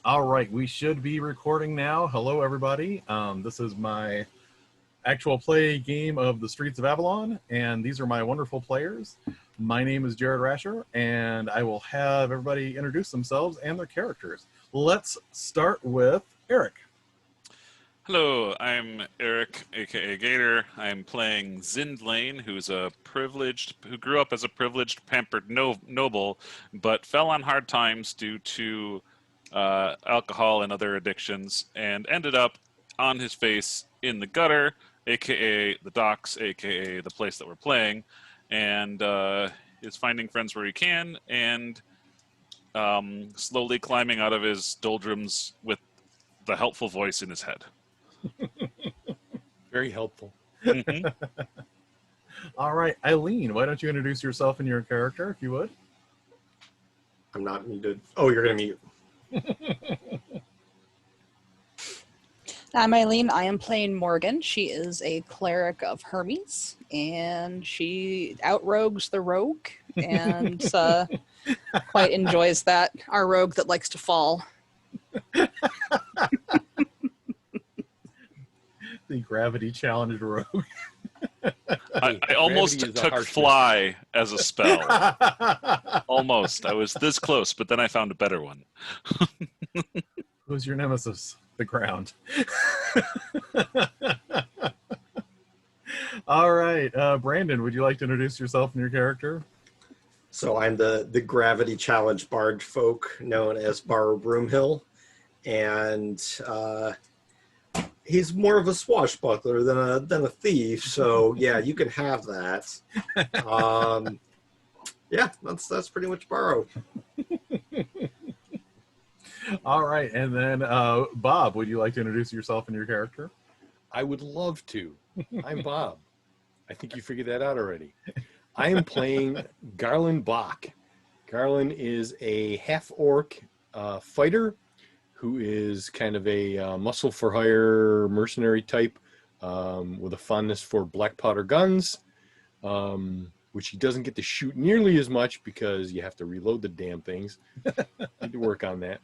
All right, we should be recording now. Hello, everybody. This is my actual play game of the Streets of Avalon, and these are my wonderful players. My name is Jared Rasher, and I will have everybody introduce themselves and their characters. Let's start with Eric. Hello, I'm Eric, aka Gator. I'm playing Zindlane, who grew up as a privileged, pampered noble, but fell on hard times due to alcohol and other addictions, and ended up on his face in the gutter, aka the docks, aka the place that we're playing, and is finding friends where he can, and slowly climbing out of his doldrums with the helpful voice in his head. Very helpful. Mm-hmm. All right, Eileen, why don't you introduce yourself and your character, if you would? I'm not muted. Oh, you're going to mute. I'm Eileen. I am playing Morgan. She is a cleric of Hermes, and she outrogues the rogue, and quite enjoys that. Our rogue that likes to fall. The gravity challenged rogue. I almost took fly as a spell. Almost. I was this close, but then I found a better one. Who's your nemesis? The ground. All right, Brandon, would you like to introduce yourself and your character? So I'm the gravity challenge barge folk known as Barrow Broomhill, and he's more of a swashbuckler than a thief. So yeah, you can have that. Yeah, that's pretty much Barrow. All right, and then Bob, would you like to introduce yourself and your character? I would love to. I'm Bob. I think you figured that out already. I am playing Garland Bach. Garland is a half-orc fighter who is kind of a muscle-for-hire mercenary type with a fondness for black powder guns, which he doesn't get to shoot nearly as much because you have to reload the damn things. Need to work on that.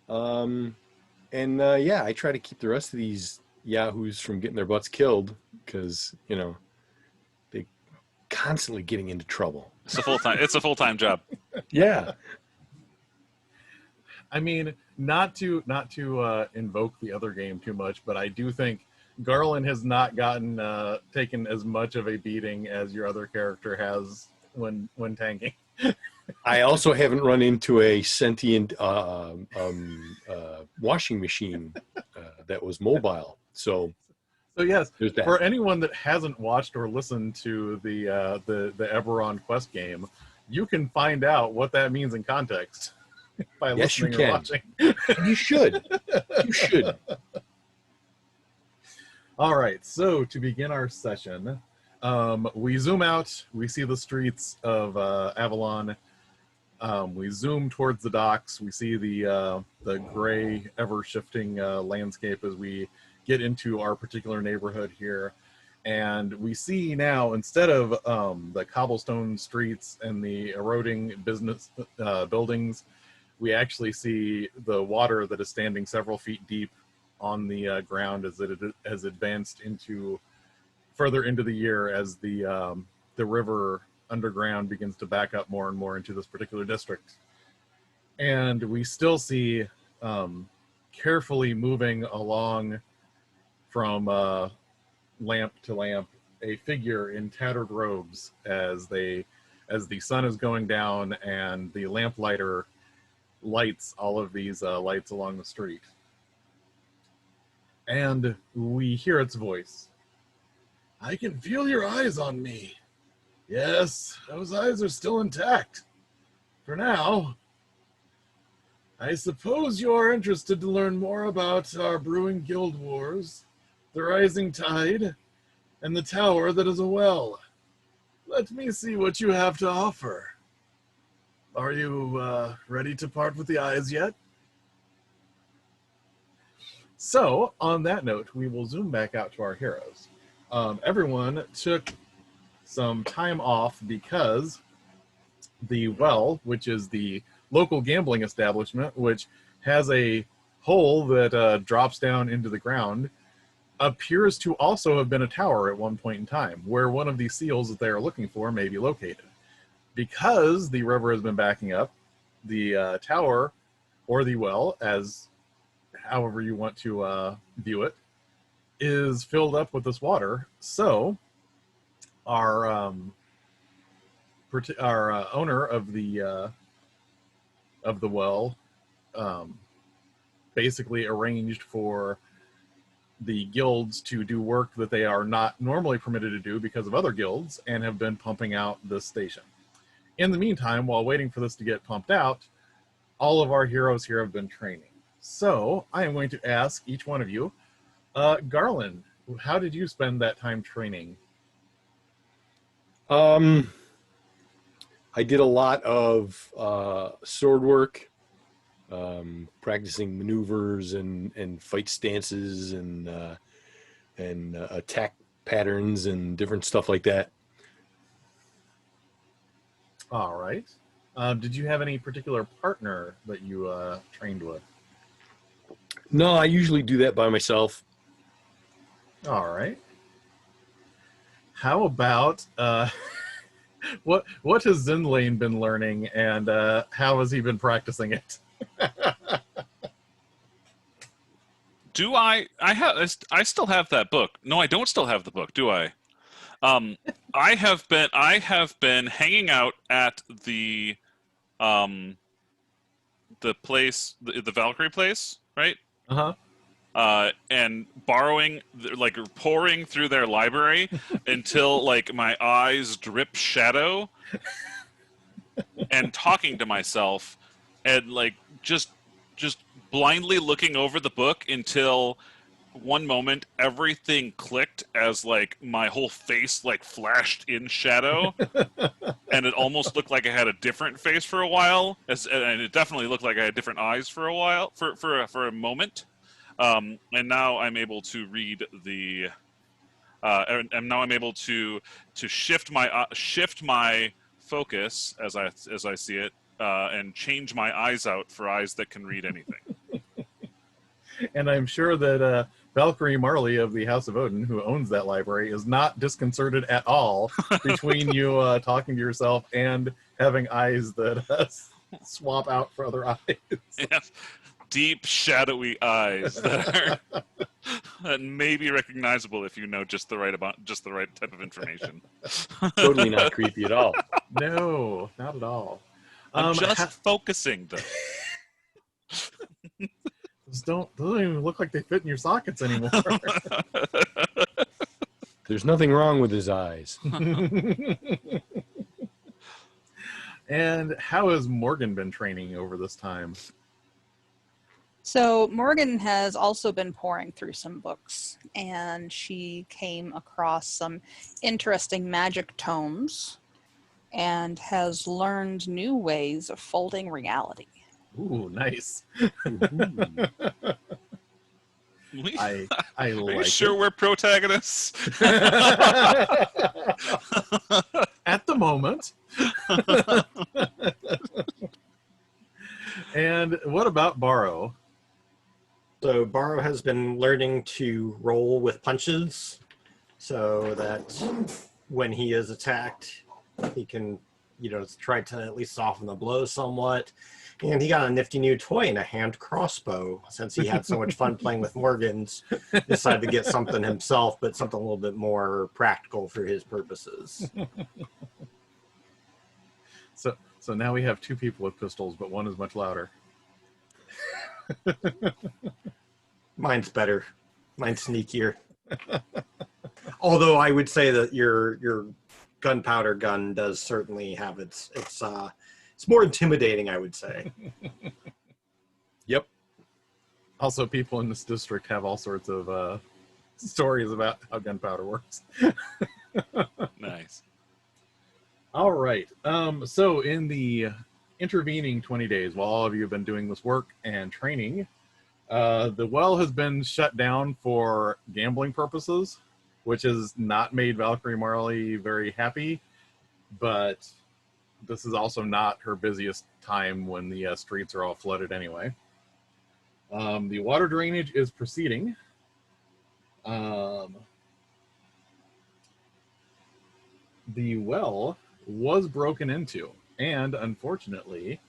Yeah, I try to keep the rest of these yahoos from getting their butts killed because, you know, they constantly getting into trouble. It's a full-time job. Yeah. I mean, not to invoke the other game too much, but I do think Garland has not gotten taken as much of a beating as your other character has when tanking. I also haven't run into a sentient washing machine that was mobile. So yes, for anyone that hasn't watched or listened to the Avalon Quest game, you can find out what that means in context by listening or watching. You should. You should. All right, so to begin our session, we zoom out. We see the streets of Avalon. We zoom towards the docks. We see the gray, ever-shifting landscape as we get into our particular neighborhood here. And we see now, instead of the cobblestone streets and the eroding business buildings, we actually see the water that is standing several feet deep on the ground as it has advanced further into the year as the river underground begins to back up more and more into this particular district. And we still see carefully moving along from lamp to lamp a figure in tattered robes as the sun is going down and the lamplighter lights all of these lights along the street. And we hear its voice. "I can feel your eyes on me. Yes, those eyes are still intact. For now. I suppose you are interested to learn more about our brewing guild wars, the rising tide, and the tower that is a well. Let me see what you have to offer. Are you ready to part with the eyes yet?" So, on that note, we will zoom back out to our heroes. Everyone took some time off because the well, which is the local gambling establishment, which has a hole that drops down into the ground, appears to also have been a tower at one point in time, where one of these seals that they are looking for may be located. Because the river has been backing up, the tower, or the well, as however you want to view it, is filled up with this water. So our owner of the well basically arranged for the guilds to do work that they are not normally permitted to do because of other guilds, and have been pumping out this station. In the meantime, while waiting for this to get pumped out, all of our heroes here have been training. So I am going to ask each one of you, Garland, how did you spend that time training? I did a lot of sword work, practicing maneuvers and fight stances and attack patterns and different stuff like that. All right. Did you have any particular partner that you trained with? No, I usually do that by myself. All right. How about what has Zindlane been learning, and how has he been practicing it? Do I still have that book? No, I don't still have the book, do I? I have been hanging out at the place, the Valkyrie place, right? And borrowing, like pouring through their library until like my eyes drip shadow, and talking to myself, and like just blindly looking over the book until one moment everything clicked as like my whole face like flashed in shadow, and it almost looked like I had a different face for a while, and it definitely looked like I had different eyes for a while, for a moment. And now I'm able to read the and now I'm able to shift my focus as I see it, and change my eyes out for eyes that can read anything. And I'm sure that Valkyrie Marley of the House of Odin, who owns that library, is not disconcerted at all between you talking to yourself and having eyes that swap out for other eyes. Yes. Deep, shadowy eyes that may be recognizable if you know just the right type of information. Totally not creepy at all. No, not at all. I'm just focusing, though. Those don't even look like they fit in your sockets anymore. There's nothing wrong with his eyes. And how has Morgan been training over this time? So Morgan has also been pouring through some books, and she came across some interesting magic tomes and has learned new ways of folding reality. Ooh, nice. I Are like you sure we're protagonists? at the moment. And what about Barrow? So Barrow has been learning to roll with punches so that when he is attacked, he can, try to at least soften the blow somewhat. And he got a nifty new toy in a hand crossbow. Since he had so much fun playing with Morgan's, decided to get something himself, but something a little bit more practical for his purposes. So now we have two people with pistols, but one is much louder. Mine's better. Mine's sneakier. Although I would say that your gunpowder gun does certainly have it's more intimidating, I would say. Yep. Also, people in this district have all sorts of stories about how gunpowder works. Nice. All right. So in the intervening 20 days, while all of you have been doing this work and training, the well has been shut down for gambling purposes, which has not made Valkyrie Marley very happy, but this is also not her busiest time when the streets are all flooded anyway. The water drainage is proceeding. The well was broken into, and unfortunately,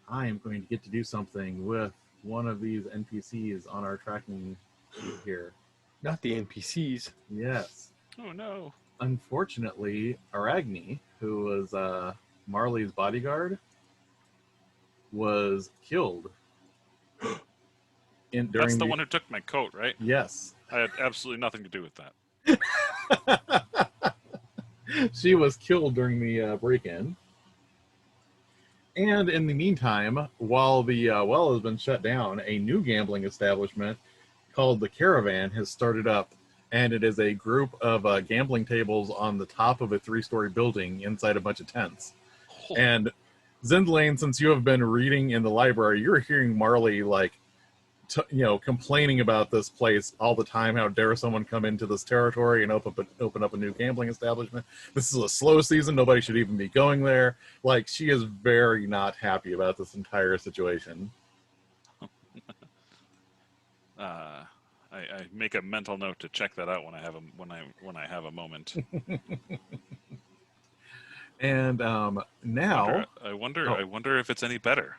I am going to get to do something with one of these NPCs on our tracking sheet here. Not the NPCs. Yes. Oh no. Unfortunately, Aragni, who was Marley's bodyguard, was killed. That's the one who took my coat, right? Yes. I had absolutely nothing to do with that. She was killed during the break-in. And in the meantime, while the well has been shut down, a new gambling establishment called the Caravan has started up, and it is a group of gambling tables on the top of a 3-story building inside a bunch of tents. Oh. And Zindlane, since you have been reading in the library, you're hearing Marley complaining about this place all the time. How dare someone come into this territory and open up a new gambling establishment? This is a slow season. Nobody should even be going there. Like, she is very not happy about this entire situation. I make a mental note to check that out when I have a moment. And now, I wonder if it's any better.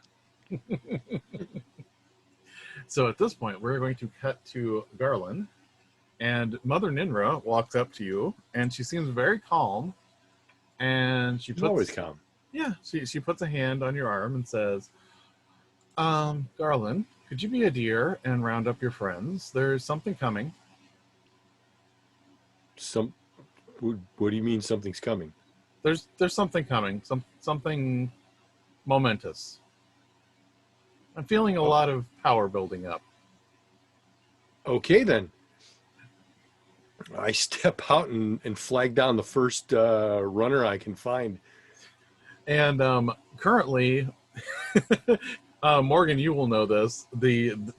So at this point, we're going to cut to Garland, and Mother Ninra walks up to you, and she seems very calm, and She's always calm. Yeah, she puts a hand on your arm and says, Garland, could you be a dear and round up your friends? There's something coming. What do you mean something's coming? There's something coming, something momentous. I'm feeling a lot of power building up. Okay, then. I step out and flag down the first runner I can find. And currently, Morgan, you will know this.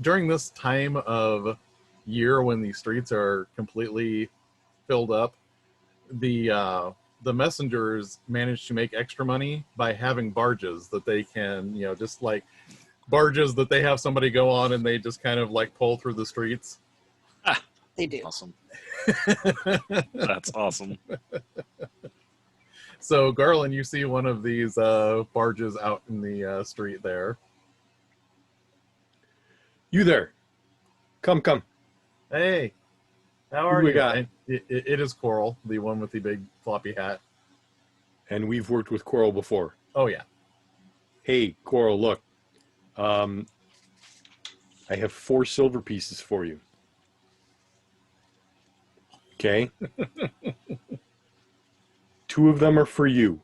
During this time of year when the streets are completely filled up, the messengers manage to make extra money by having barges that they can, just like barges that they have somebody go on and they just kind of like pull through the streets. They do. Awesome. That's awesome. So Garland, you see one of these barges out in the street there. You there? Come. Hey, how are Who we you? got? It is Coral, the one with the big floppy hat. And we've worked with Coral before. Oh yeah. Hey, Coral, look. I have 4 silver pieces for you. Okay? 2 of them are for you.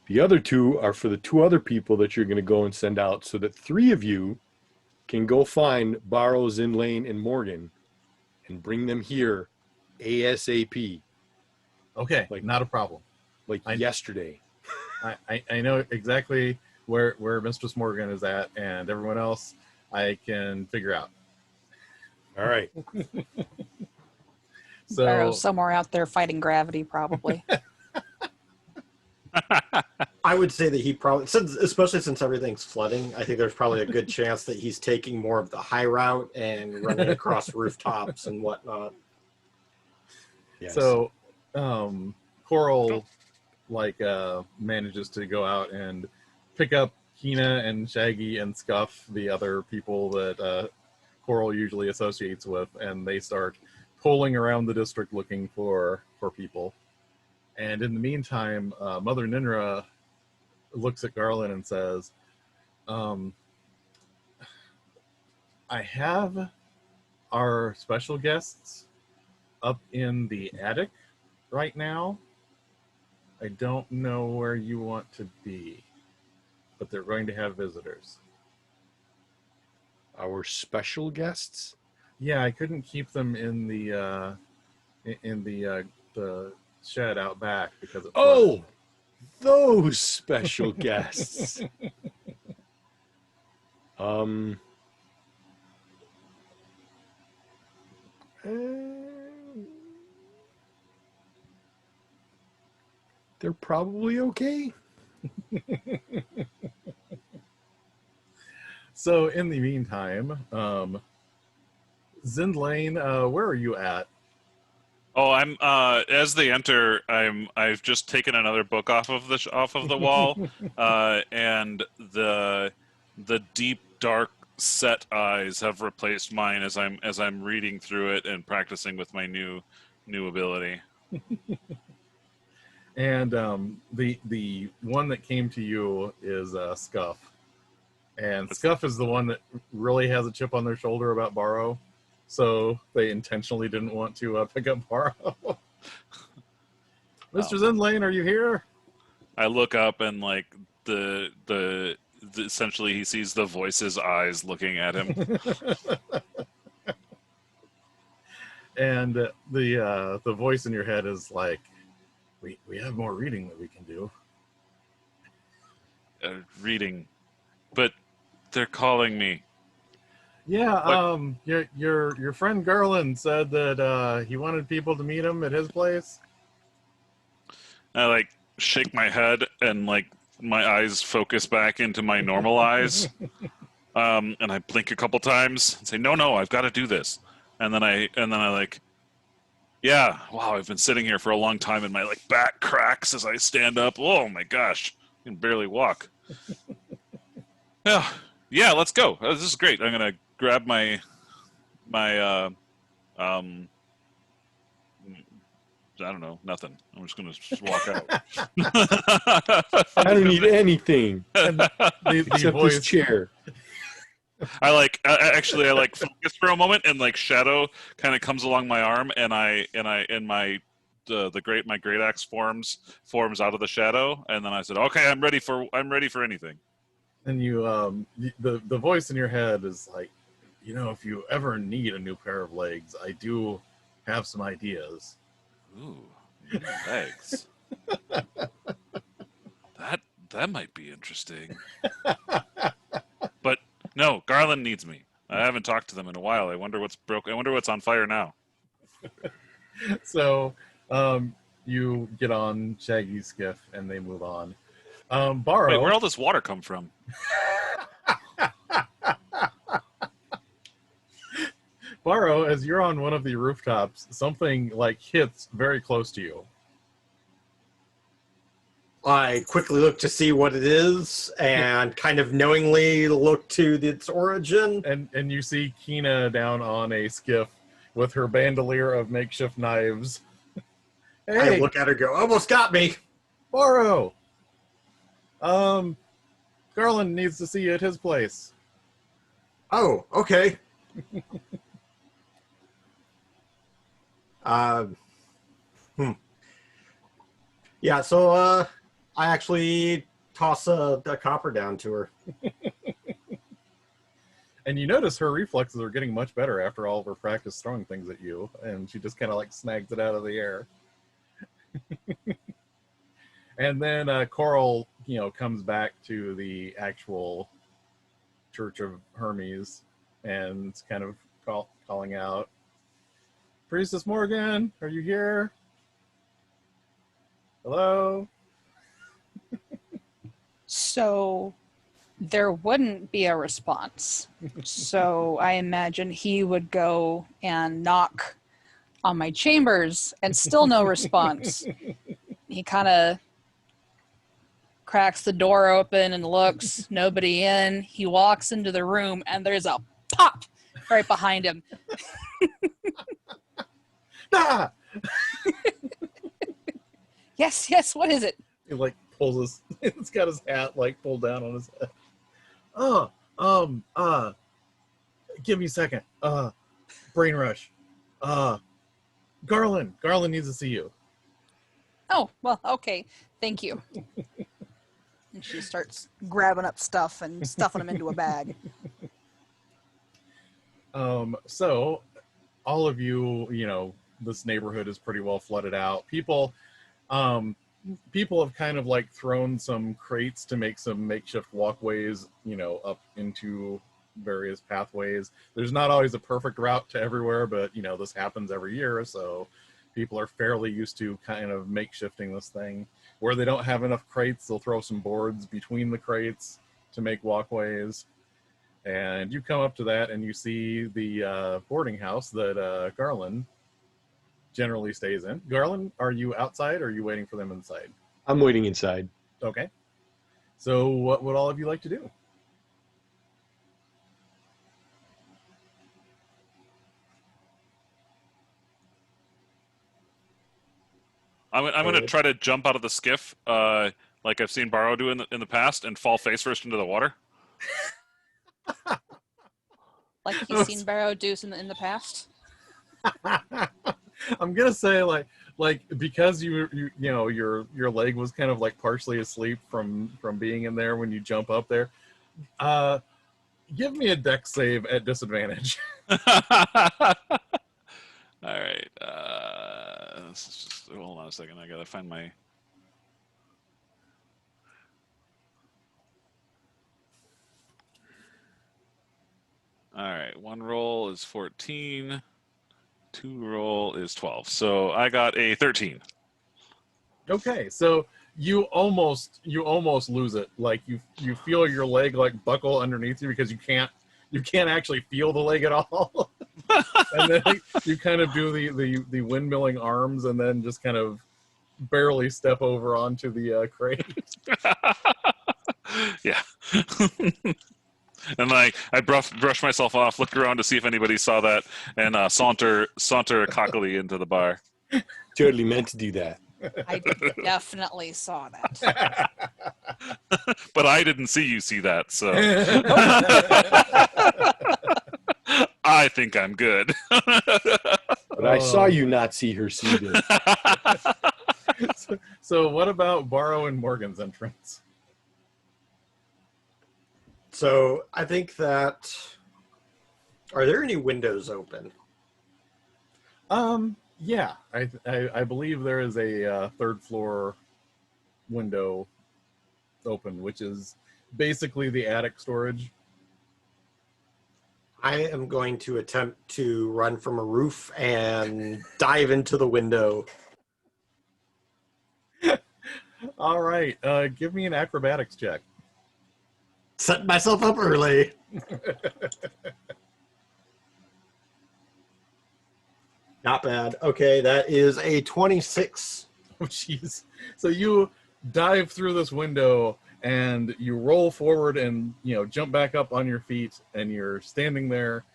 The other 2 are for the 2 other people that you're going to go and send out so that 3 of you can go find Barrow, Zindlane, and Morgan and bring them here ASAP. Okay, not a problem. Yesterday. I know exactly where Mistress Morgan is at, and everyone else I can figure out. All right. So Barrow's somewhere out there fighting gravity, probably. I would say that he probably, especially since everything's flooding, I think there's probably a good chance that he's taking more of the high route and running across rooftops and whatnot. Yes. So Coral manages to go out and pick up Hina and Shaggy and Scuff, the other people that Coral usually associates with, and they start pulling around the district looking for people. And in the meantime, Mother Ninra looks at Garland and says, I have our special guests up in the attic right now. I don't know where you want to be, but they're going to have visitors. Our special guests? Yeah, I couldn't keep them in the shed out back because it flooded. Oh, those special guests. They're probably okay. So in the meantime, Zindlane, where are you at? Oh, I'm as they enter, I've just taken another book off of the wall, and the deep dark set eyes have replaced mine as I'm reading through it and practicing with my new ability. And the one that came to you is Scuff. And Scuff is the one that really has a chip on their shoulder about Borrow. So they intentionally didn't want to pick up Borrow. Mr. Zindlane, are you here? I look up and like the essentially he sees the voice's eyes looking at him. And the voice in your head is like, we have more reading that we can do. Reading, but they're calling me. Yeah, your friend Garland said that he wanted people to meet him at his place. I like shake my head and like my eyes focus back into my normal eyes, and I blink a couple times and say, "No, I've got to do this." And then I like, yeah, wow, I've been sitting here for a long time, and my like back cracks as I stand up. Oh my gosh, I can barely walk. Yeah, let's go. This is great. I'm gonna grab my I don't know, nothing. I'm just gonna walk out. I don't need anything The except voice, this chair. I focus for a moment, and like shadow kind of comes along my arm, and my great axe forms out of the shadow, and then I said, "Okay, I'm ready for anything." and you the voice in your head is like, if you ever need a new pair of legs, I do have some ideas. Ooh, new legs. That might be interesting. But no, Garland needs me. I haven't talked to them in a while. I wonder what's broke. I wonder what's on fire now. So you get on Shaggy's skiff and they move on. Borrow. Wait, where'd all this water come from? Borrow, as you're on one of the rooftops, something like hits very close to you. I quickly look to see what it is and kind of knowingly look to its origin. And you see Kina down on a skiff with her bandolier of makeshift knives. I Hey, look at her and go, almost got me. Borrow! Garland needs to see you at his place. Oh, okay. Yeah, so I actually toss a copper down to her. And you notice her reflexes are getting much better after all of her practice throwing things at you, and she just kind of like snags it out of the air. And then Coral, comes back to the actual Church of Hermes and it's kind of calling out, Priestess Morgan, are you here? Hello? So there wouldn't be a response. So I imagine he would go and knock on my chambers and still no response. He kind of cracks the door open and looks, nobody in. He walks into the room and there's a pop right behind him. Ah! Yes, what is it? He like pulls his, it's got his hat like pulled down on his head. Give me a second. Brain rush. Garland needs to see you. Oh, well, okay. Thank you. And she starts grabbing up stuff and stuffing them into a bag. So all of you, this neighborhood is pretty well flooded out. People have kind of like thrown some crates to make some makeshift walkways, up into various pathways. There's not always a perfect route to everywhere, but this happens every year, so people are fairly used to kind of makeshifting this thing. Where they don't have enough crates, they'll throw some boards between the crates to make walkways. And you come up to that and you see the boarding house that Garland generally stays in. Garland, are you outside or are you waiting for them inside? I'm waiting inside. Okay. So what would all of you like to do? I'm going to try to jump out of the skiff, like I've seen Barrow do in the past, and fall face first into the water. Like he's seen Barrow do in the past. I'm gonna say like because you know your leg was kind of like partially asleep from being in there when you jump up there. Give me a dex save at disadvantage. All right. This is just, hold on a second. I gotta find my. All right. One roll is 14. Two roll is 12. So I got a 13. Okay, so you almost lose it. Like you feel your leg like buckle underneath you because you can't actually feel the leg at all. And then you kind of do the windmilling arms and then just kind of barely step over onto the crate. Yeah. And like I brush myself off, look around to see if anybody saw that, and saunter cockily into the bar. Totally meant to do that. I definitely saw that. But I didn't see you see that, so I think I'm good. But I saw you not see her see this. So what about Barrow and Morgan's entrance? So I think that, are there any windows open? Yeah, I believe there is a third floor window open, which is basically the attic storage. I am going to attempt to run from a roof and dive into the window. All right, give me an acrobatics check. Set myself up early. Not bad. Okay, that is a 26. Oh, jeez. So you dive through this window and you roll forward and, jump back up on your feet and you're standing there.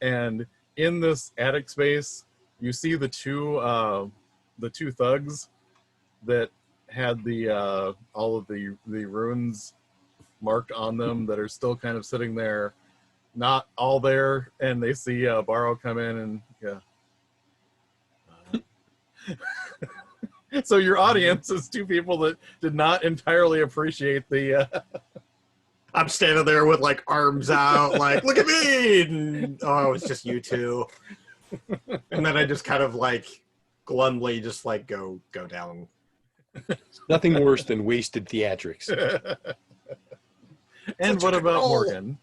And in this attic space, you see the two thugs that had all of the runes marked on them that are still kind of sitting there, not all there. And they see Barrow come in and so your audience is two people that did not entirely appreciate the I'm standing there with like arms out, like, look at me! And, oh, it's just you two. And then I just kind of like glumly just like go down. Nothing worse than wasted theatrics. And what about Morgan?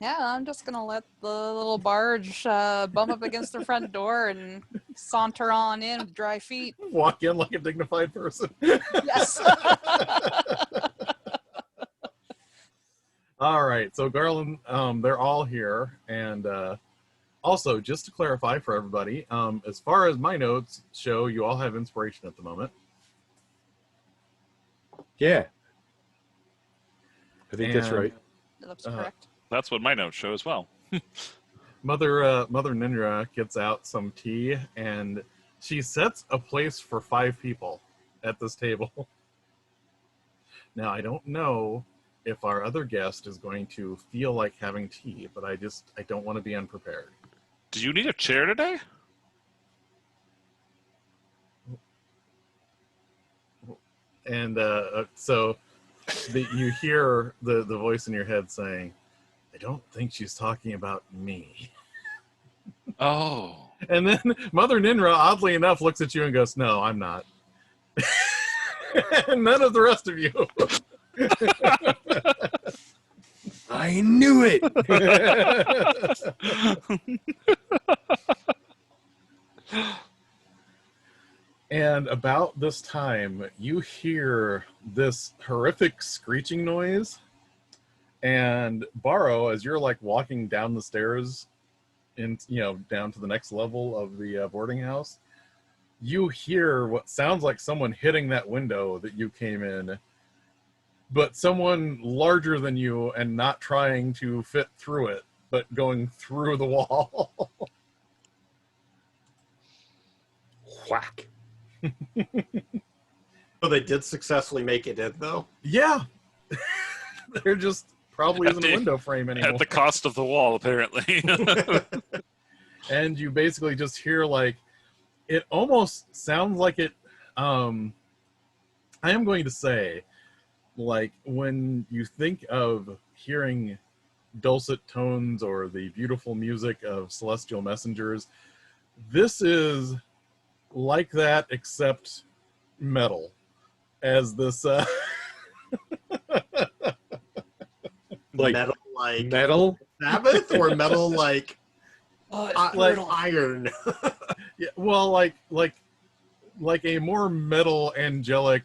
Yeah, I'm just gonna let the little barge bump up against the front door and saunter on in with dry feet. Walk in like a dignified person. Yes. All right, so Garland, they're all here, and also just to clarify for everybody, as far as my notes show, you all have inspiration at the moment. Yeah. I think that's And- right. That looks correct. That's what my notes show as well. Mother Ninja gets out some tea and she sets a place for 5 people at this table. Now, I don't know if our other guest is going to feel like having tea, but I don't want to be unprepared. Do you need a chair today? And so you hear the voice in your head saying, I don't think she's talking about me. Oh. And then Mother Ninra, oddly enough, looks at you and goes, no, I'm not. And none of the rest of you. I knew it. And about this time, you hear this horrific screeching noise And Borrow, as you're like walking down the stairs in, down to the next level of the boarding house, you hear what sounds like someone hitting that window that you came in, but someone larger than you and not trying to fit through it, but going through the wall. Whack. So they did successfully make it in, though. Yeah. There just probably At isn't a the- window frame anymore. At the cost of the wall, apparently. And you basically just hear like, it almost sounds like it, I am going to say, like when you think of hearing dulcet tones or the beautiful music of celestial messengers, this is like that except metal, as this Like metal like metal. Sabbath or metal like like iron. yeah, well, like a more metal angelic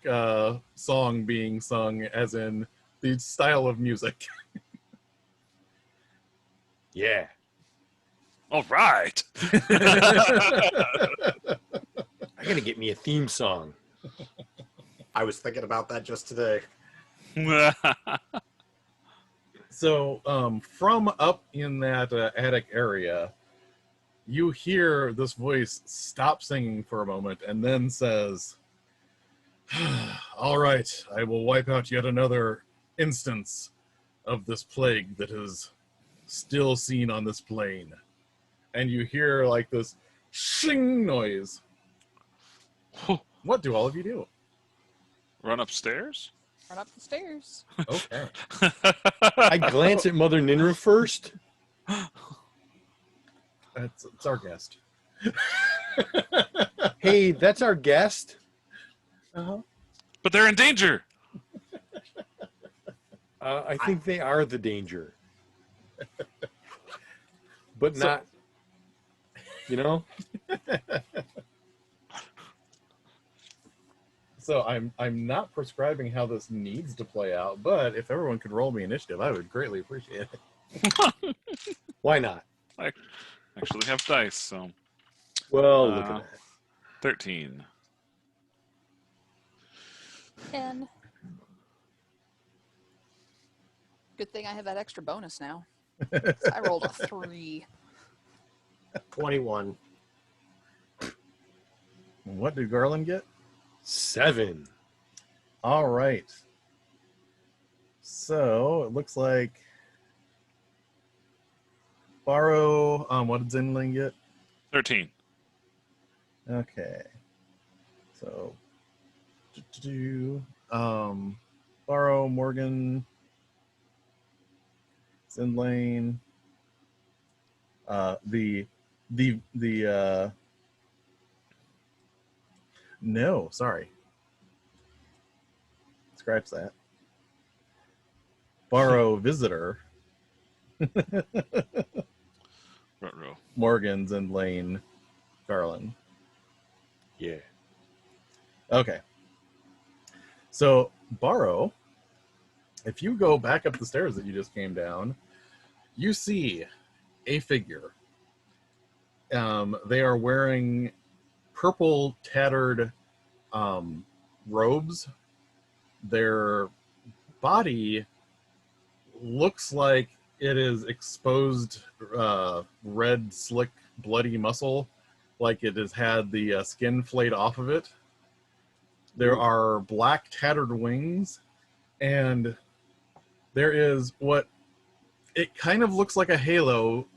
song being sung, as in the style of music. Yeah. All right. I gotta get me a theme song. I was thinking about that just today. So from up in that attic area, you hear this voice stop singing for a moment and then says, "All right, I will wipe out yet another instance of this plague that is still seen on this plane." And you hear like this shing noise. What do all of you do? Run upstairs? Run up the stairs. Okay. I glance at Mother Ninra first. It's our guest. Hey, that's our guest. Uh-huh. But they're in danger. I think they are the danger. But So- not, So I'm not prescribing how this needs to play out, but if everyone could roll me initiative, I would greatly appreciate it. Why not? I actually have dice, so Well, look at that. 13. 10. Good thing I have that extra bonus now. I rolled a 3. 21. What did Garland get? 7. All right. So it looks like Borrow. What did Zindlane get? 13. Okay. So, Borrow, Morgan, Zindlane. No, sorry. Scratch that. Borrow, Visitor, Ruh-roh. Morgan, Zindlane, Garland. Yeah. Okay. So, Borrow, if you go back up the stairs that you just came down, you see a figure. They are wearing purple, tattered robes. Their body looks like it is exposed red, slick, bloody muscle, like it has had the skin flayed off of it. There are black tattered wings, and there is what it kind of looks like a halo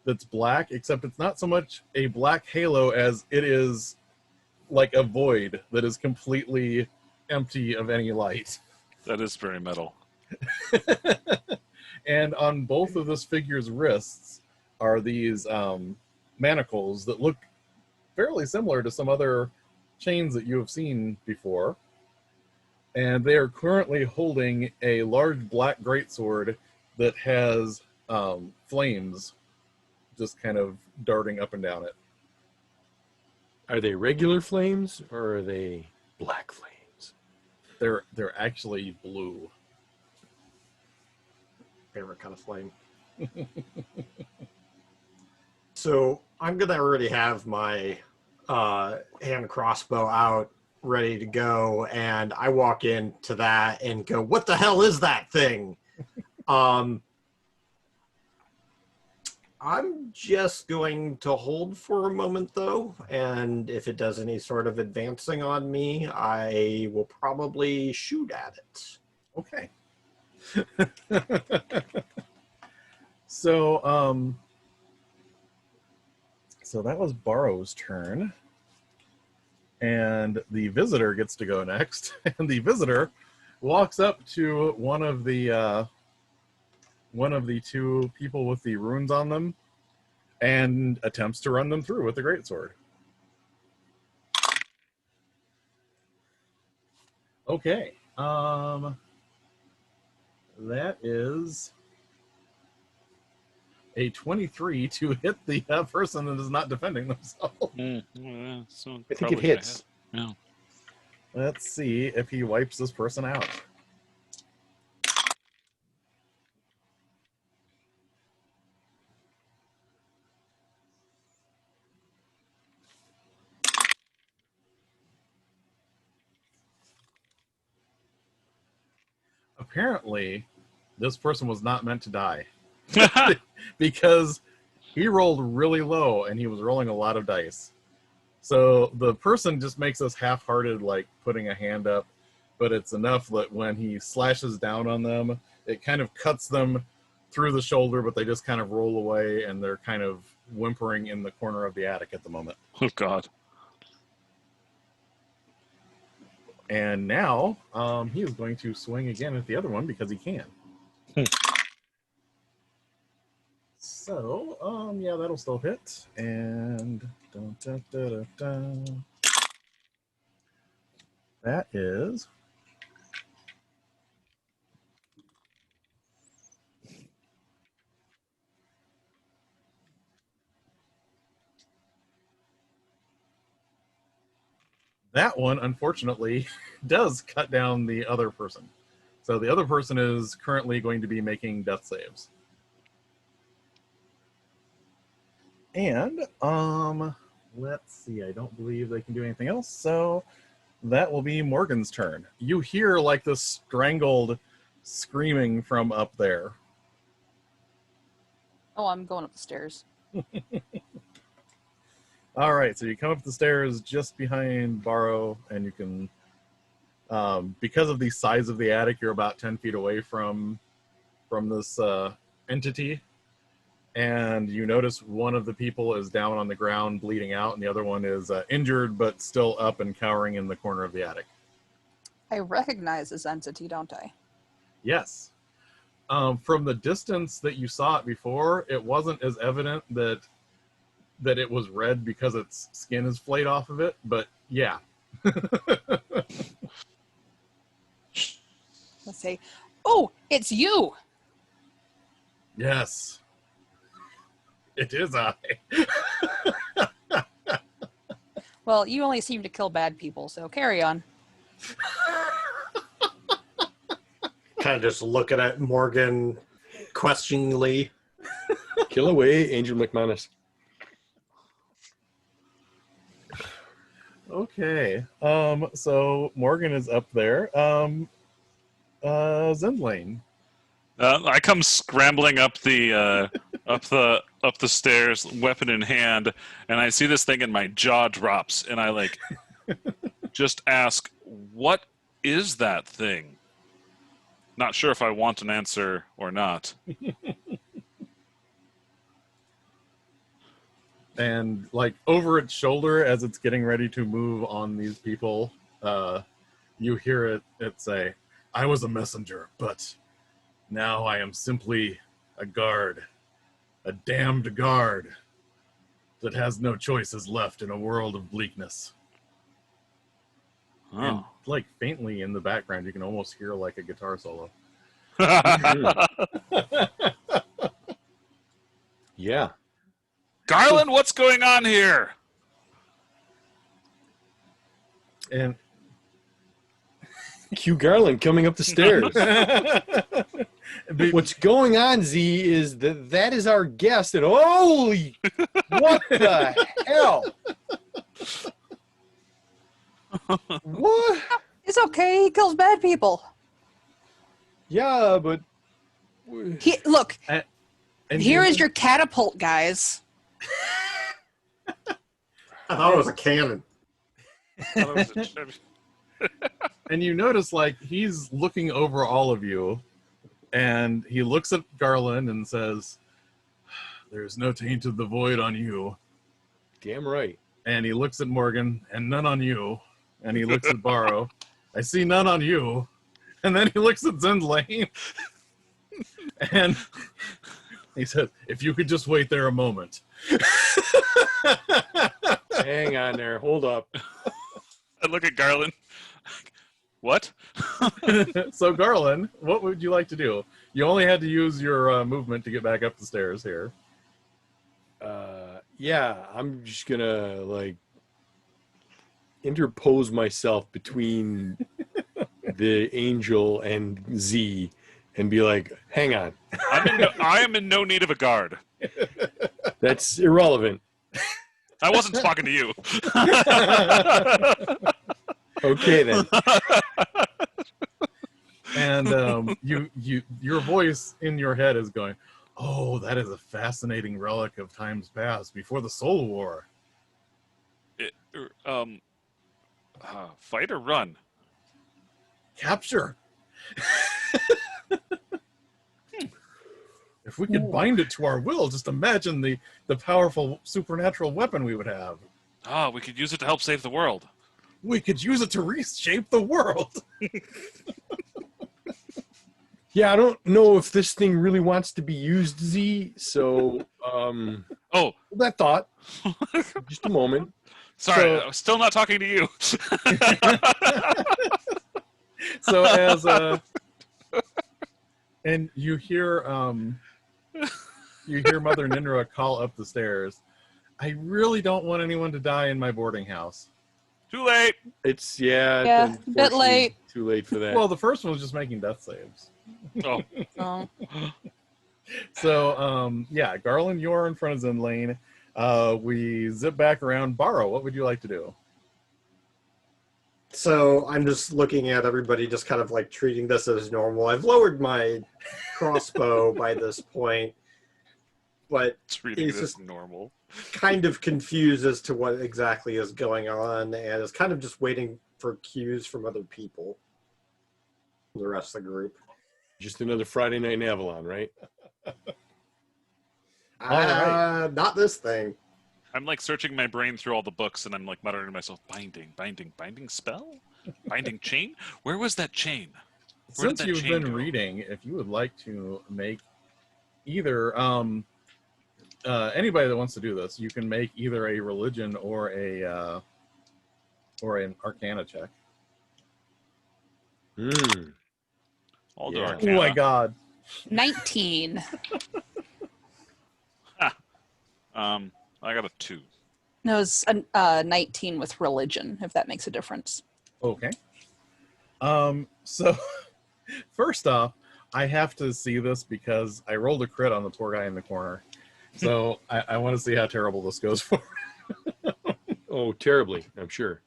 that's black, except it's not so much a black halo as it is like a void that is completely empty of any light. That is very metal. And on both of this figure's wrists are these manacles that look fairly similar to some other chains that you have seen before. And they are currently holding a large black greatsword that has flames just kind of darting up and down it. Are they regular flames or are they black flames? They're actually blue. favorite kind of flame. So I'm gonna already have my hand crossbow out, ready to go, and I walk into that and go, "What the hell is that thing?" I'm just going to hold for a moment, though, and if it does any sort of advancing on me, I will probably shoot at it. Okay. So, so that was Barrow's turn. And the visitor gets to go next. And the visitor walks up to one of the two people with the runes on them and attempts to run them through with the greatsword. Okay. That is a 23 to hit the person that is not defending themselves. So I think it hits. Yeah. Let's see if he wipes this person out. Apparently, this person was not meant to die because he rolled really low and he was rolling a lot of dice. So the person just makes us half-hearted, like putting a hand up, but it's enough that when he slashes down on them, it kind of cuts them through the shoulder, but they just kind of roll away and they're kind of whimpering in the corner of the attic at the moment. Oh, God. And now he is going to swing again at the other one because he can. So, yeah, that'll still hit. And dun, dun, dun, dun, dun. That is that one, unfortunately, does cut down the other person. So the other person is currently going to be making death saves. And, let's see, I don't believe they can do anything else, so that will be Morgan's turn. You hear, like, this strangled screaming from up there. Oh, I'm going up the stairs. All right, so you come up the stairs just behind Barrow, and you can, because of the size of the attic, you're about 10 feet away from this entity. And you notice one of the people is down on the ground bleeding out, and the other one is injured but still up and cowering in the corner of the attic. I recognize this entity, don't I? Yes. From the distance that you saw it before, it wasn't as evident that it was red because its skin is flayed off of it, but yeah. Let's say, oh, it's you! Yes. It is I. Well, you only seem to kill bad people, so carry on. Kind of just looking at Morgan questioningly. Kill away, Angel McManus. Okay. So Morgan is up there. Zindlane. I come scrambling up the up the stairs, weapon in hand, and I see this thing and my jaw drops, and I just ask, "What is that thing?" Not sure if I want an answer or not. And over its shoulder as it's getting ready to move on these people, you hear it say, "I was a messenger, but now I am simply a guard, a damned guard that has no choices left in a world of bleakness." And faintly in the background, you can almost hear a guitar solo. Yeah. Garland, what's going on here? And Cue Garland coming up the stairs. What's going on, Z, is that is our guest, and holy, what the hell? What? It's okay. He kills bad people. Yeah, but Look. And Here is your catapult, guys. I thought it was a cannon. And you notice, like, he's looking over all of you, and he looks at Garland and says, "There's no taint of the void on you." damn right. And he looks at Morgan, and none on you. And he looks at Barrow. "I see none on you." And then he looks at Zindlane, and he says, "If you could just wait there a moment." Hang on there. Hold up. I look at Garland. What? So Garland, what would you like to do? You only had to use your movement to get back up the stairs here. Yeah, I'm just gonna like interpose myself between the angel and Z and be like, hang on. I am in no need of a guard. That's irrelevant. I wasn't talking to you. Okay then. And your voice in your head is going, "Oh, that is a fascinating relic of times past, before the Soul War." Fight or run? Capture. If we could bind it to our will, just imagine the powerful supernatural weapon we would have. We could use it to help save the world. We could use it to reshape the world. Yeah, I don't know if this thing really wants to be used, Z. So, hold that thought. Just a moment. Sorry, So- I was still not talking to you. So as and you hear Mother Nindra call up the stairs, "I really don't want anyone to die in my boarding house." Too late. It's Yeah, a bit unfortunately late. Too late for that. Well, the first one was just making death saves. Oh, Oh. So yeah, Garland, you're in front of Zindlane. We zip back around. Barrow, what would you like to do? So I'm just looking at everybody, just kind of like treating this as normal. I've lowered my crossbow by this point, but treating It's it as just- normal. kind of confused as to what exactly is going on, and is kind of just waiting for cues from other people, the rest of the group. Just another Friday night in Avalon, right? right. Not this thing. I'm like searching my brain through all the books, and I'm like muttering to myself, binding spell? Binding chain? Where was that chain? Where did Since that you've chain been go? reading, if you would like to make either anybody that wants to do this, you can make either a religion or an arcana check. I'll do Yeah. Arcana. Oh my god. 19. I got a 2. No, it's a 19 with religion, if that makes a difference. Okay. So first off, I have to see this because I rolled a crit on the poor guy in the corner. So I want to see how terrible this goes for. Oh, terribly, I'm sure.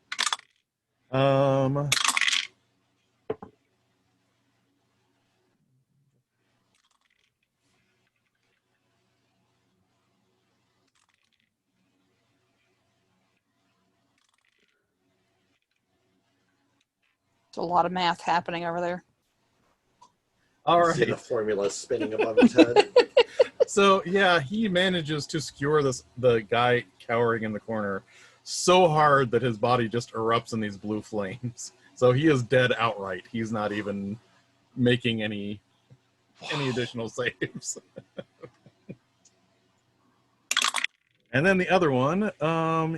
There's a lot of math happening over there. All See the right. formula spinning above his head. So yeah, he manages to skewer the guy cowering in the corner so hard that his body just erupts in these blue flames. So he is dead outright. He's not even making any additional saves. And then the other one,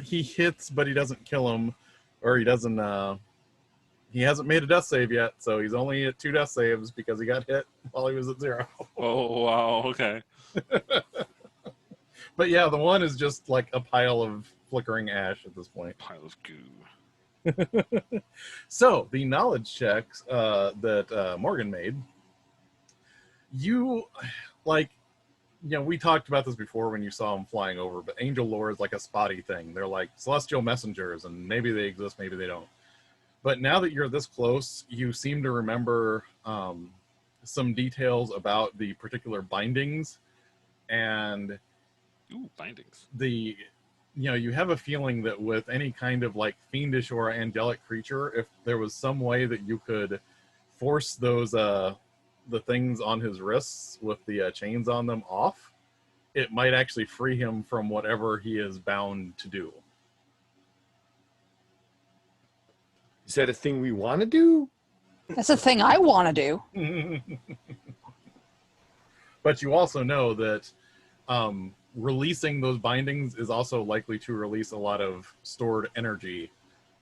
he hits, but he doesn't kill him, or he doesn't. He hasn't made a death save yet, so he's only at 2 death saves because he got hit while he was at 0. Oh, wow, okay. But yeah, the one is just like a pile of flickering ash at this point. Pile of goo. So the knowledge checks that Morgan made. you, like, we talked about this before when you saw them flying over, but angel lore is like a spotty thing. They're like celestial messengers, and maybe they exist, maybe they don't. But now that you're this close, you seem to remember some details about the particular bindings, and Ooh, bindings. You have a feeling that with any kind of like fiendish or angelic creature, if there was some way that you could force those the things on his wrists with the chains on them off, it might actually free him from whatever he is bound to do. Is that a thing we want to do? That's a thing I want to do. But you also know that releasing those bindings is also likely to release a lot of stored energy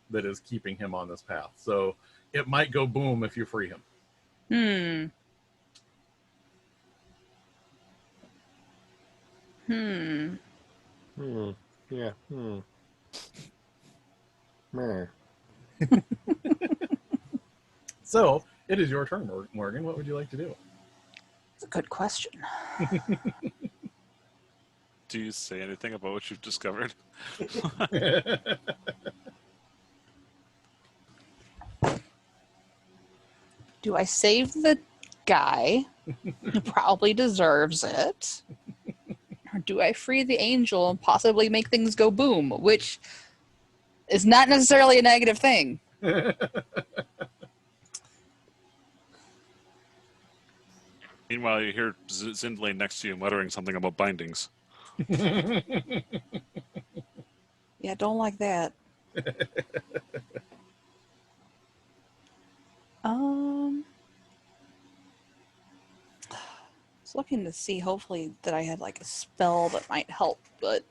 that is keeping him on this path. So it might go boom if you free him. Yeah. Meh. So it is your turn, Morgan. What would you like to do? That's a good question. Do you say anything about what you've discovered? Do I save the guy who probably deserves it? Or do I free the angel and possibly make things go boom, which is not necessarily a negative thing? Meanwhile, you hear Zindlane next to you muttering something about bindings. Yeah, don't like that. I was looking to see, hopefully, that I had like a spell that might help, but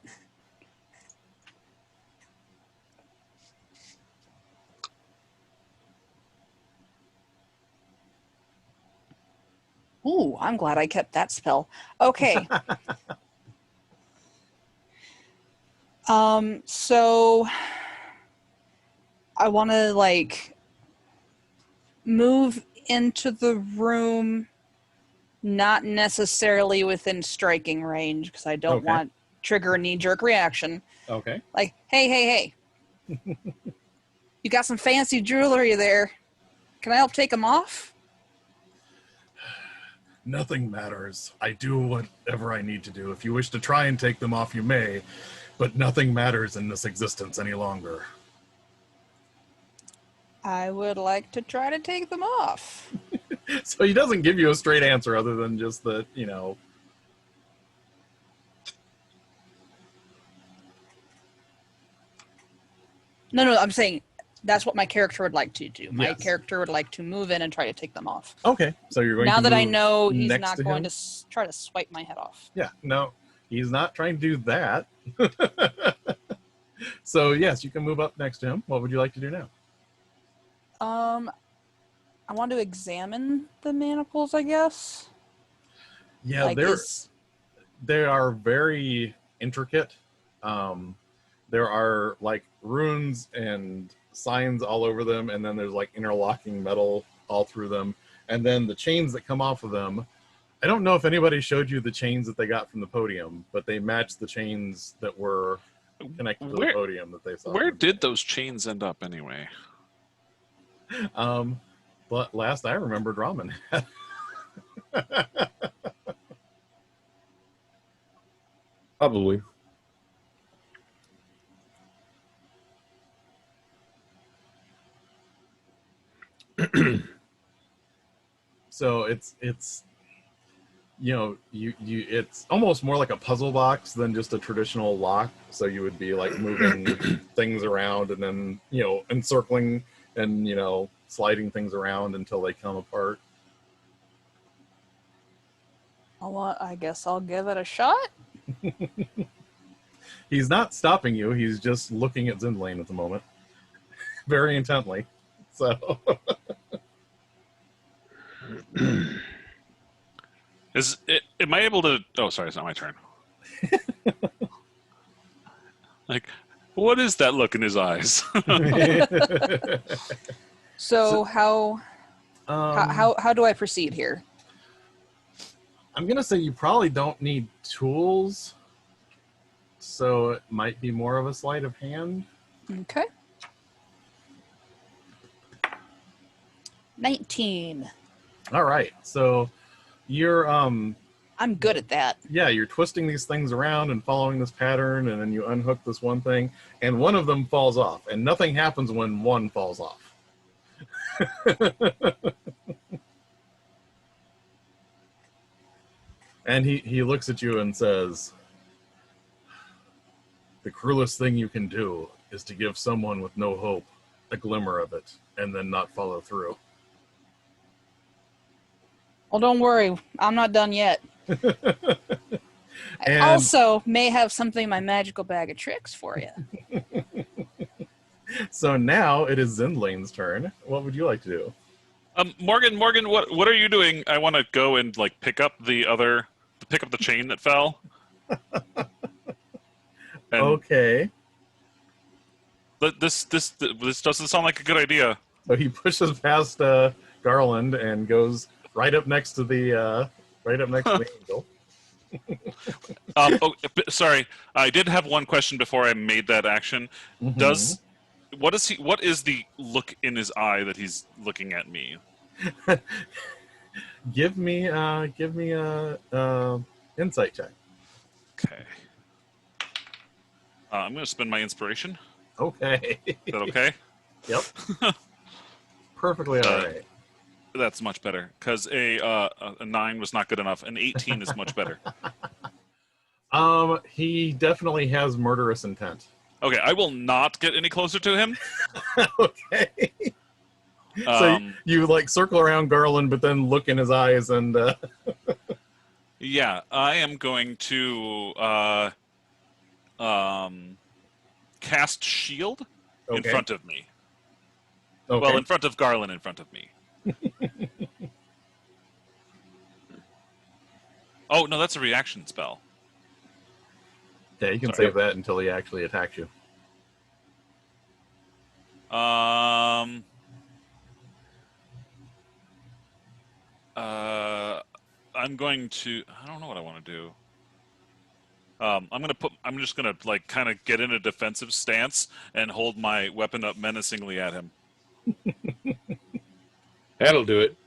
ooh, I'm glad I kept that spell. Okay. So I want to like move into the room, not necessarily within striking range, because I don't Okay. want trigger a knee-jerk reaction. Okay. Like, hey, you got some fancy jewelry there. Can I help take them off? Nothing matters. I do whatever I need to do. If you wish to try and take them off, you may, but nothing matters in this existence any longer. I would like to try to take them off. So he doesn't give you a straight answer other than just that, No, I'm saying that's what my character would like to do. My Yes. character would like to move in and try to take them off. Okay, so you're going Now to that I move know he's next not to going him? to try to swipe my head off. Yeah, no, he's not trying to do that. So yes, you can move up next to him. What would you like to do now? I want to examine the manacles, I guess. Yeah, Like, they are very intricate. There are like runes and signs all over them, and then there's like interlocking metal all through them, and then the chains that come off of them. I don't know if anybody showed you the chains that they got from the podium, but they match the chains that were connected to the podium that they saw. Where did those chains end up anyway? But last I remembered, ramen. Probably. So it's it's almost more like a puzzle box than just a traditional lock. So you would be like moving things around and then encircling and sliding things around until they come apart. I guess I'll give it a shot. He's not stopping you. He's just looking at Zindlane at the moment, very intently. So. Am I able to? Oh, sorry, it's not my turn. Like, what is that look in his eyes? So how do I proceed here? I'm gonna say you probably don't need tools, so it might be more of a sleight of hand. Okay. 19. All right, so you're I'm good at that. yeah, you're twisting these things around and following this pattern, and then you unhook this one thing, and one of them falls off, and nothing happens when one falls off. And he looks at you and says, "The cruelest thing you can do is to give someone with no hope a glimmer of it, and then not follow through." Well, don't worry. I'm not done yet. I And- also may have something in my magical bag of tricks for you. So now it is Zindlane's turn. What would you like to do? Morgan, what are you doing? I want to go and like pick up the chain that fell. And Okay. this doesn't sound like a good idea. So he pushes past Garland and goes right up next to the angel. Sorry, I did have one question before I made that action. Mhm. What is the look in his eye that he's looking at me? Give me a insight check. Okay. I'm going to spend my inspiration. Okay. Is that okay? Yep. Perfectly all right. That's much better because a 9 was not good enough. An 18 is much better. He definitely has murderous intent. Okay, I will not get any closer to him. Okay. So you like circle around Garland, but then look in his eyes and. Yeah, I am going to cast shield in Okay. front of me. Okay. Well, in front of Garland, in front of me. Oh no, that's a reaction spell. Yeah, you can Sorry. save that until he actually attacks you. I'm going to. I don't know what I want to do. I'm just gonna like kind of get in a defensive stance and hold my weapon up menacingly at him. That'll do it.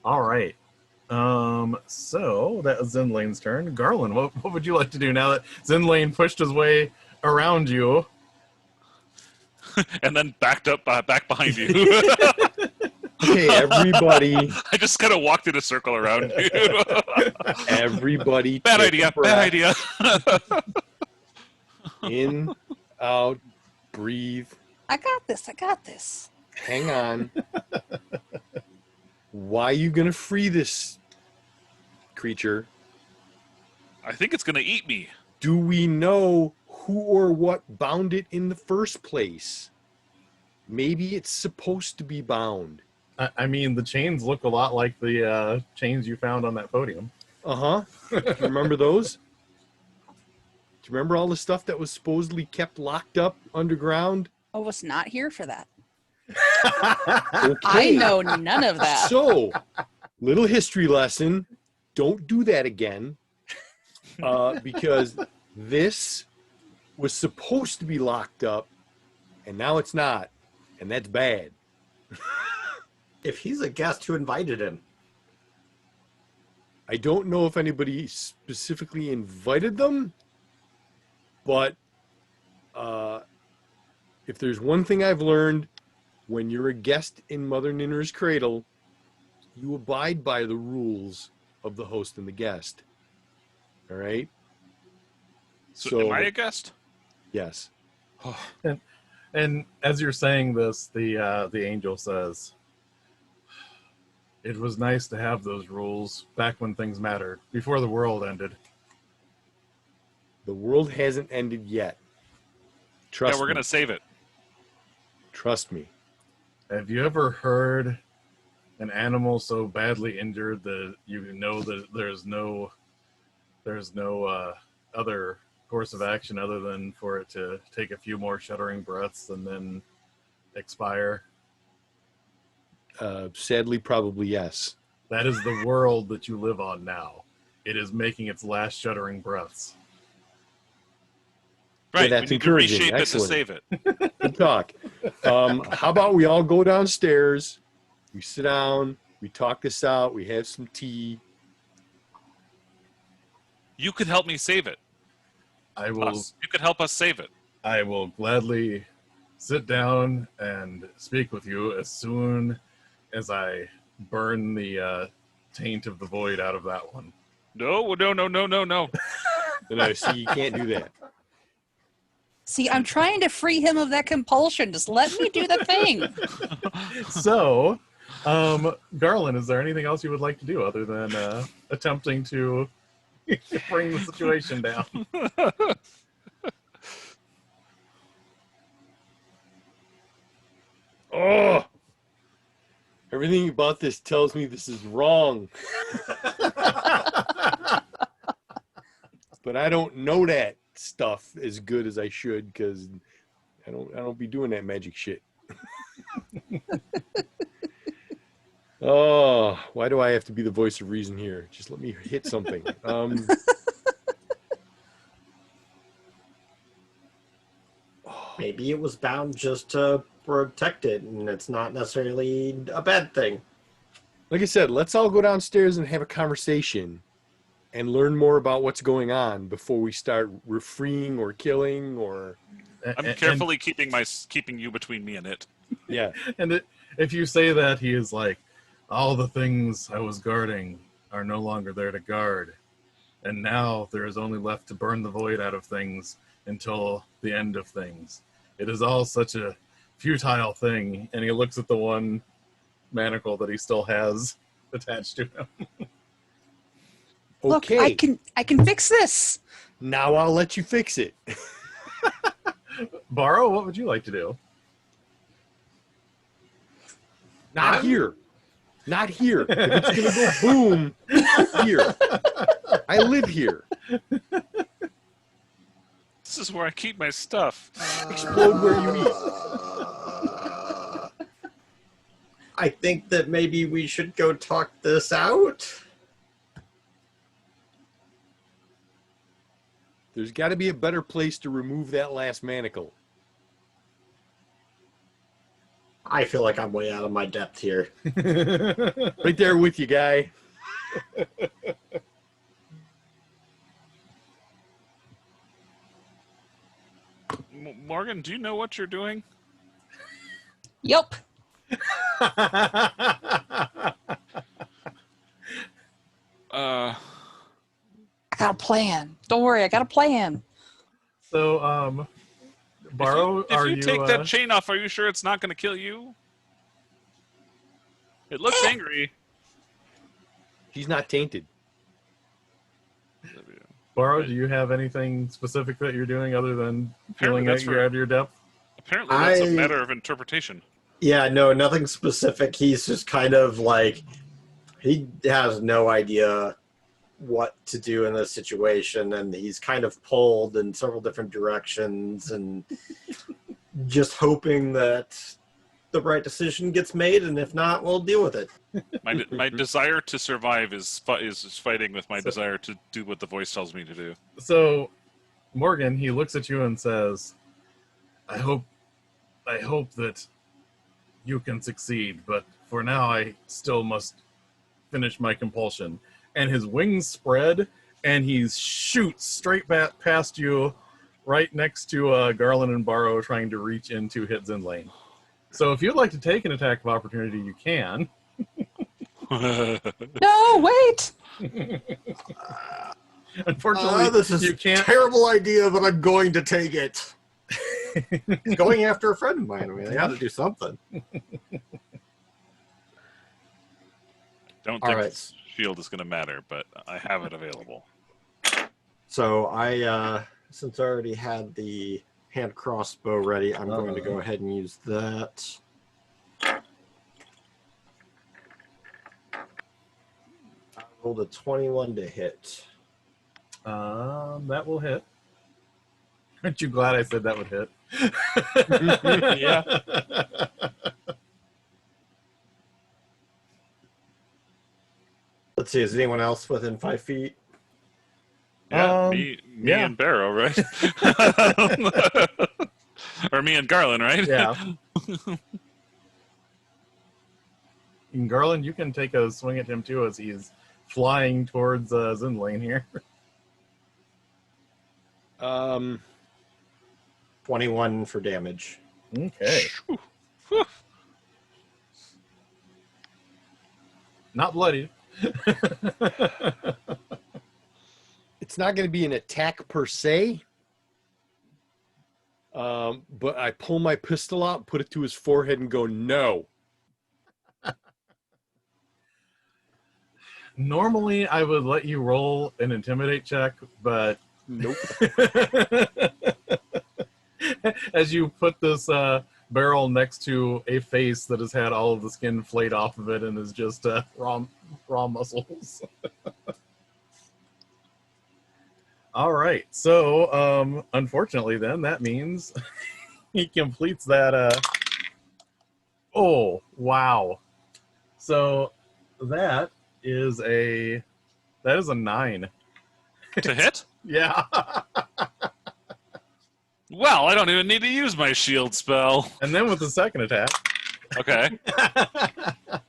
All right. So that was Zindlane's turn. Garland, what would you like to do now that Zindlane pushed his way around you? And then back behind you. Okay, everybody. I just kind of walked in a circle around you. Everybody. Bad take a idea. breath. Bad idea. In, out, breathe. I got this. I got this. Hang on. Why are you gonna free this creature? I think it's gonna eat me. Do we know who or what bound it in the first place? Maybe it's supposed to be bound. I mean, the chains look a lot like the chains you found on that podium. Do you remember those? Do you remember all the stuff that was supposedly kept locked up underground? I was not here for that. Okay. I know none of that. So, little history lesson. Don't do that again. Because this was supposed to be locked up, and now it's not. And that's bad. If he's a guest, who invited him? I don't know if anybody specifically invited them, but if there's one thing I've learned, when you're a guest in Mother Ninner's cradle, you abide by the rules of the host and the guest. All right? So am I a guest? Yes. And as you're saying this, the angel says, "It was nice to have those rules back when things mattered, before the world ended." The world hasn't ended yet. Trust Yeah, we're me. gonna save it. Trust me. Have you ever heard an animal so badly injured that you know that there's no other course of action other than for it to take a few more shuddering breaths and then expire? Sadly, probably yes. That is the world that you live on now. It is making its last shuddering breaths. Right, that's we need to encouraging. reshape Excellent. it to save it. Good talk. How about we all go downstairs, we sit down, we talk this out, we have some tea. You could help me save it. I will. You could help us save it. I will gladly sit down and speak with you as soon as I burn the taint of the void out of that one. No. No, see, you can't do that. See, I'm trying to free him of that compulsion. Just let me do the thing. So, Garland, is there anything else you would like to do other than attempting to bring the situation down? Oh, everything about this tells me this is wrong. But I don't know that stuff as good as I should because I don't be doing that magic shit. Oh, why do I have to be the voice of reason here? Just let me hit something. Maybe it was bound just to protect it, and it's not necessarily a bad thing. Like I said, let's all go downstairs and have a conversation and learn more about what's going on before we start freeing or killing or. I'm carefully keeping you between me and it. Yeah. If you say that, he is like, all the things I was guarding are no longer there to guard. And now there is only left to burn the void out of things until the end of things. It is all such a futile thing. And he looks at the one manacle that he still has attached to him. Okay. Look, I can fix this. Now I'll let you fix it. Barrow, what would you like to do? Not here. Not here. If it's going to go boom, here. I live here. This is where I keep my stuff. Explode where you eat. I think that maybe we should go talk this out. There's got to be a better place to remove that last manacle. I feel like I'm way out of my depth here. Right there with you, guy. Morgan, do you know what you're doing? Yup. I got a plan. Don't worry, I got a plan. So, Barrow, if you take that chain off, are you sure it's not going to kill you? It looks angry. He's not tainted. Barrow, do you have anything specific that you're doing other than feeling that you're out of your depth? Apparently that's a matter of interpretation. Yeah, no, nothing specific. He's just kind of like, he has no idea what to do in this situation, and he's kind of pulled in several different directions and just hoping that the right decision gets made, and if not, we'll deal with it. My desire to survive is fighting with my desire to do what the voice tells me to do. So, Morgan, he looks at you and says, I hope that you can succeed, but for now I still must finish my compulsion. And his wings spread, and he shoots straight back past you, right next to Garland and Barrow, trying to reach in to hit Zindlane. So if you'd like to take an attack of opportunity, you can. No, wait. Unfortunately, This is you can't. a terrible idea, but I'm going to take it. Going after a friend of mine. I mean, I got to do something. Don't All think right. this shield is going to matter, but I have it available. So I, since I already had the hand crossbow ready, I'm going to go ahead and use that. I rolled a 21 to hit. That will hit. Aren't you glad I said that would hit? Yeah. Let's see, is anyone else within 5 feet? Yeah, me yeah. and Barrow, right? Or me and Garland, right? Yeah. And Garland, you can take a swing at him too as he's flying towards Zindlane here. 21 for damage. Okay. Not bloody. It's not going to be an attack per se. But I pull my pistol out, put it to his forehead, and go, no. Normally, I would let you roll an intimidate check, but Nope. as you put this barrel next to a face that has had all of the skin flayed off of it and is just raw muscles. All right, so unfortunately, then that means he completes that. Oh wow! So that is a 9. To hit? Yeah. Well, I don't even need to use my shield spell. And then with the second attack, Okay. that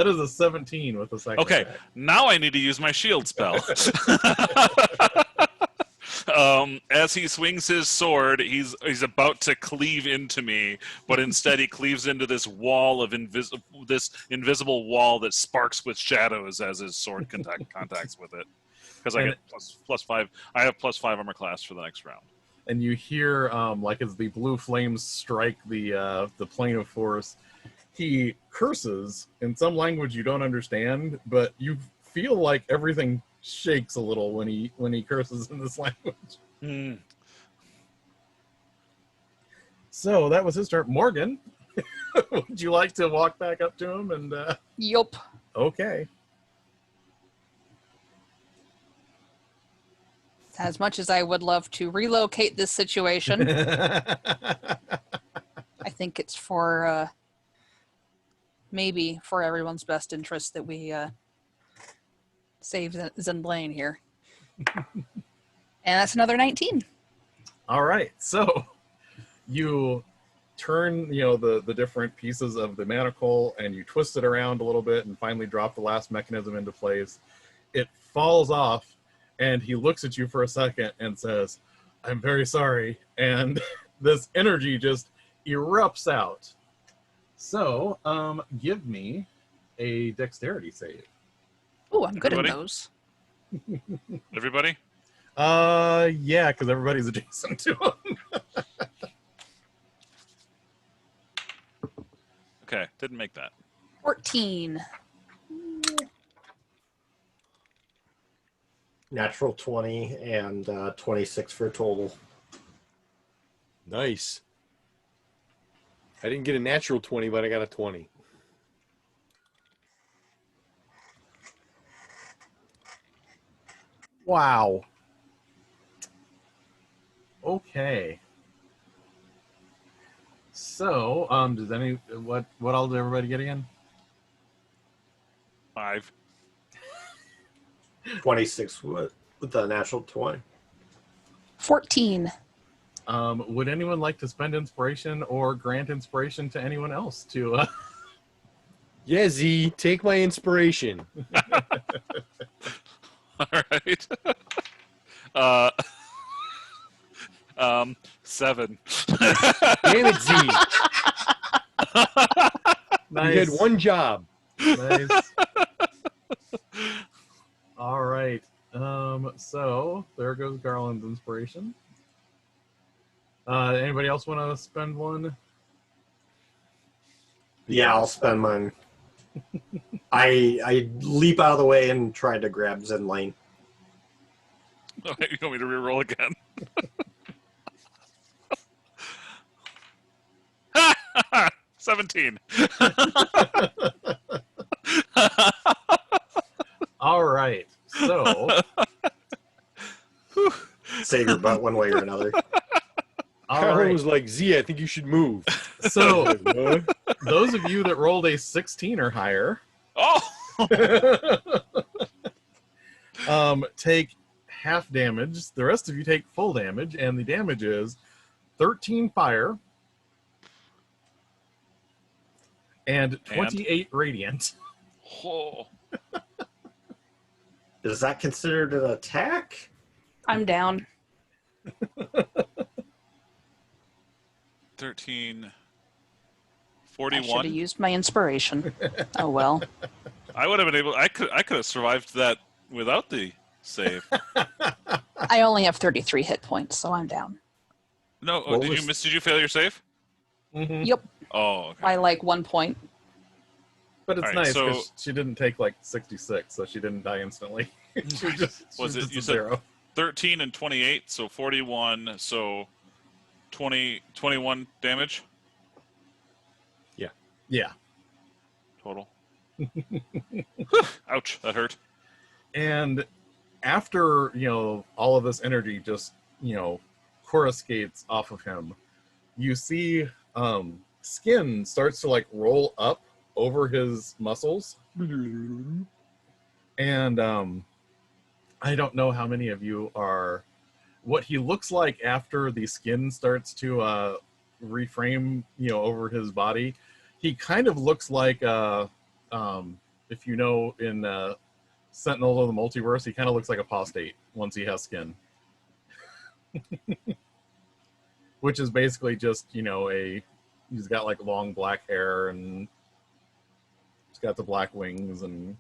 is a 17 with the second Okay. attack. Now I need to use my shield spell. As he swings his sword, he's about to cleave into me, but instead he cleaves into this wall of this invisible wall that sparks with shadows as his sword contacts with it. Because I get plus 5. I have plus 5 armor class for the next round. And you hear, like as the blue flames strike the plane of force, he curses in some language you don't understand, but you feel like everything shakes a little when he curses in this language. Mm. So that was his turn. Morgan, would you like to walk back up to him and? Yup. Okay. As much as I would love to relocate this situation, I think it's for maybe for everyone's best interest that we save Zindlane here. And that's another 19. All right, so you turn, the different pieces of the manacle and you twist it around a little bit and finally drop the last mechanism into place. It falls off and he looks at you for a second and says, "I'm very sorry." And this energy just erupts out. So, give me a dexterity save. Oh, I'm good Everybody? at those. Everybody? Yeah, because everybody's adjacent to him. Okay, didn't make that. 14. Natural 20 and 26 for a total. Nice. I didn't get a natural 20, but I got a 20. Wow. Okay. So, does what all did everybody get again? 5. 26 with the natural 20. 14. Would anyone like to spend inspiration or grant inspiration to anyone else to? Yeah, Z, take my inspiration. All right. 7. Damn it, Z. Nice. You had one job. Nice. All right. So there goes Garland's inspiration. Anybody else want to spend one? Yeah, I'll spend mine. I leap out of the way and try to grab Zindlane. Okay, you want me to reroll again? Ha! 17. All right. So, Save your butt one way or another. all Carl right. was like, Z, I think you should move. So, Like, what? those of you that rolled a 16 or higher, Oh! take half damage. The rest of you take full damage, and the damage is 13 fire and 28 radiant. Oh. Is that considered an attack? I'm down. 13. I should have 41. used my inspiration. Oh well. I would have been able. I could have survived that without the save. I only have 33 hit points, so I'm down. No, What did was- you miss? Did you fail your save? Mhm. Yep, Oh, okay. by like 1 point. But it's All right, nice so- because she didn't take like 66, so she didn't die instantly. she just Was it- just you a said- 0. 13 and 28, so 41. So 21 damage Yeah. total. Ouch, that hurt. And after, all of this energy just, coruscates off of him, you see skin starts to like roll up over his muscles. And I don't know how many of you are what he looks like after the skin starts to reframe, over his body. He kind of looks like if you know in Sentinel of the Multiverse, he kind of looks like apostate once he has skin. Which is basically just, he's got like long black hair and he's got the black wings, and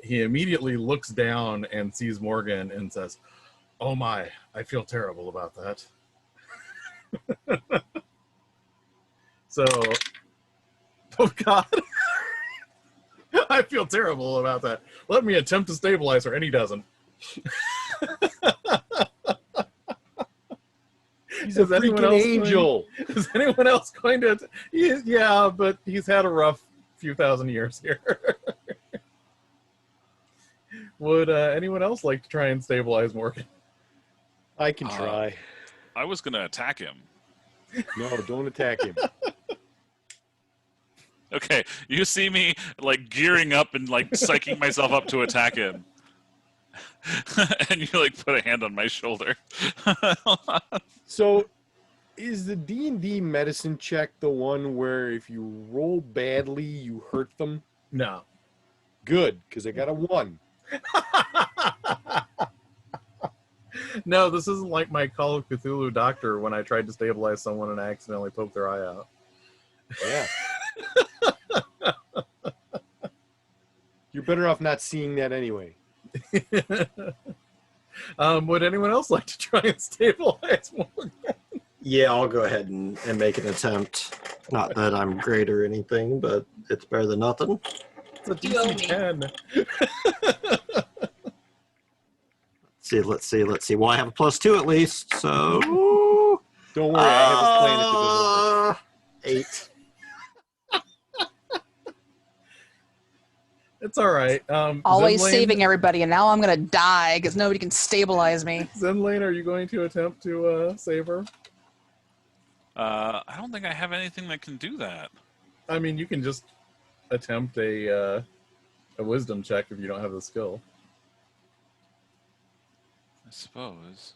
he immediately looks down and sees Morgan and says, "Oh my, I feel terrible about that." So, oh God. I feel terrible about that. Let me attempt to stabilize her, and he doesn't. He's a Is anyone freaking else angel. Is anyone else going to? Yeah, but he's had a rough few thousand years here. Would anyone else like to try and stabilize Morgan? I can try. I was gonna attack him. No, don't attack him. Okay, you see me like gearing up and like psyching myself up to attack him. And you like put a hand on my shoulder. So, is the D&D medicine check the one where if you roll badly, you hurt them? No. Good, because I got a 1. No, this isn't like my Call of Cthulhu doctor when I tried to stabilize someone and I accidentally poked their eye out. Yeah. You're better off not seeing that anyway. Would anyone else like to try and stabilize Morgan? Yeah, I'll go ahead and make an attempt. Not that I'm great or anything, but it's better than nothing. It's a You owe DC me. 10. Let's see. Well, I have a +2 at least, so Don't worry, I have a plan at the 8. It's all right. Always Zindlane- saving everybody, and now I'm gonna die because nobody can stabilize me. Zindlane, are you going to attempt to save her? I don't think I have anything that can do that. I mean, you can just attempt a wisdom check if you don't have the skill. I suppose.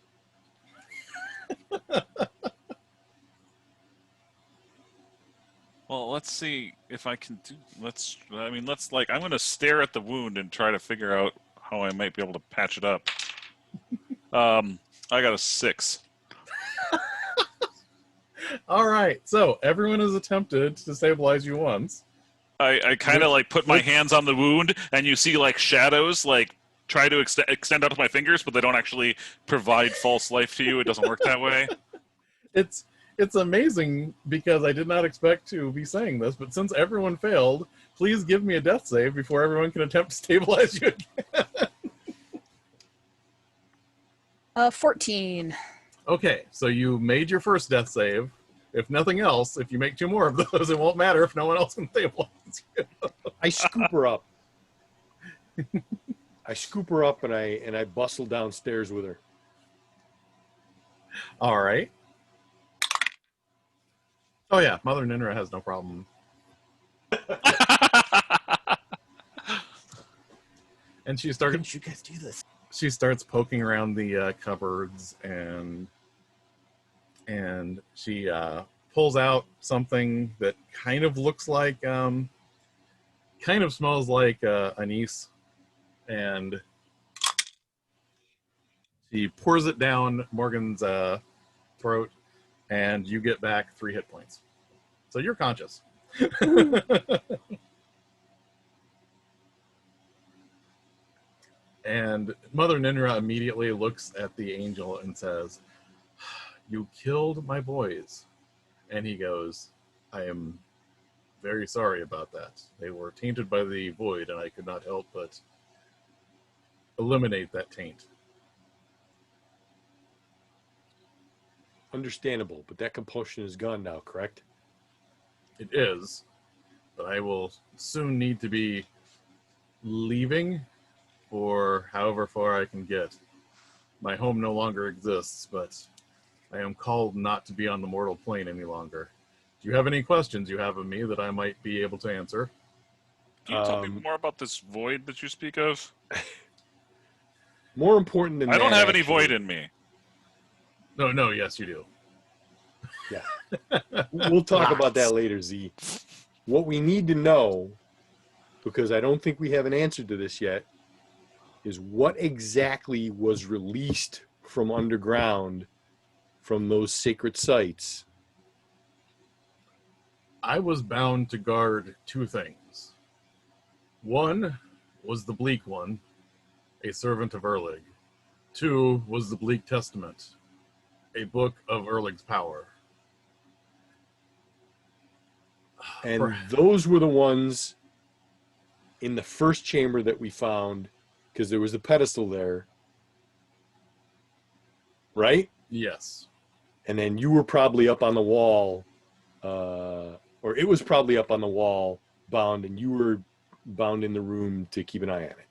Well, let's see if I can do. Let's like. I'm gonna stare at the wound and try to figure out how I might be able to patch it up. I got a 6. All right, so everyone has attempted to stabilize you once. I kind of like put my hands on the wound, and you see like shadows like try to extend out to my fingers, but they don't actually provide false life to you. It doesn't work that way. It's amazing because I did not expect to be saying this, but since everyone failed, please give me a death save before everyone can attempt to stabilize you again. 14. Okay, so you made your first death save. If nothing else, if you make 2 more of those, it won't matter if no one else can stabilize you. I scoop her up. I scoop her up and I bustle downstairs with her. All right. Oh yeah, Mother Ninra has no problem. And she Why started. didn't you guys do this? She starts poking around the cupboards, and she pulls out something that kind of looks like, kind of smells like anise, and she pours it down Morgan's throat, and you get back 3 hit points. So you're conscious. And Mother Ninra immediately looks at the angel and says, "You killed my boys." And he goes, "I am very sorry about that. They were tainted by the void, and I could not help but eliminate that taint." Understandable, but that compulsion is gone now, correct? It is, but I will soon need to be leaving for however far I can get. My home no longer exists, but I am called not to be on the mortal plane any longer. Do you have any questions you have of me that I might be able to answer? Can you tell me more about this void that you speak of? More important than I don't that, have any actually- void in me. No, yes, you do. We'll talk about that later, Z. What we need to know, because I don't think we have an answer to this yet, is what exactly was released from underground from those sacred sites. I was bound to guard 2 things. One was the Bleak one, a servant of Erlig. 2 was the Bleak Testament, a book of Erlig's power. And those were the ones in the first chamber that we found, because there was a pedestal there, right? Yes. And then you were probably up on the wall, or it was probably up on the wall, bound, and you were bound in the room to keep an eye on it.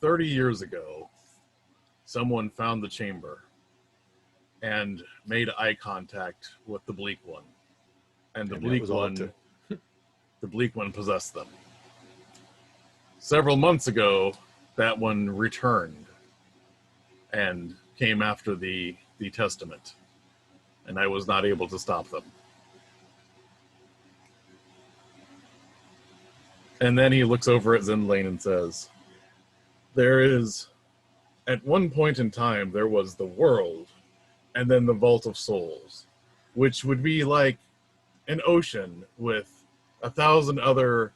30 years ago, someone found the chamber and made eye contact with the Bleak one. And the And that Bleak was all it one, took. the Bleak one possessed them. Several months ago, that one returned and came after the Testament, and I was not able to stop them. And then he looks over at Zindlane and says, at one point in time, there was the world, and then the Vault of Souls, which would be like an ocean with 1,000 other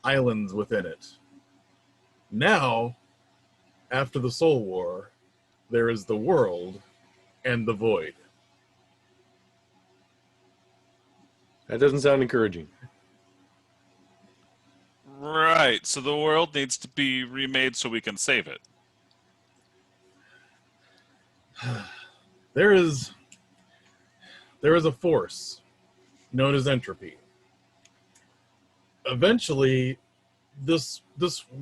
islands within it. Now, after the Soul War, there is the world and the void. That doesn't sound encouraging. Right. So the world needs to be remade so we can save it. There is a force known as entropy. Eventually, this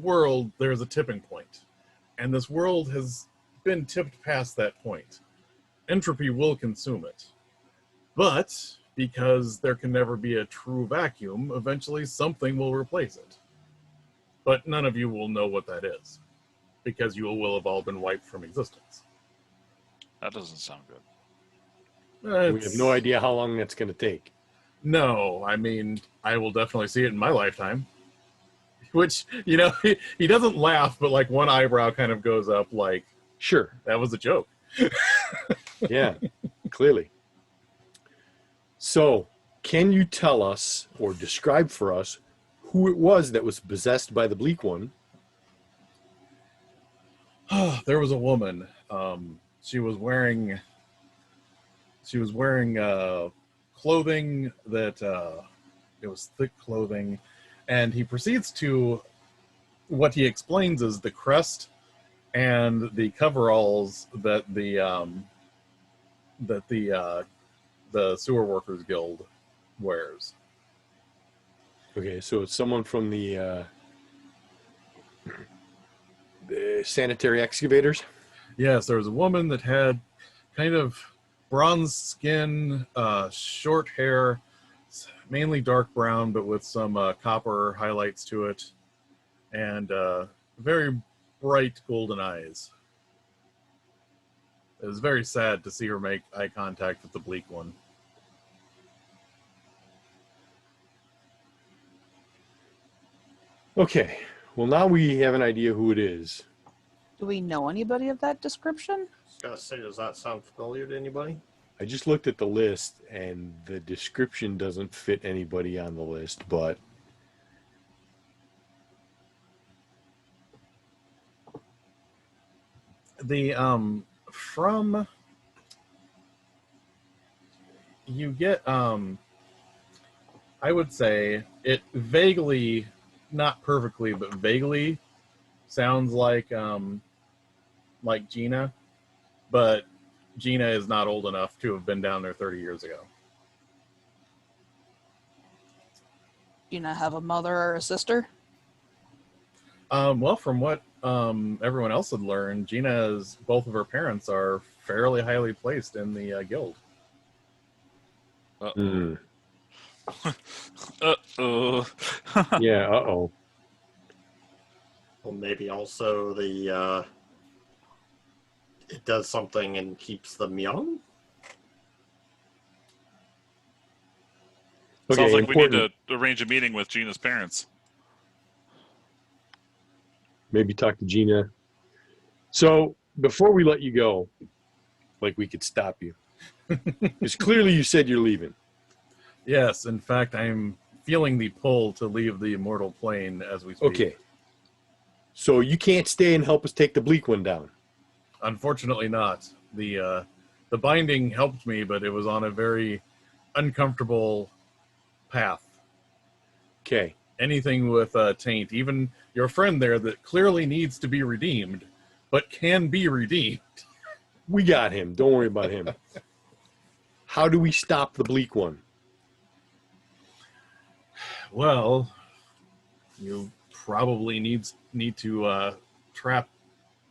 world, there's a tipping point, and this world has been tipped past that point. Entropy will consume it. But because there can never be a true vacuum, eventually something will replace it. But none of you will know what that is, because you will have all been wiped from existence. That doesn't sound good. We have no idea how long that's going to take. No, I mean, I will definitely see it in my lifetime. Which, he doesn't laugh, but like one eyebrow kind of goes up like, Sure. that was a joke. Yeah, clearly. So, can you tell us or describe for us who it was that was possessed by the Bleak one? There was a woman. She was wearing clothing that it was thick clothing, and he proceeds to what he explains is the crest and the coveralls that the Sewer Workers Guild wears. Okay, so it's someone from the sanitary excavators. Yes, there was a woman that had kind of bronze skin, short hair, mainly dark brown, but with some copper highlights to it. and very bright golden eyes. It was very sad to see her make eye contact with the Bleak one. Okay. Well, now we have an idea who it is. Do we know anybody of that description? I was gonna say, does that sound familiar to anybody? I just looked at the list, and the description doesn't fit anybody on the list, but The from you get I would say it vaguely, not perfectly, but vaguely sounds like Gina, but Gina is not old enough to have been down there 30 years ago. Do you not have a mother or a sister? Well, from what everyone else had learned, Gina's both of her parents are fairly highly placed in the guild. Uh-oh. yeah, uh-oh. Well, maybe also the it does something and keeps them young. Okay, Sounds like we need important. to arrange a meeting with Gina's parents. Maybe talk to Gina. So before we let you go, like we could stop you. Because clearly you said you're leaving. Yes, in fact, I'm feeling the pull to leave the immortal plane as we speak. Okay. So you can't stay and help us take the Bleak one down. Unfortunately not. The binding helped me, but it was on a very uncomfortable path. Okay. Anything with taint, even your friend there that clearly needs to be redeemed, but can be redeemed. We got him. Don't worry about him. How do we stop the Bleak one? Well, you probably need to trap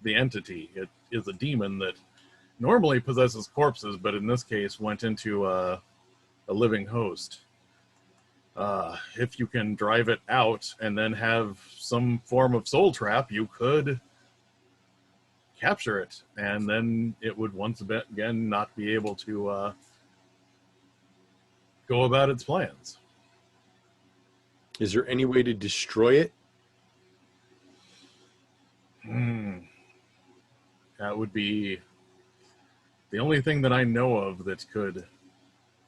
the entity. It is a demon that normally possesses corpses, but in this case went into a living host. If you can drive it out and then have some form of soul trap, you could capture it, and then it would once again not be able to go about its plans. Is there any way to destroy it? That would be the only thing that I know of that could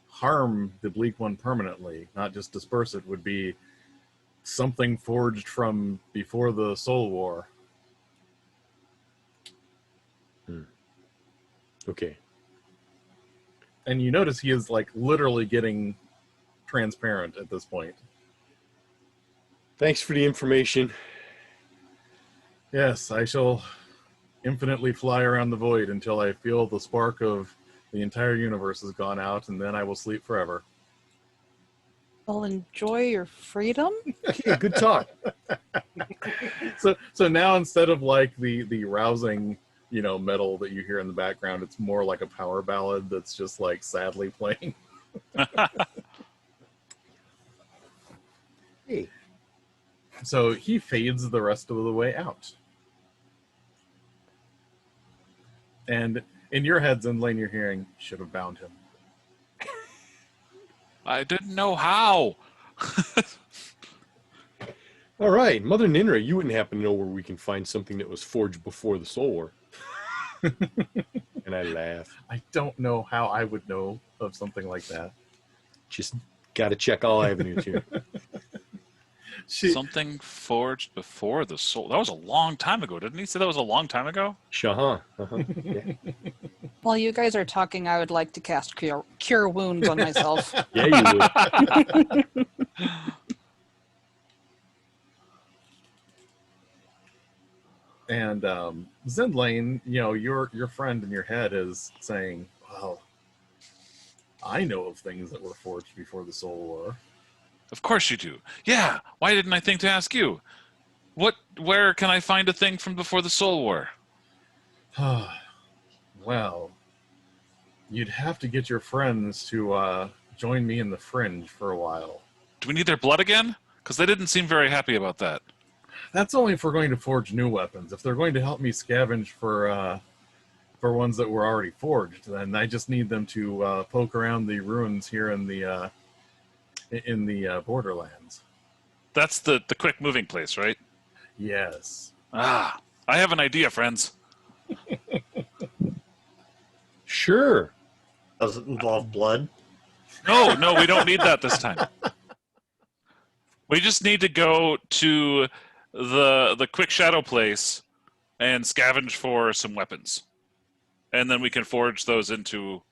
harm the Bleak one permanently, not just disperse it, would be something forged from before the Soul War. Okay. And you notice he is like literally getting transparent at this point. Thanks for the information. Yes, I shall infinitely fly around the void until I feel the spark of the entire universe has gone out, and then I will sleep forever. Well, enjoy your freedom. Okay, good talk. So now instead of like the rousing, metal that you hear in the background, it's more like a power ballad that's just like sadly playing. Hey. So he fades the rest of the way out. And in your head, Zindlane, you're hearing, should have bound him. I didn't know how. All right, Mother Ninra, you wouldn't happen to know where we can find something that was forged before the Soul War. And I laugh. I don't know how I would know of something like that. Just got to check all avenues here. Something forged before the soul. That was a long time ago. Didn't he say that was a long time ago? Uh-huh. Yeah. While you guys are talking, I would like to cast cure wounds on myself. Yeah, you would. And Zindlane, your friend in your head is saying, well, I know of things that were forged before the Soul War. Of course you do. Yeah. Why didn't I think to ask you? Where can I find a thing from before the Soul War? Well, you'd have to get your friends to join me in the Fringe for a while. Do we need their blood again? Because they didn't seem very happy about that. That's only if we're going to forge new weapons. If they're going to help me scavenge for ones that were already forged, then I just need them to poke around the ruins here in the Borderlands. That's the quick moving place, right? Yes. Ah, I have an idea, friends. Sure. Does it involve blood? No, we don't need that this time. We just need to go to the quick shadow place and scavenge for some weapons. And then we can forge those into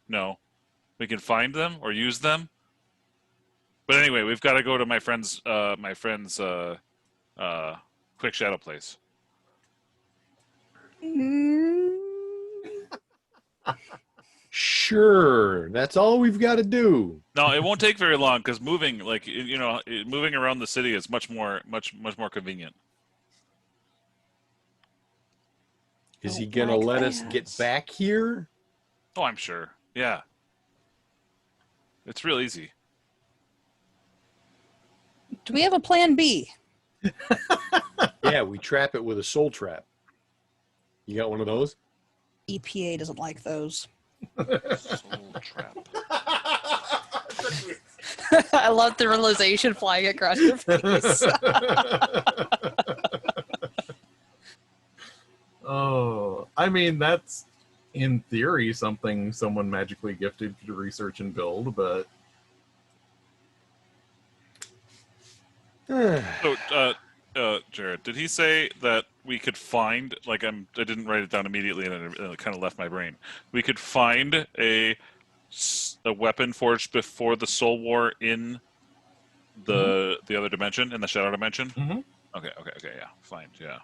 we can find them or use them. But anyway, we've got to go to my friend's quick shadow place. Sure. That's all we've got to do. No, it won't take very long because moving around the city is much more convenient. Is he Don't going to like let us get that. back here? Oh, I'm sure. Yeah. It's real easy. Do we have a plan B? Yeah, we trap it with a soul trap. You got one of those? EPA doesn't like those. Soul trap. I love the realization flying across your face. Oh, I mean, that's in theory something someone magically gifted could research and build, but So, Jared, did he say that we could find? I didn't write it down immediately, and it kind of left my brain. We could find a weapon forged before the Soul War in the other dimension, in the Shadow dimension. Mm-hmm. Okay, yeah, fine, yeah.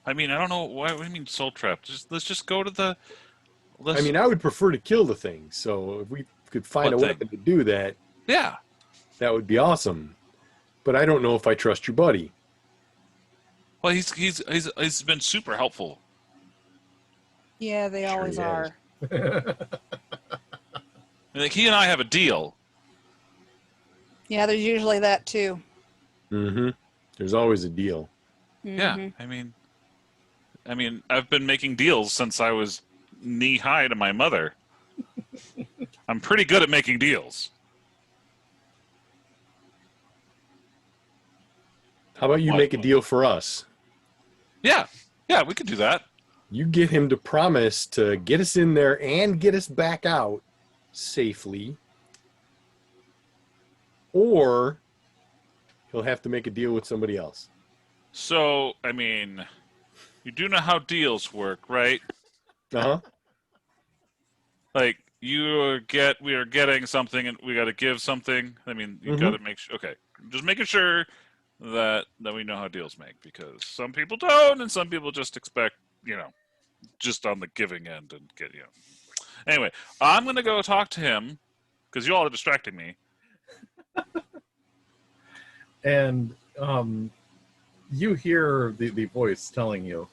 I mean, I don't know why. What do you mean soul trap? Let's just go to the. I mean, I would prefer to kill the thing. So if we could find a What thing? weapon to do that, yeah. that would be awesome. But I don't know if I trust your buddy. Well, he's been super helpful. Yeah, they Sure always he has. are. Like he and I have a deal. Yeah, there's usually that too. Mm-hmm. There's always a deal. Yeah, Mhm. I mean, I've been making deals since I was knee high to my mother. I'm pretty good at making deals. How about you What? make a deal for us? Yeah, we could do that. You get him to promise to get us in there and get us back out safely. Or he'll have to make a deal with somebody else. So, I mean, you do know how deals work, right? Uh-huh. Like we are getting something, and we got to give something. I mean, you got to make sure. Okay, just making sure that we know how deals make, because some people don't, and some people just expect, just on the giving end and get. Anyway, I'm gonna go talk to him because you all are distracting me. and you hear the voice telling you,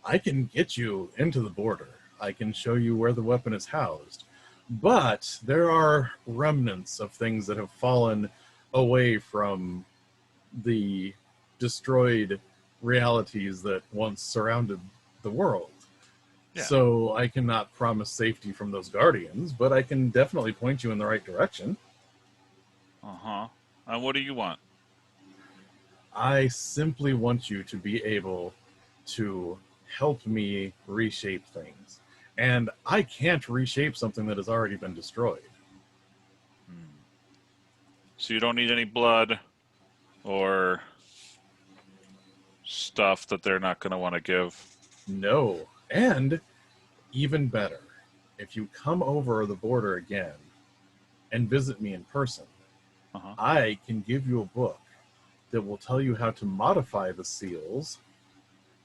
I can get you into the border. I can show you where the weapon is housed. But there are remnants of things that have fallen away from the destroyed realities that once surrounded the world. Yeah. So I cannot promise safety from those guardians, but I can definitely point you in the right direction. Uh-huh. And what do you want? I simply want you to be able to help me reshape things. And I can't reshape something that has already been destroyed. So you don't need any blood or stuff that they're not going to want to give. No. And even better, if you come over the border again and visit me in person, I can give you a book that will tell you how to modify the seals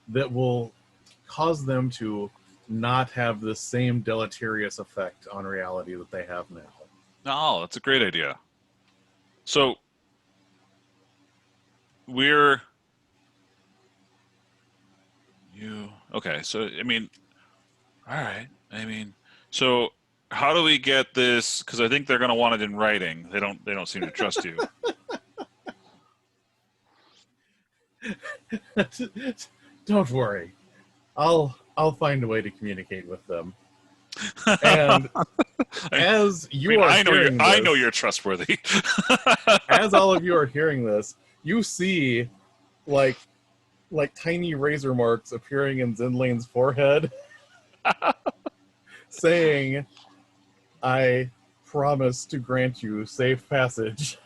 that will cause them to not have the same deleterious effect on reality that they have now. Oh, that's a great idea. So okay, so I mean, all right. I mean, so how do we get this? Because I think they're going to want it in writing. They don't seem to trust you. Don't worry. I'll find a way to communicate with them. And as you are hearing this, I know you're trustworthy. as all of you are hearing this, you see like tiny razor marks appearing in Zindlane's forehead saying, I promise to grant you safe passage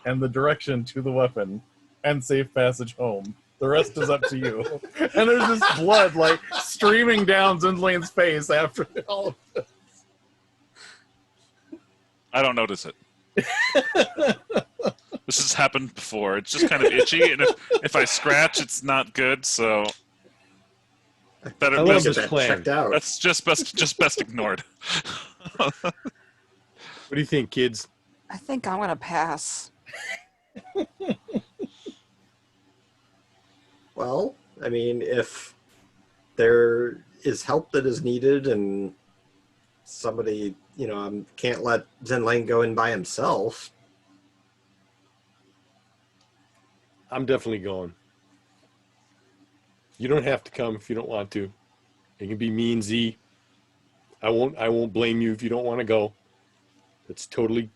and the direction to the weapon and safe passage home. The rest is up to you. And there's this blood like streaming down Zindlane's face after all of this. I don't notice it. This has happened before. It's just kind of itchy, and if I scratch, it's not good. So better I love best, this plan. Checked out. that's just best ignored. What do you think, kids? I think I'm gonna pass. Well, I mean, if there is help that is needed and somebody, can't let Zindlane go in by himself. I'm definitely going. You don't have to come if you don't want to. It can be me and Z. I won't blame you if you don't want to go. That's totally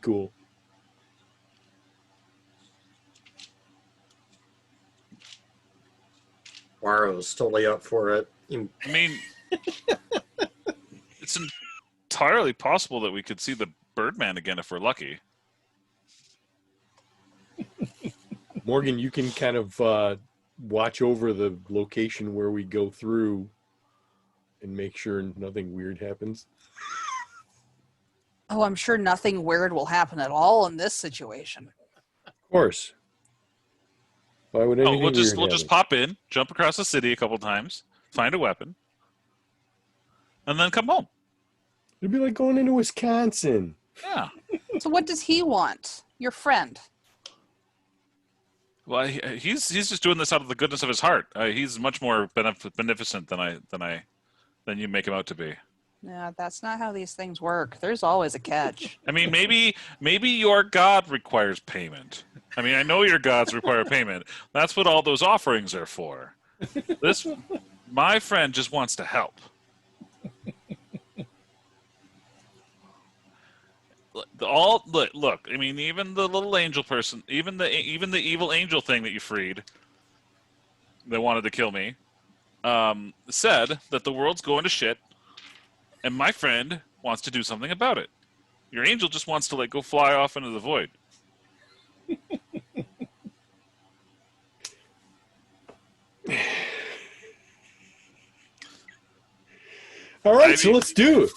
cool. Warrow's totally up for it. I mean, it's entirely possible that we could see the Birdman again if we're lucky. Morgan, you can kind of watch over the location where we go through and make sure nothing weird happens. Oh, I'm sure nothing weird will happen at all in this situation. Of course. Why would anything We'll just weird happen? pop in, jump across the city a couple times, find a weapon, and then come home. It'd be like going into Wisconsin. Yeah. So what does he want? Your friend. Well, he's just doing this out of the goodness of his heart. He's much more beneficent than you make him out to be. Yeah, that's not how these things work. There's always a catch. I mean, maybe your god requires payment. I mean, I know your gods require payment. That's what all those offerings are for. My friend just wants to help. Look. I mean, even the little angel person, even the evil angel thing that you freed, that wanted to kill me, said that the world's going to shit, and my friend wants to do something about it. Your angel just wants to go fly off into the void. All right, so let's do it.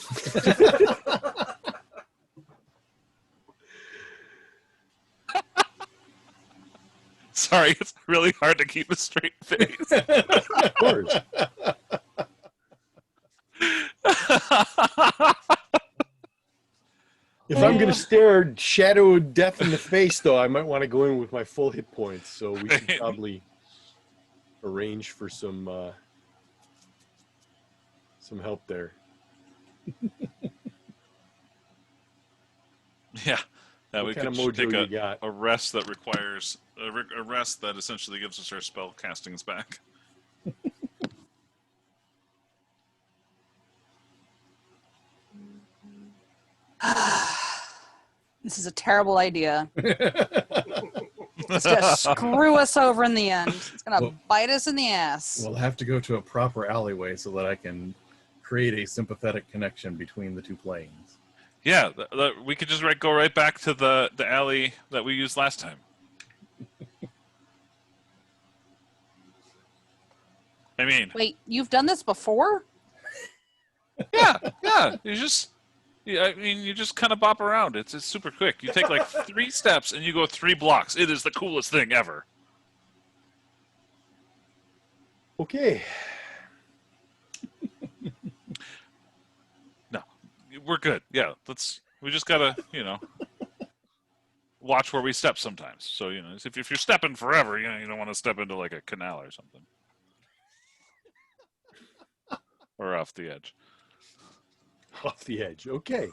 Sorry, it's really hard to keep a straight face. Of course. If I'm going to stare Shadow of Death in the face, though, I might want to go in with my full hit points. So we should probably arrange for some help there. Yeah. What We kind could of mojo take you got? a rest that requires a rest that essentially gives us our spell castings back. This is a terrible idea. It's going to screw us over in the end. It's going to bite us in the ass. We'll have to go to a proper alleyway so that I can create a sympathetic connection between the two planes. Yeah, we could just go right back to the alley that we used last time. I mean, Wait, you've done this before? yeah. You just kind of bop around. It's super quick. You take 3 steps and you go 3 blocks. It is the coolest thing ever. Okay. No, we're good. Yeah, we just gotta, watch where we step sometimes. So, if you're stepping forever, you don't want to step into a canal or something. Or off the edge. Off the edge. Okay.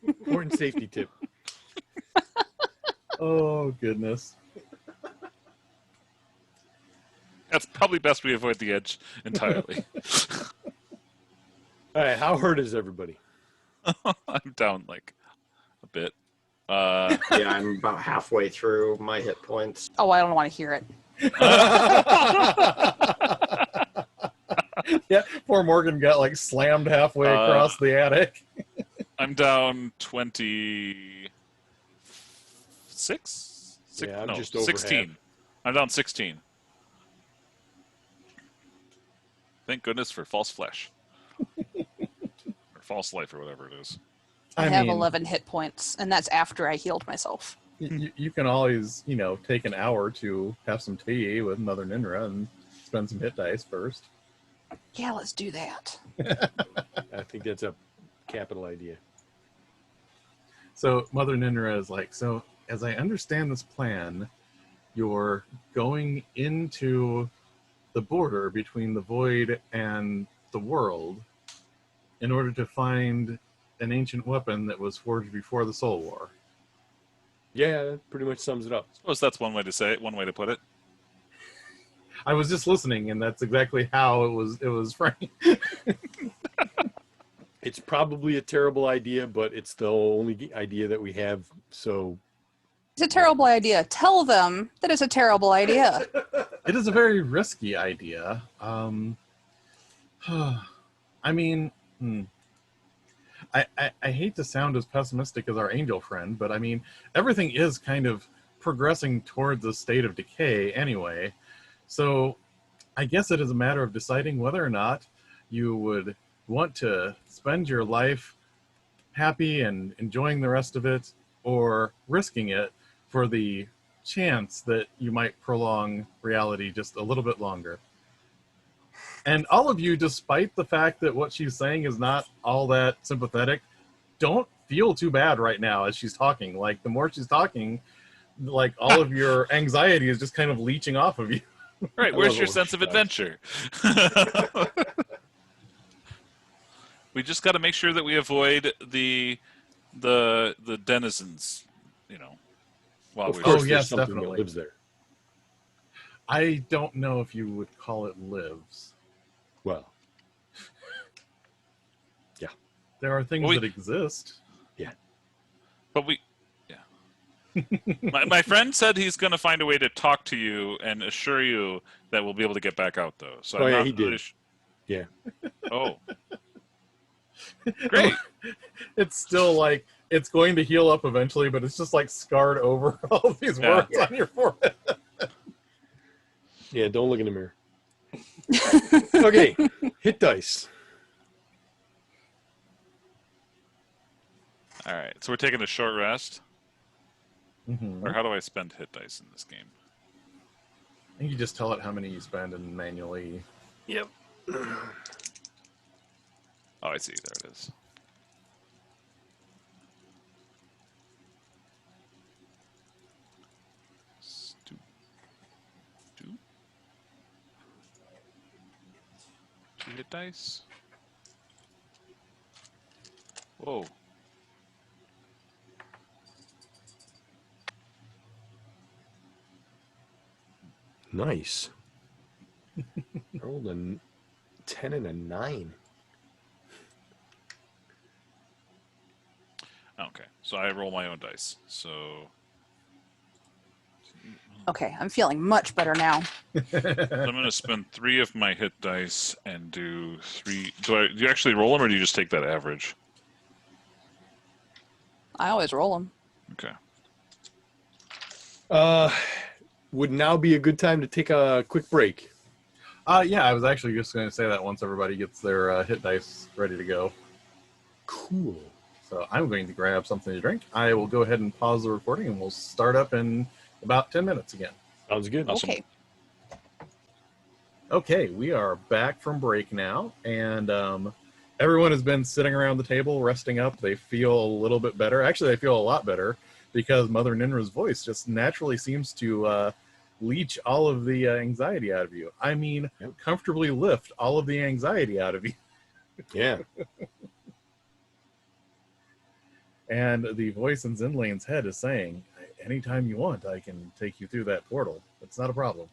Important safety tip. Oh, goodness. That's probably best we avoid the edge entirely. All right. How hurt is everybody? I'm down like a bit. Yeah, I'm about halfway through my hit points. Oh, I don't want to hear it. Yeah, poor Morgan got like slammed halfway across the attic. I'm down 26? Yeah, I'm no, just over 16. half. I'm down 16. Thank goodness for false flesh. Or false life or whatever it is. I have 11 hit points, and that's after I healed myself. You can always, take an hour to have some tea with Mother Ninra and spend some hit dice first. Yeah, let's do that. I think that's a capital idea. So Mother Ninra is like, so as I understand this plan, you're going into the border between the void and the world in order to find an ancient weapon that was forged before the Soul War. Yeah, that pretty much sums it up. I suppose that's one way to say it, one way to put it. I was just listening, and that's exactly how it was framed. It's probably a terrible idea, but it's the only idea that we have. So It's a terrible idea. Tell them that it's a terrible idea. It is a very risky idea. I mean, I hate to sound as pessimistic as our angel friend, but I mean, everything is kind of progressing towards a state of decay anyway. So I guess it is a matter of deciding whether or not you would want to spend your life happy and enjoying the rest of it, or risking it for the chance that you might prolong reality just a little bit longer. And all of you, despite the fact that what she's saying is not all that sympathetic, don't feel too bad right now as she's talking. Like, the more she's talking, like, all of your anxiety is just kind of leeching off of you. Right, where's your sense of adventure? We just got to make sure that we avoid the denizens, while of we're course, Oh, there's yes, something definitely. that lives there. I don't know if you would call it lives. Well, There are things that exist. But my friend said he's going to find a way to talk to you and assure you that we'll be able to get back out, though. So I'm not he really did. Yeah. Oh, great. It's still like, it's going to heal up eventually, but it's just like scarred over all of these words on your forehead. Yeah, don't look in the mirror. Okay, hit dice. All right, so we're taking a short rest. Mm-hmm. Or how do I spend hit dice in this game? I think you just tell it how many you spend and manually. Yep. Oh, I see. There it is. Two hit dice. Whoa. Nice. Rolled a 10 and a 9. Okay, so I roll my own dice. So Okay, I'm feeling much better now. I'm going to spend 3 of my hit dice and do 3. Do you actually roll them, or do you just take that average? I always roll them. Okay. Would now be a good time to take a quick break. Yeah, I was actually just going to say that once everybody gets their hit dice ready to go. Cool. So I'm going to grab something to drink. I will go ahead and pause the recording, and we'll start up in about 10 minutes again. Sounds good. Awesome. Okay. Okay, we are back from break now, and everyone has been sitting around the table resting up. They feel a little bit better. Actually, they feel a lot better because Mother Ninra's voice just naturally seems to leech all of the anxiety out of you. I mean, comfortably lift all of the anxiety out of you. Yeah. And the voice in Zindlane's head is saying, anytime you want, I can take you through that portal. It's not a problem.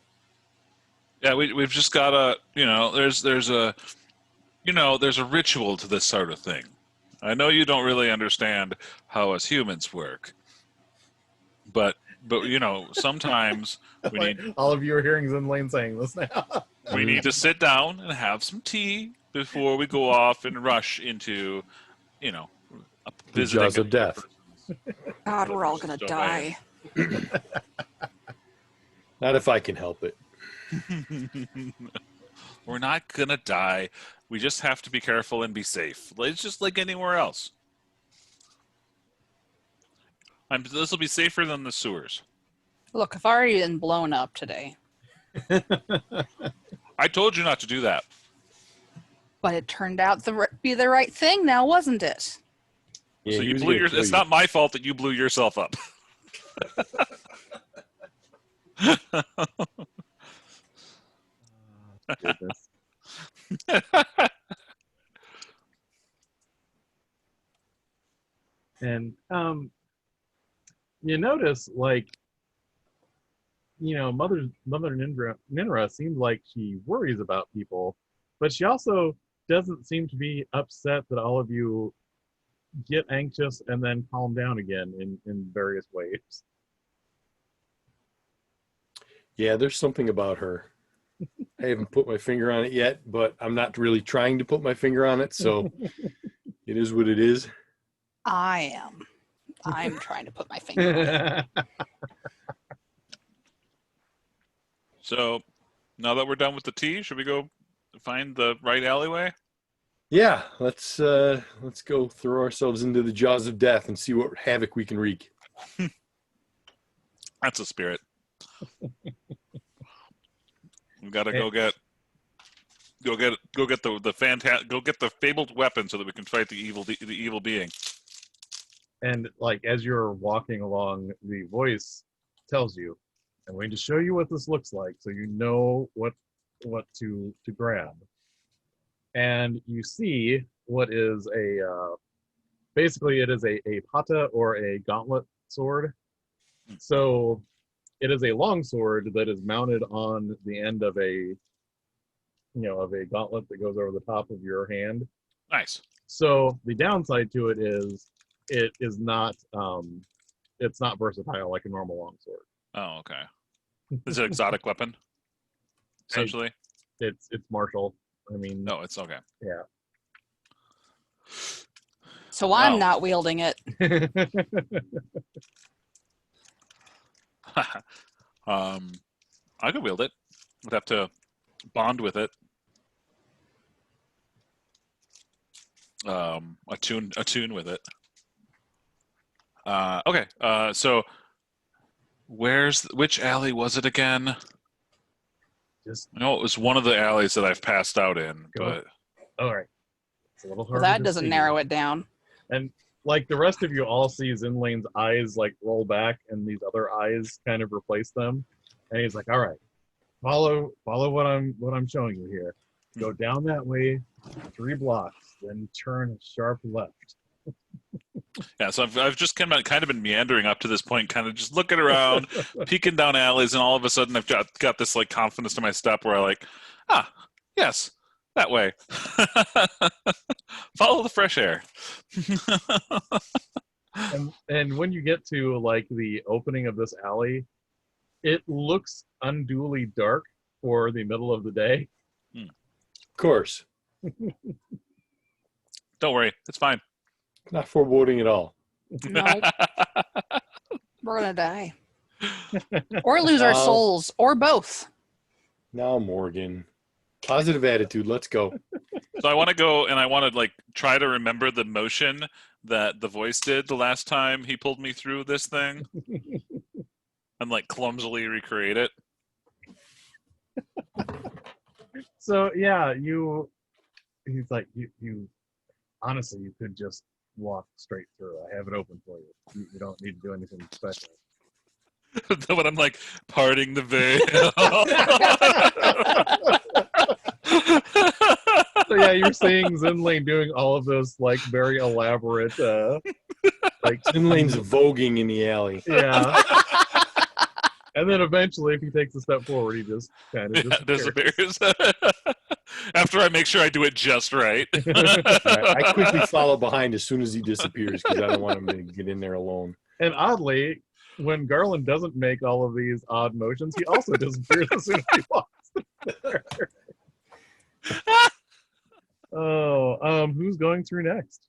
Yeah, we've just got to, there's a ritual to this sort of thing. I know you don't really understand how us humans work, but sometimes we need All of you are hearing Zindlane saying this now. we need to sit down and have some tea before we go off and rush into, The visiting jaws of death. God, we're all gonna die. Not if I can help it. We're not gonna die. We just have to be careful and be safe. It's just like anywhere else. This will be safer than the sewers. Look, I've already been blown up today, I told you not to do that. but it turned out to be the right thing now, wasn't it? Yeah, So he you was blew gonna kill It's you. not my fault that you blew yourself up. Goodness. And you notice, like, Mother Ninra seems like she worries about people, but she also doesn't seem to be upset that all of you get anxious and then calm down again in various ways. Yeah, there's something about her. I haven't put my finger on it yet, but I'm not really trying to put my finger on it, so it is what it is. I am. I'm trying to put my finger on it. So now that we're done with the tea, should we go find the right alleyway? Yeah, let's go throw ourselves into the jaws of death and see what havoc we can wreak. That's a spirit. We gotta go get the fabled weapon so that we can fight the evil being. And like as you're walking along, the voice tells you, "I'm going to show you what this looks like, so you know what to grab." And you see what is basically it is a pata or a gauntlet sword. So it is a long sword that is mounted on the end of a gauntlet that goes over the top of your hand. Nice. So the downside to it is not it's not versatile like a normal longsword. Oh, okay. Is it an exotic weapon? Essentially. It's martial. I mean, No, it's okay. yeah. So I'm Wow. not wielding it. I could wield it. Would have to bond with it. Attune with it. Okay. So which alley was it again? Just I know it was one of the alleys that I've passed out in, Go. but all right. It's a little Well, harder that to doesn't see. narrow it down. And like the rest of you all see Zindlane's eyes like roll back and these other eyes kind of replace them. And he's like, all right, follow what I'm showing you here. Go down that way 3 blocks, then turn sharp left. yeah. So I've just kind of been meandering up to this point, kind of just looking around, peeking down alleys, and all of a sudden I've got this like confidence to my step where I like, yes, that way. Follow the fresh air. And when you get to like the opening of this alley, it looks unduly dark for the middle of the day. Of course. Don't worry, it's fine. Not foreboding at all. No, we're gonna die, or lose our No. souls, or both. Now, Morgan. Positive attitude. Let's go. So I want to go and I want to like try to remember the motion that the voice did the last time he pulled me through this thing, and like clumsily recreate it. So yeah, he's like, you honestly, you could just walk straight through. I have it open for you. You don't need to do anything special. When I'm like parting the veil. So yeah, you're seeing Zindlane doing all of this like very elaborate Like, Zindlane's voguing in the alley. yeah. And then eventually, if he takes a step forward, he just kind of disappears. Disappears. After I make sure I do it just right. I quickly follow behind as soon as he disappears because I don't want him to get in there alone. And oddly, when Garland doesn't make all of these odd motions, he also disappears as soon as he walks there. Who's going through next?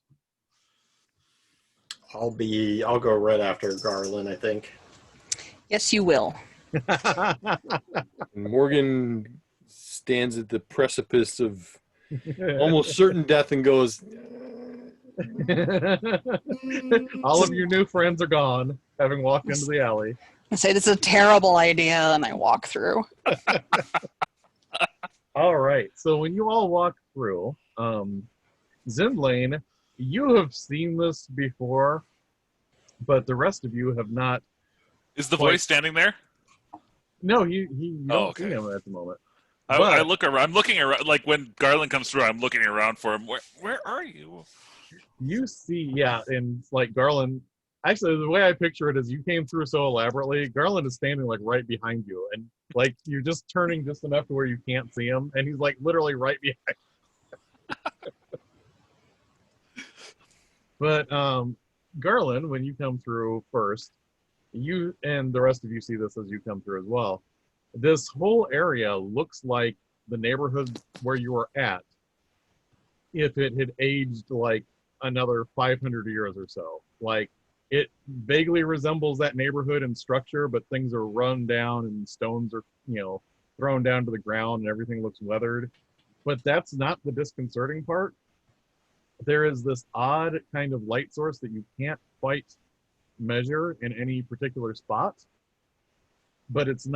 I'll go right after Garland, I think. Yes, you will. Morgan stands at the precipice of almost certain death and goes, All of your new friends are gone, having walked into the alley. I say this is a terrible idea, and I walk through. All right. So when you all walk through, Zindlane, you have seen this before, but the rest of you have not. Is the voice standing there? No, you don't see okay. him at the moment. I look around. I'm looking around. Like when Garland comes through, I'm looking around for him. Where are you? You see, yeah, and like Garland. Actually, the way I picture it is you came through so elaborately. Garland is standing like right behind you, and like you're just turning just enough to where you can't see him, and he's like literally right behind. But Garland, when you come through first, you and the rest of you see this as you come through as well. This whole area looks like the neighborhood where you were at if it had aged like another 500 years or so. Like, it vaguely resembles that neighborhood in structure, but things are run down and stones are, thrown down to the ground and everything looks weathered. But that's not the disconcerting part. There is this odd kind of light source that you can't quite measure in any particular spot, but it's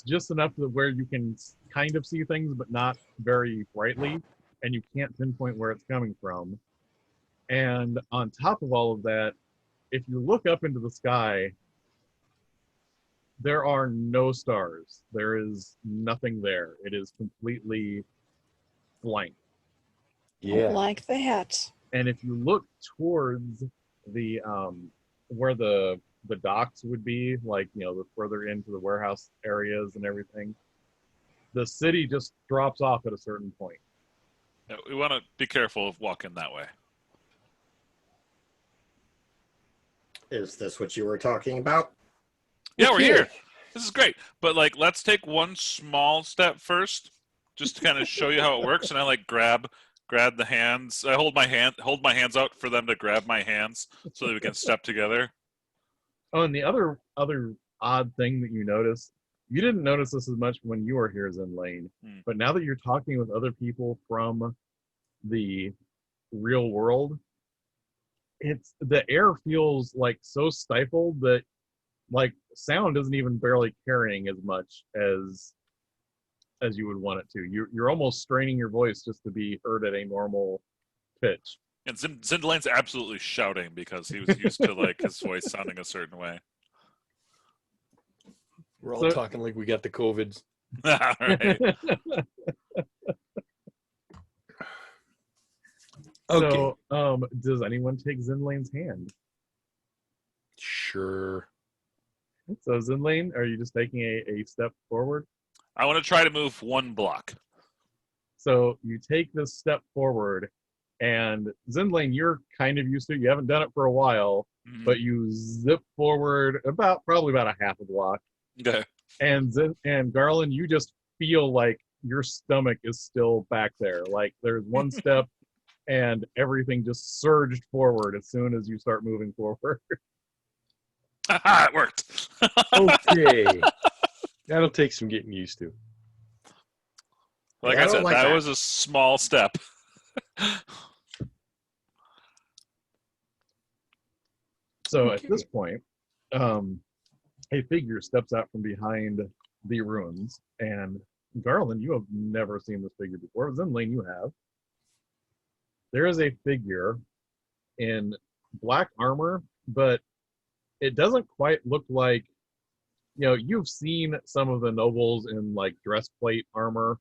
just enough to where you can kind of see things, but not very brightly, and you can't pinpoint where it's coming from. And on top of all of that, if you look up into the sky, there are no stars. There is nothing there. It is completely blank. yeah. Like that. And if you look towards the where the docks would be, like the further into the warehouse areas and everything, the city just drops off at a certain point. Yeah, we want to be careful of walking that way. Is this what you were talking about? Yeah, we're here. This is great. But let's take one small step first, just to kind of show you how it works. And I grab the hands. I hold my hands out for them to grab my hands so that we can step together. Oh, and the other odd thing that you notice, you didn't notice this as much when you were here, Zindlane, but now that you're talking with other people from the real world, the air feels like so stifled that sound isn't even barely carrying as much as you would want it to. You're almost straining your voice just to be heard at a normal pitch. And Zindlane's absolutely shouting because he was used to his voice sounding a certain way. We're all talking like we got the COVID. All right. Okay. So, does anyone take Zindlane's hand? Sure. So, Zindlane, are you just taking a step forward? I want to try to move one block. So you take this step forward, and Zindlane, you're kind of used to it. You haven't done it for a while, but you zip forward probably about a half a block. Okay. And Garland, you just feel like your stomach is still back there. Like there's one step, and everything just surged forward as soon as you start moving forward. It worked. Okay. That'll take some getting used to. Like I said, that was a small step. So at this point, a figure steps out from behind the ruins, and Garland, you have never seen this figure before. Zindlane, you have. There is a figure in black armor, but it doesn't quite look like, you've seen some of the nobles in dress plate armor,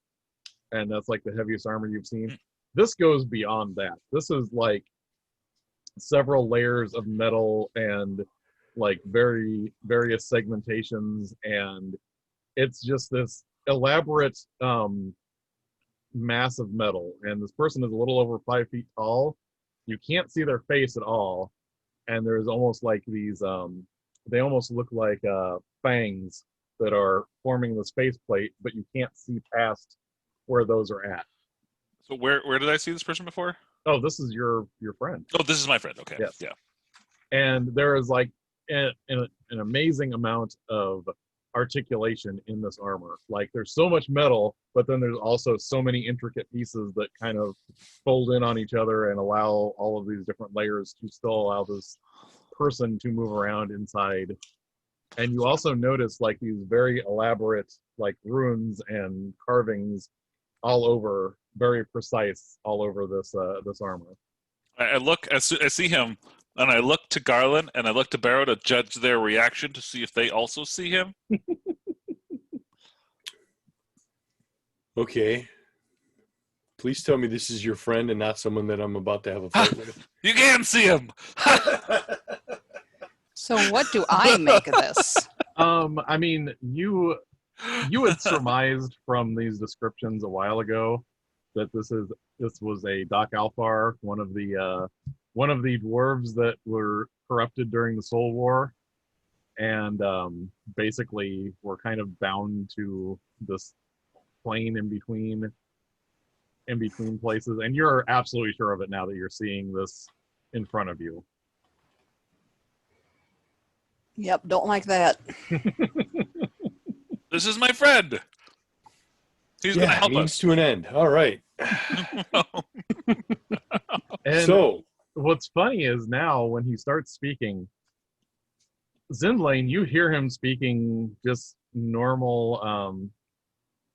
and that's the heaviest armor you've seen. This goes beyond that. This is several layers of metal and like various segmentations, and it's just this elaborate mass of metal. And this person is a little over 5 feet tall. You can't see their face at all, and there's almost like these they almost look like fangs that are forming this faceplate, but you can't see past where those are at. So where did I see this person before? Oh, this is your friend. Oh, this is my friend. Okay. Yes. Yeah. And there is like an amazing amount of articulation in this armor. Like there's so much metal, but then there's also so many intricate pieces that kind of fold in on each other and allow all of these different layers to still allow this person to move around inside. And you also notice like these very elaborate like runes and carvings all over, very precise all over this this armor. I look, I see him, and I look to Garland, and I look to Barrow to judge their reaction to see if they also see him. Okay. Please tell me this is your friend and not someone that I'm about to have a fight with. You can see him. So what do I make of this? I mean, you had surmised from these descriptions a while ago that this was a Doc Alfar, one of the dwarves that were corrupted during the Soul War, and basically were kind of bound to this plane in between places. And you're absolutely sure of it now that you're seeing this in front of you. Yep, don't like that. This is my friend. He's going to help means us. to an end. All right. And So, what's funny is now when he starts speaking, Zindlane, you hear him speaking just normal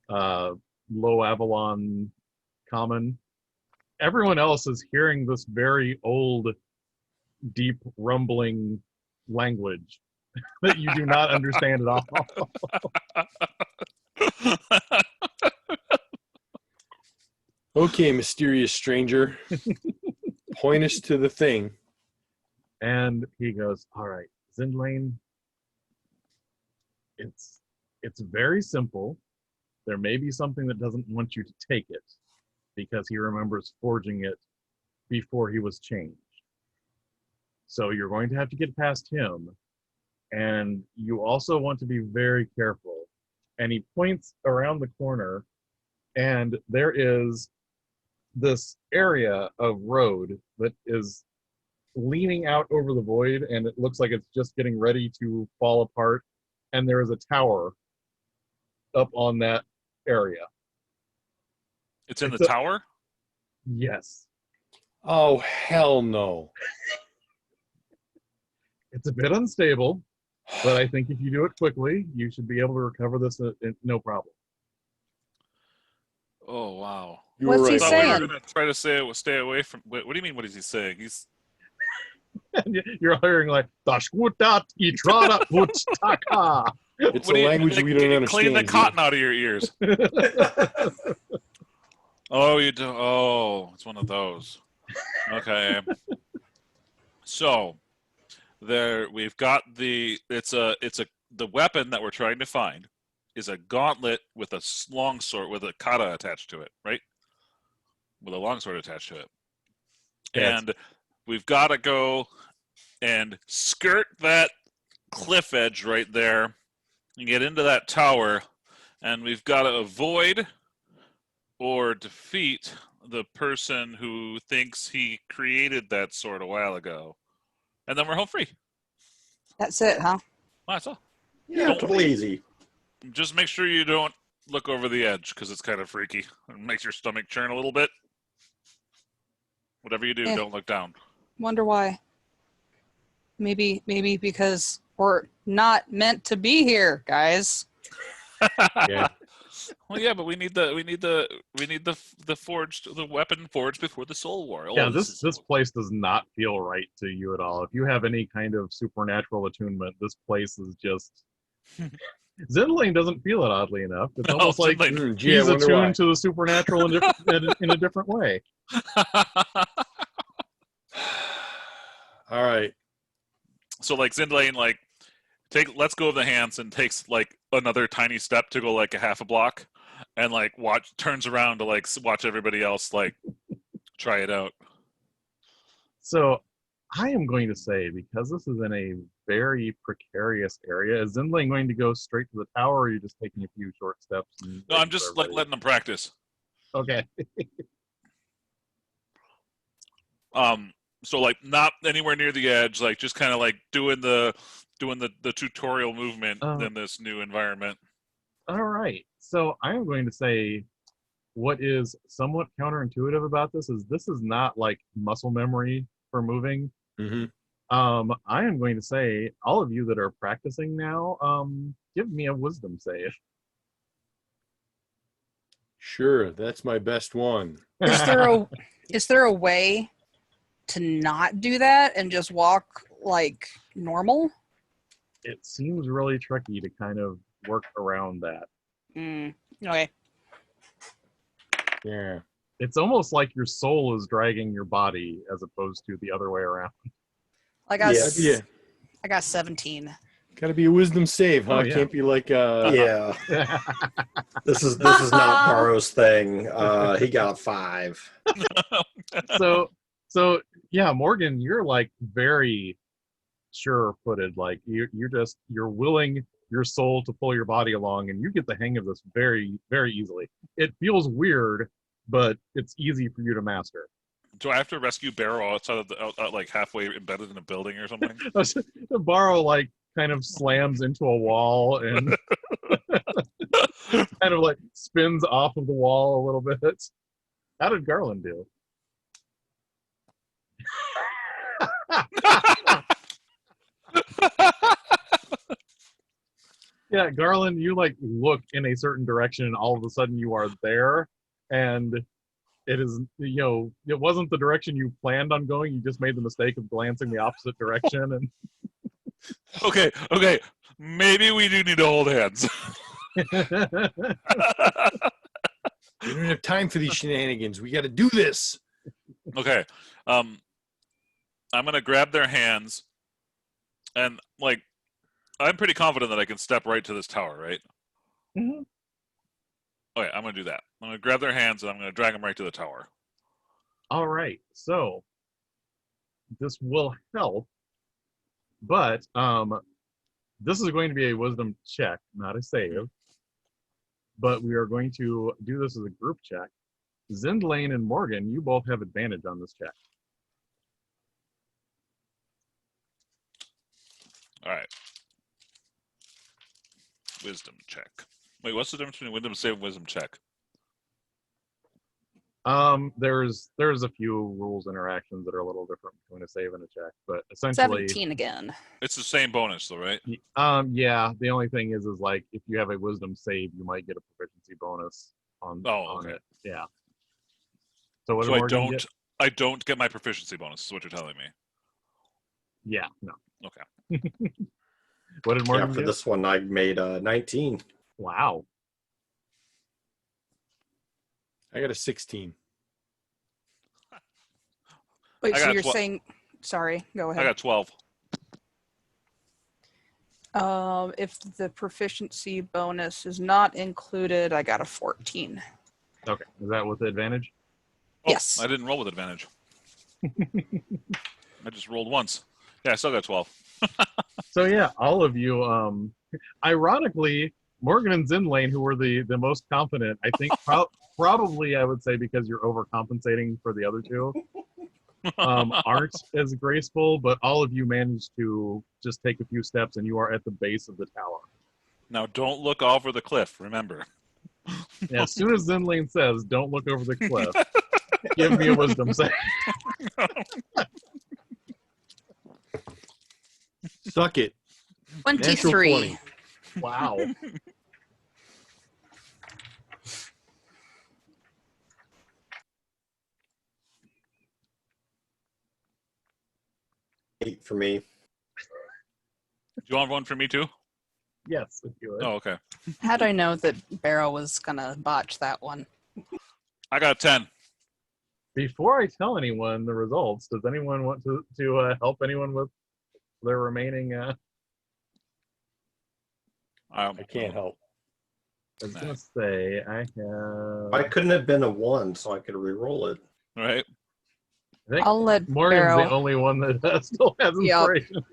low Avalon common. Everyone else is hearing this very old, deep, rumbling language that you do not understand at all. okay, mysterious stranger, point us to the thing. And he goes, all right, Zindlane, it's very simple. There may be something that doesn't want you to take it because he remembers forging it before he was changed. So you're going to have to get past him. And you also want to be very careful. And he points around the corner, and there is this area of road that is leaning out over the void, and it looks like it's just getting ready to fall apart. And there is a tower up on that area. It's in the tower? Yes. Oh, hell no. It's a bit unstable, but I think if you do it quickly, you should be able to recover this no problem. Oh, wow. You What's were he right. I thought we saying? were going to try to stay away from... What do you mean, what is he saying? He's... You're hearing like, Dashkutat Itrada Putaka. It's What a do you- language like, we don't understand. Clean the here. cotton out of your ears. Oh, you do. Oh, it's one of those. Okay. So there we've got the weapon that we're trying to find is a gauntlet with a long sword with a kata attached to it, right? With a long sword attached to it. Yes. And we've got to go and skirt that cliff edge right there and get into that tower, and we've got to avoid or defeat the person who thinks he created that sword a while ago. And then we're home free. That's it, huh? Well, that's all. Yeah, totally easy. Just make sure you don't look over the edge, because it's kind of freaky. It makes your stomach churn a little bit. Whatever you do, don't look down. Wonder why. Maybe because we're not meant to be here, guys. Yeah. Well, yeah, but we need the weapon forged before the Soul War. Yeah, this place does not feel right to you at all. If you have any kind of supernatural attunement, this place is just... Zindlane doesn't feel it, oddly enough. It's No, almost like Zindlane- Gee, I he's wonder why. attuned to the supernatural in a different way. All right. So like Zindlane like lets go of the hands and takes like another tiny step to go like a half a block, and like turns around to like watch everybody else like try it out. So I am going to say, because this is in a very precarious area, is Zindlane going to go straight to the tower, or are you just taking a few short steps? No, I'm just like letting them practice. Okay. So like not anywhere near the edge, like just kind of like doing the tutorial movement in this new environment. All right. So I am going to say, what is somewhat counterintuitive about this is not like muscle memory for moving. Mm-hmm. I am going to say, all of you that are practicing now, give me a wisdom save. Sure, that's my best one. Is there a way to not do that and just walk like normal? It seems really tricky to kind of work around that. Okay. Yeah. It's almost like your soul is dragging your body as opposed to the other way around. I got Yeah. I got 17. Got to be a wisdom save, huh? Oh, yeah. Can't be like Yeah. This is not Barrow's thing. He got 5. So yeah, Morgan, you're like very sure-footed. Like you're willing your soul to pull your body along, and you get the hang of this very, very easily. It feels weird, but it's easy for you to master. Do I have to rescue Barrow outside of like halfway embedded in a building or something? The Barrow like kind of slams into a wall and kind of like spins off of the wall a little bit. How did Garland do? Yeah, Garland, you like look in a certain direction and all of a sudden you are there, and it is, it wasn't the direction you planned on going. You just made the mistake of glancing the opposite direction. And Okay, maybe we do need to hold hands. we don't have time for these shenanigans. We got to do this. Okay, I'm gonna grab their hands, and like, I'm pretty confident that I can step right to this tower, right? Mhm. Okay, I'm gonna do that. I'm gonna grab their hands and I'm gonna drag them right to the tower. All right, so this will help, but this is going to be a wisdom check, not a save. But we are going to do this as a group check. Zindlane and Morgan, you both have advantage on this check. All right. Wisdom check. Wait, what's the difference between wisdom save and wisdom check? There's a few rules interactions that are a little different between a save and a check, but essentially 17 again. It's the same bonus, though, right? yeah. The only thing is like if you have a wisdom save, you might get a proficiency bonus on okay. it. Yeah. So what? So did Morgan get? I don't get my proficiency bonus. Is what you're telling me? Yeah. No. Okay. What did Morgan Yeah, for get? this one I made 19. Wow. I got a 16. Wait, I so got you're saying? Sorry, go I ahead. got 12. If the proficiency bonus is not included, I got a 14. Okay. Is that with the advantage? Oh, Yes. I didn't roll with advantage. I just rolled once. Yeah, I still got 12. So yeah, all of you. Ironically, Morgan and Zindlane, who were the most confident, I think probably I would say because you're overcompensating for the other two, aren't as graceful. But all of you managed to just take a few steps, and you are at the base of the tower. Now, don't look over the cliff. Remember. Yeah, as soon as Zindlane says, "Don't look over the cliff," give me a wisdom save. Suck it. 23. 20. Wow. Eight for me. Do you want one for me, too? Yes, if you would. Oh, okay. How'd I know that Barrow was gonna botch that one? I got 10. Before I tell anyone the results, does anyone want to help anyone with their remaining? I can't help. I was gonna say I have. I couldn't have been a 1, so I could re-roll it. Right. I think I'll let Morgan's Barrow. the only one that still has Yep. inspiration.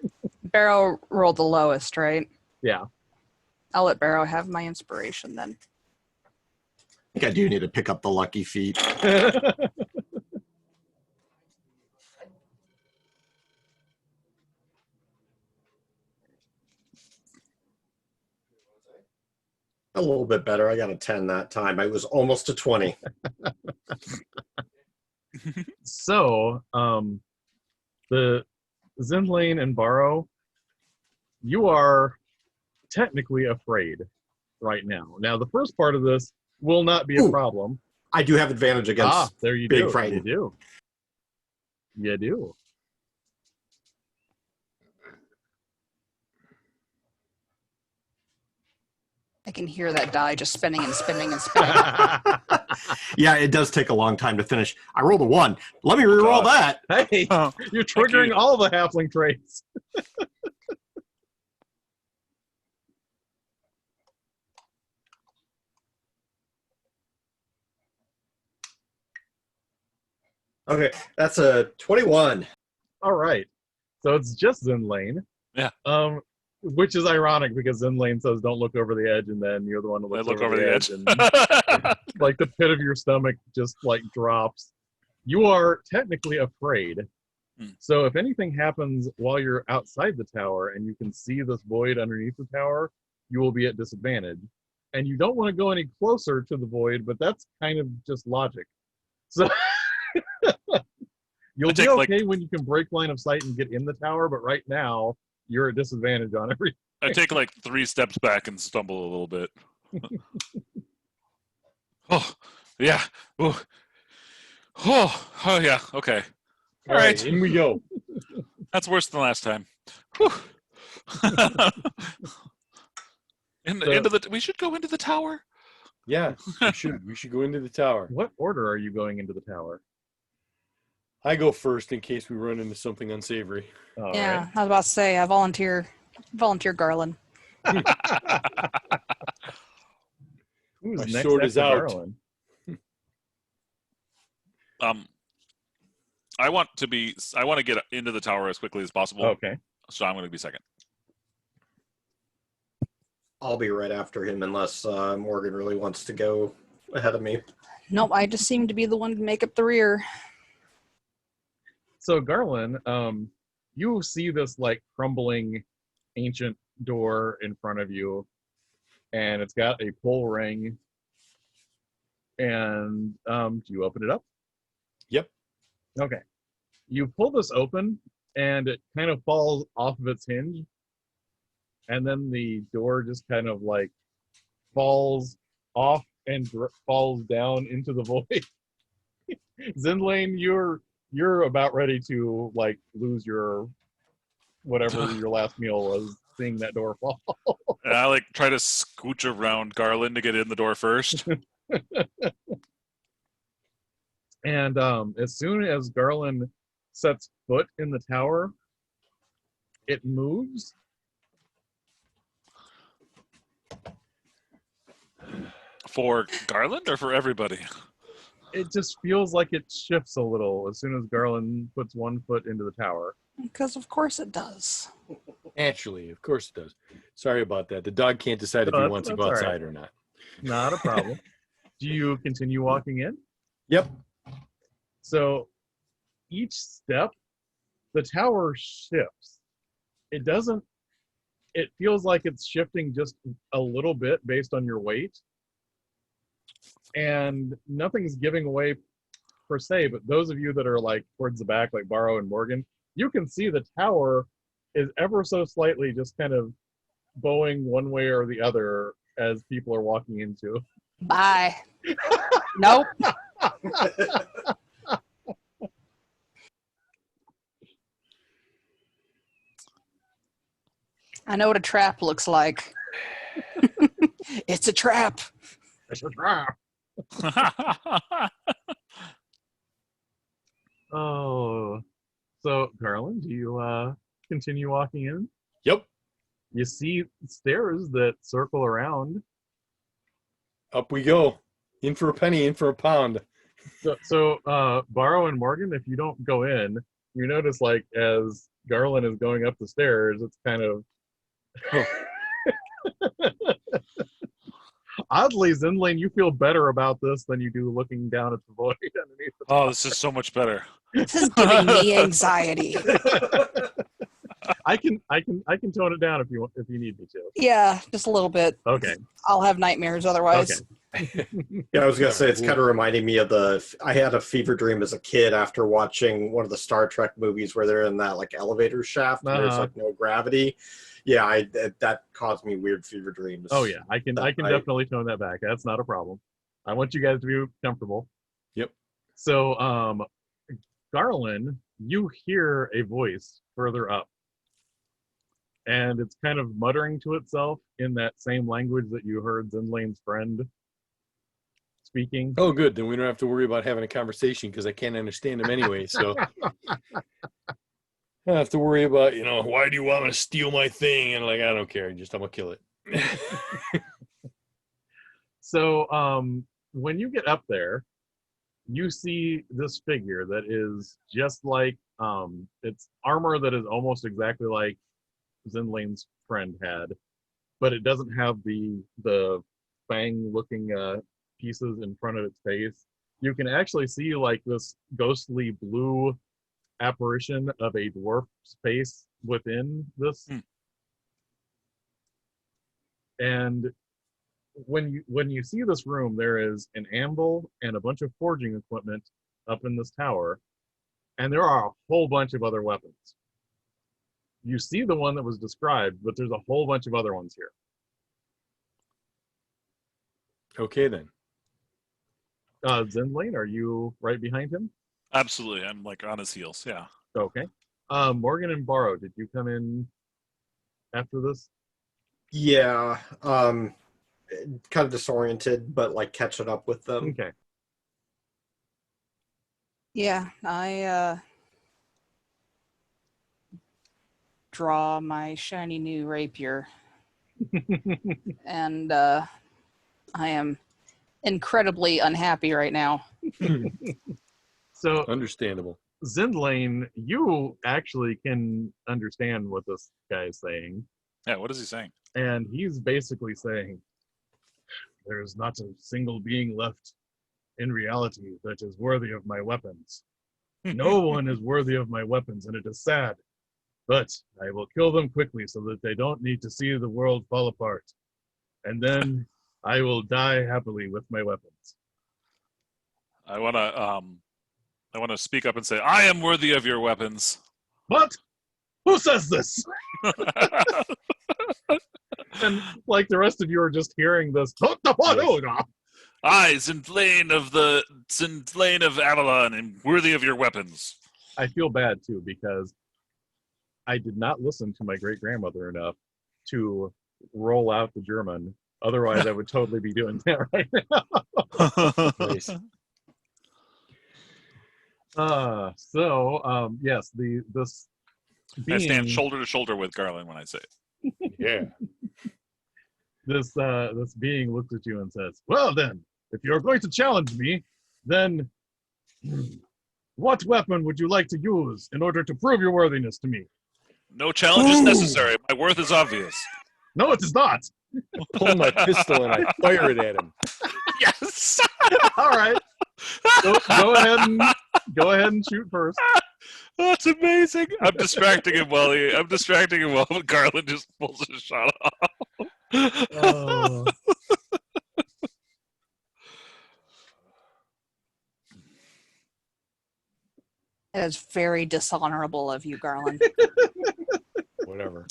Barrow rolled the lowest, right? Yeah. I'll let Barrow have my inspiration then. I think I do need to pick up the lucky feet. A little bit better. I got a 10 that time. I was almost a 20. So, the Zindlane and Barrow, you are technically afraid right now. Now, the first part of this will not be a Ooh. problem. I do have advantage against There you being do. frightened. You do. You do. I can hear that die just spinning and spinning and spinning. Yeah, it does take a long time to finish. I rolled a 1. Let me re-roll that. Hey, Oh, you're thank triggering you. all the halfling traits. Okay, that's a 21. All right. So it's just Zindlane. Yeah. Which is ironic because Zindlane says don't look over the edge, and then you're the one who I looks look over the edge. and like the pit of your stomach just like drops. You are technically afraid. Hmm. So if anything happens while you're outside the tower and you can see this void underneath the tower, you will be at disadvantage. And you don't want to go any closer to the void, but that's kind of just logic. So you'll be okay when you can break line of sight and get in the tower, but right now you're at disadvantage on everything. I take like 3 steps back and stumble a little bit. Oh, yeah. Oh, yeah. Okay. All right. In we go. That's worse than last time. Whew. We should go into the tower. Yeah, we should go into the tower. What order are you going into the tower? I go first in case we run into something unsavory. All Yeah, right. I was about to say I volunteer Garland. Who's My next sword after is out. Garland? I want to get into the tower as quickly as possible. Okay. So I'm going to be second. I'll be right after him unless Morgan really wants to go ahead of me. Nope, I just seem to be the one to make up the rear. So Garland, you see this like crumbling ancient door in front of you, and it's got a pull ring. And do you open it up? Yep. Okay. You pull this open, and it kind of falls off of its hinge, and then the door just kind of like falls off and falls down into the void. Zindlane, you're about ready to like lose your whatever your last meal was, seeing that door fall. And I like try to scooch around Garland to get in the door first. And as soon as Garland sets foot in the tower, it moves. For Garland or for everybody? It just feels like it shifts a little as soon as Garland puts one foot into the tower. Because of course it does. Naturally, of course it does. Sorry about that. The dog can't decide if he wants to go that's all outside or not. Not a problem. Do you continue walking in? Yep. So each step, the tower shifts. It feels like it's shifting just a little bit based on your weight. And nothing's giving away per se, but those of you that are like towards the back, like Barrow and Morgan, you can see the tower is ever so slightly just kind of bowing one way or the other as people are walking into. Bye. Nope. I know what a trap looks like. It's a trap. It's a trap. Oh, so Garland, do you continue walking in? Yep. You see stairs that circle around. Up we go. In for a penny, in for a pound. So, Barrow and Morgan, if you don't go in, you notice like as Garland is going up the stairs, it's kind of oddly, Zindlane, you feel better about this than you do looking down at the void underneath the Oh, this is so much better. This is giving me anxiety. I can tone it down if you need me to. Yeah, just a little bit. Okay. I'll have nightmares otherwise. Yeah, I was gonna say it's kind of reminding me of I had a fever dream as a kid after watching one of the Star Trek movies where they're in that like elevator shaft and there's like no gravity. Yeah, that caused me weird fever dreams. Oh yeah, I can definitely tone that back. That's not a problem. I want you guys to be comfortable. Yep. So, Garland, you hear a voice further up, and it's kind of muttering to itself in that same language that you heard Zindlane's friend speaking. Oh, good. Then we don't have to worry about having a conversation because I can't understand him anyway. So I don't have to worry about, why do you want me to steal my thing? And like, I don't care. I'm gonna kill it. So, when you get up there, you see this figure that is just like it's armor that is almost exactly like Zindlane's friend had, but it doesn't have the fang looking pieces in front of its face. You can actually see like this ghostly blue apparition of a dwarf's face within this. And when you see this room, there is an anvil and a bunch of forging equipment up in this tower, and there are a whole bunch of other weapons. You see the one that was described, but there's a whole bunch of other ones here. Okay, then. Zindlane, are you right behind him? Absolutely. I'm like on his heels. Yeah. Okay. Morgan and Barrow, did you come in after this? Yeah, kind of disoriented, but like catching up with them. Okay. Yeah, I draw my shiny new rapier, and I am incredibly unhappy right now. So, Understandable. Zindlane, you actually can understand what this guy is saying. Yeah. What is he saying? And he's basically saying, there's not a single being left in reality that is worthy of my weapons. No one is worthy of my weapons, and it is sad. But I will kill them quickly so that they don't need to see the world fall apart. And then I will die happily with my weapons. I want to speak up and say, I am worthy of your weapons. What? Who says this? And like the rest of you are just hearing this. I, Zindlane of Avalon, am worthy of your weapons. I feel bad too because I did not listen to my great grandmother enough to roll out the German. Otherwise, I would totally be doing that right now. Nice. Yes, this being, I stand shoulder to shoulder with Garland when I say it. Yeah. this being looks at you and says, "Well then, if you're going to challenge me, then what weapon would you like to use in order to prove your worthiness to me?" No challenge is necessary. My worth is obvious. No, it is not. Pull my pistol and I fire it at him. Yes. All right. Go ahead and shoot first. That's amazing. I'm distracting him while Garland just pulls his shot off. Oh. It is very dishonorable of you, Garland. Whatever.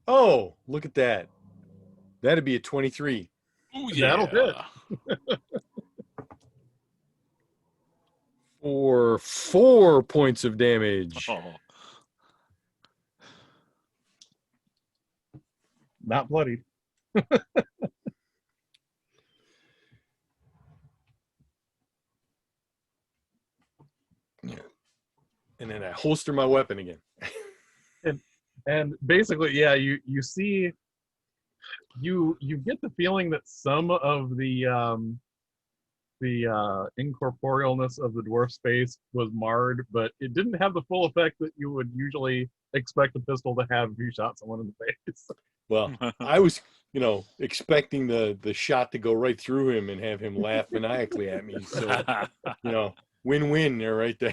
Oh, look at that. That'd be a 23. Ooh, yeah. That'll hit. For 4 points of damage. Oh. Not bloodied. And then I holster my weapon again. And basically, yeah, you see, you get the feeling that some of the incorporealness of the dwarf space was marred, but it didn't have the full effect that you would usually expect a pistol to have if you shot someone in the face. Well, I was, expecting the shot to go right through him and have him laugh maniacally at me. So, win-win there, right there.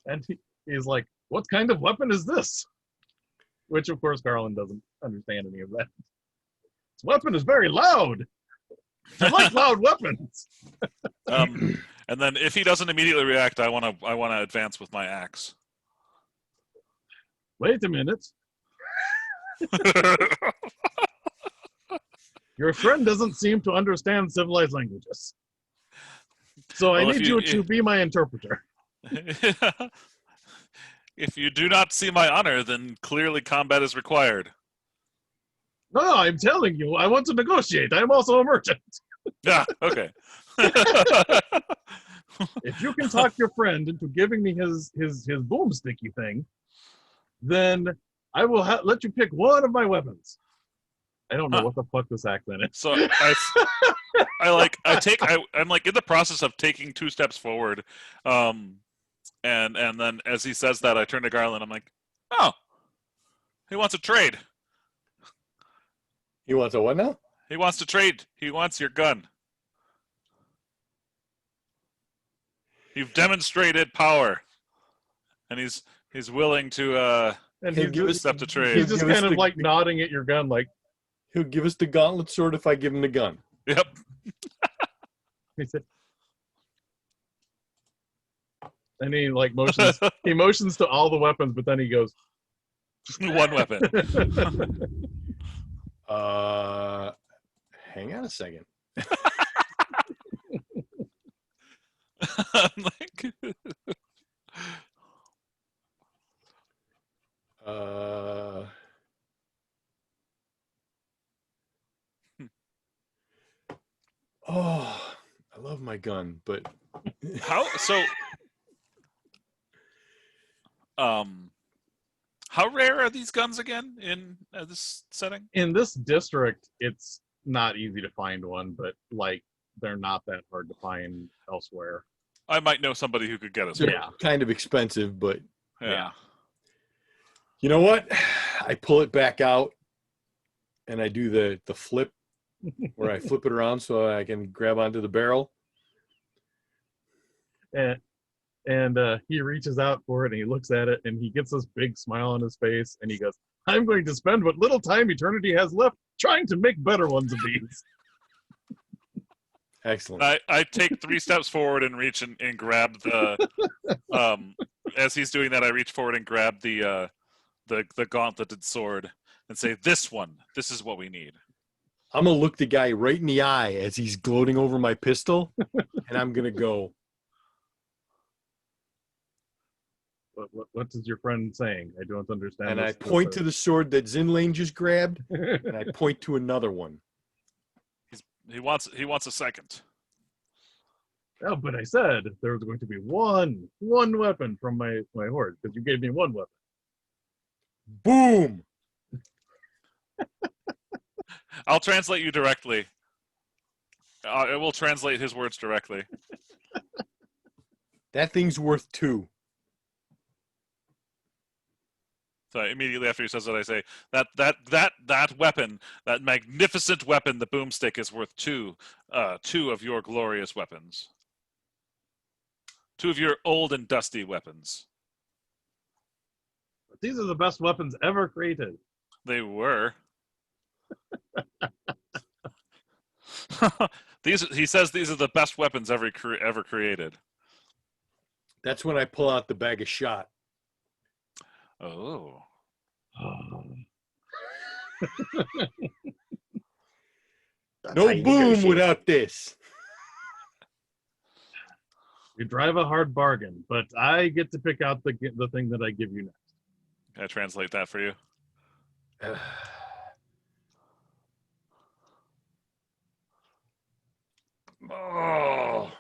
And he's like, "What kind of weapon is this?" Which, of course, Garland doesn't understand any of that. This weapon is very loud. I like loud weapons. And then if he doesn't immediately react, I want to advance with my axe. Wait a minute. Your friend doesn't seem to understand civilized languages. So I need you to be my interpreter. If you do not see my honor, then clearly combat is required. No, I'm telling you, I want to negotiate. I'm also a merchant. Yeah, okay. If you can talk your friend into giving me his boomsticky thing, then I will let you pick one of my weapons. I don't know what the fuck this accent is. So I'm like in the process of taking 2 steps forward, and then as he says that, I turn to Garland. I'm like, oh, he wants a trade. He wants a what now? He wants to trade. He wants your gun. You've demonstrated power, and he's willing to And accept a trade. he's just kind of like nodding at your gun, like, he'll give us the gauntlet sword if I give him the gun. Yep. he said, and he like motions. He motions to all the weapons, but then he goes, One weapon. Hang on a second. I'm like, I love my gun, but how rare are these guns again in this setting? in this district, it's not easy to find one, but like they're not that hard to find elsewhere. I might know somebody who could get us. they're Yeah. kind of expensive, but Yeah. you know what? I pull it back out and I do the flip where I flip it around so I can grab onto the barrel. And he reaches out for it and he looks at it and he gets this big smile on his face and he goes, "I'm going to spend what little time eternity has left trying to make better ones of these." Excellent. I take 3 steps forward and reach and grab the as he's doing that, I reach forward and grab the gauntleted sword and say, this is what we need. I'm going to look the guy right in the eye as he's gloating over my pistol, and I'm going to go, What is your friend saying? I don't understand. and I point to the sword that Zindlane just grabbed, and I point to another one. He wants a second. Oh, but I said there was going to be one weapon from my horde because you gave me one weapon. Boom! I'll translate you directly. I will translate his words directly. That thing's worth 2. So immediately after he says that, I say that weapon, that magnificent weapon, the boomstick, is worth 2 of your glorious weapons. 2 of your old and dusty weapons. But these are the best weapons ever created. They were. He says these are the best weapons ever created. That's when I pull out the bag of shot. Oh. That's No how you boom negotiate. without this. You drive a hard bargain, but I get to pick out the thing that I give you next. Can I translate that for you? Oh,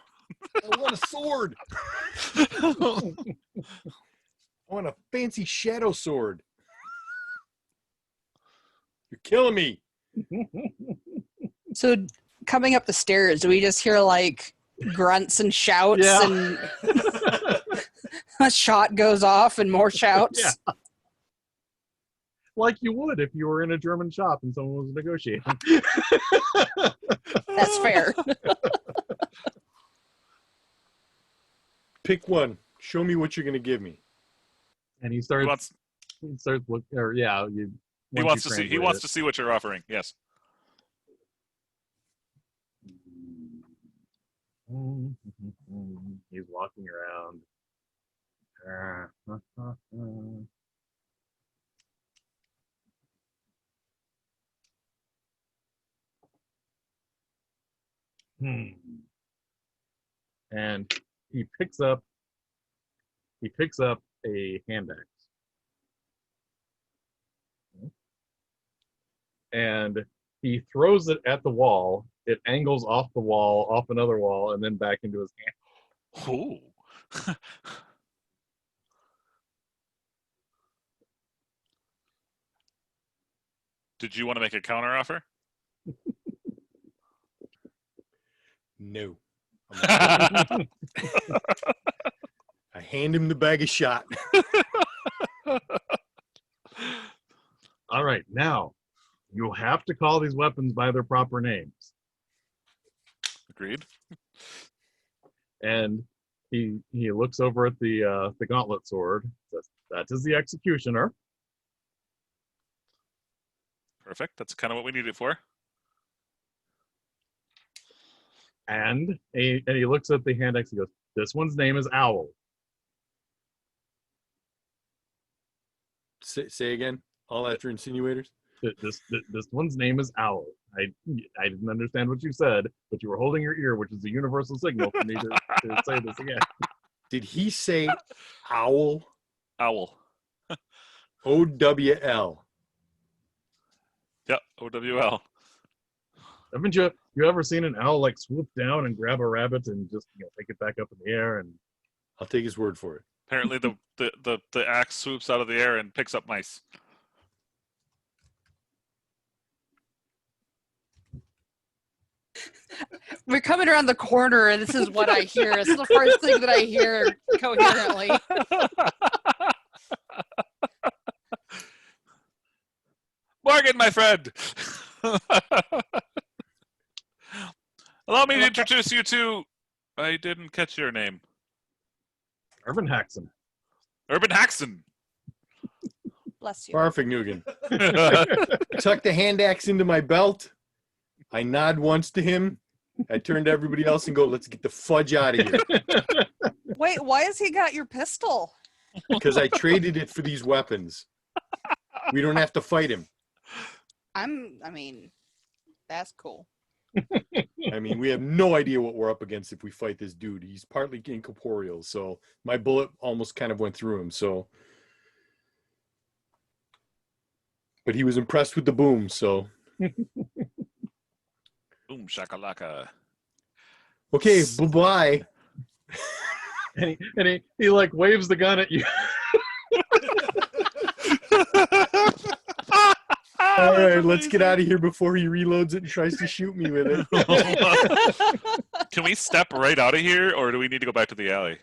I want a sword. I want a fancy shadow sword. You're killing me. So coming up the stairs, do we just hear like grunts and shouts Yeah. and a shot goes off and more shouts? Yeah. Like you would if you were in a German shop and someone was negotiating. That's fair. Pick one. Show me what you're going to give me. And he He starts wants, looking, or yeah, you. he once wants you to see. He translate wants it. to see what you're offering. Yes. He's walking around. And he picks up a hand axe. And he throws it at the wall. It angles off the wall, off another wall, and then back into his hand. Ooh. Did you want to make a counter offer? No. I hand him the bag of shot. All right, now you have to call these weapons by their proper names. Agreed. And he looks over at the gauntlet sword. Says, "That is the executioner." Perfect. That's kind of what we need it for. And he looks at the hand axe. He goes, "This one's name is Owl." Say again. All after insinuators. This one's name is Owl. I didn't understand what you said, but you were holding your ear, which is a universal signal for me to say this again. Did he say owl? Owl. O-W-L. Yep. OWL. Haven't you ever seen an owl like swoop down and grab a rabbit and just take it back up in the air? And I'll take his word for it. Apparently, the axe swoops out of the air and picks up mice. We're coming around the corner, and this is what I hear. It's the first thing that I hear coherently. Morgan, my friend. Allow me to introduce you to. I didn't catch your name. Urban Haxon. Urban Haxon. Bless you. Farfignugan. Tuck the hand axe into my belt. I nod once to him. I turn to everybody else and go, "Let's get the fudge out of here." Wait, why has he got your pistol? Because I traded it for these weapons. We don't have to fight him. I mean, that's cool. I mean, we have no idea what we're up against if we fight this dude. He's partly incorporeal, so my bullet almost kind of went through him. So, but he was impressed with the boom. So, Boom shakalaka. okay, bye-bye. and he like waves the gun at you. All right, let's get out of here before he reloads it and tries to shoot me with it. Can we step right out of here, or do we need to go back to the alley?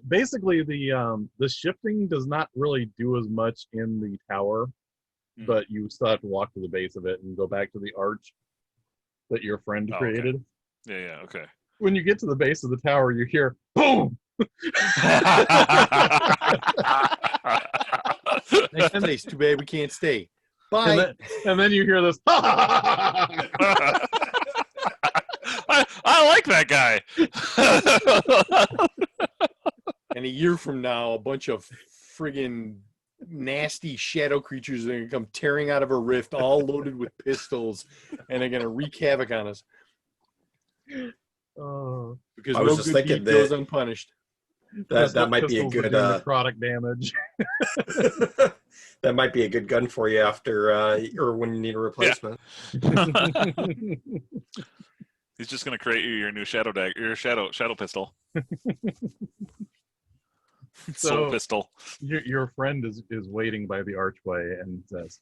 Basically the shifting does not really do as much in the tower, but you still have to walk to the base of it and go back to the arch that your friend Oh, created. Okay. Yeah, okay. When you get to the base of the tower, you hear boom. Nice place. Too bad we can't stay. Bye. And then you hear this. I like that guy. And a year from now, a bunch of friggin' nasty shadow creatures are going to come tearing out of a rift, all loaded with pistols, and they're going to wreak havoc on us. Because I was no just good thinking deed that- goes unpunished. That might be a Pistols are good doing necrotic damage. that might be a good gun for you after or when you need a replacement. He's just gonna create you your new shadow dagger, your shadow pistol. Soul So pistol. your friend is waiting by the archway and says,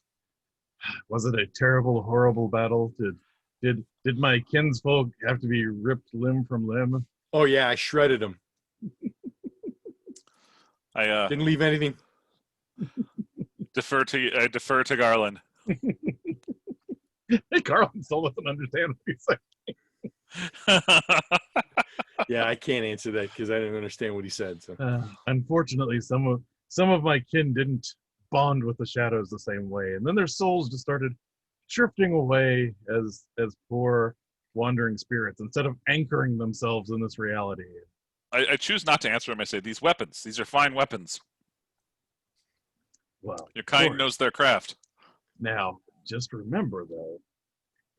"Was it a terrible, horrible battle? Did my kinsfolk have to be ripped limb from limb?" Oh yeah, I shredded him. I Didn't leave anything. defer to Garland. Carlin still doesn't understand what he's saying. Yeah, I can't answer that because I didn't understand what he said. So Unfortunately, some of my kin didn't bond with the shadows the same way, and then their souls just started drifting away as poor wandering spirits instead of anchoring themselves in this reality. I choose not to answer him. I say, these weapons, these are fine weapons. Well, Your kind sure. knows their craft. Now, just remember though,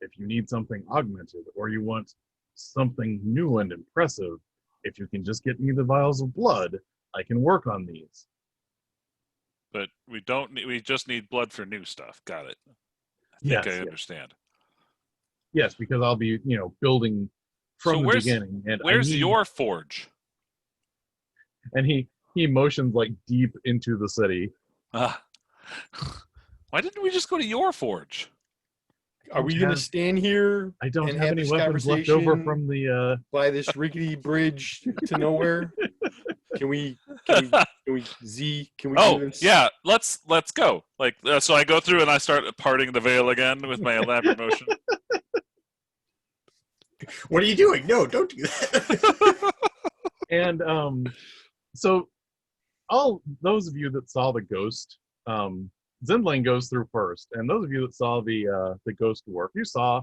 if you need something augmented or you want something new and impressive, if you can just get me the vials of blood, I can work on these. But we don't need, we just need blood for new stuff. Got it. I think I understand. Yes, because I'll be, building from the where's- beginning. And Where's your forge? And he motions like deep into the city. Why didn't we just go to your forge? are we going to stand here? I don't and have any this weapons left over conversation from the. by this rickety bridge to nowhere? Can we Oh do this? yeah, let's go. Like so, I go through and I start parting the veil again with my elaborate motion. What are you doing? No, don't do that. And so all those of you that saw the ghost, Zindlane goes through first, and those of you that saw the ghost dwarf, you saw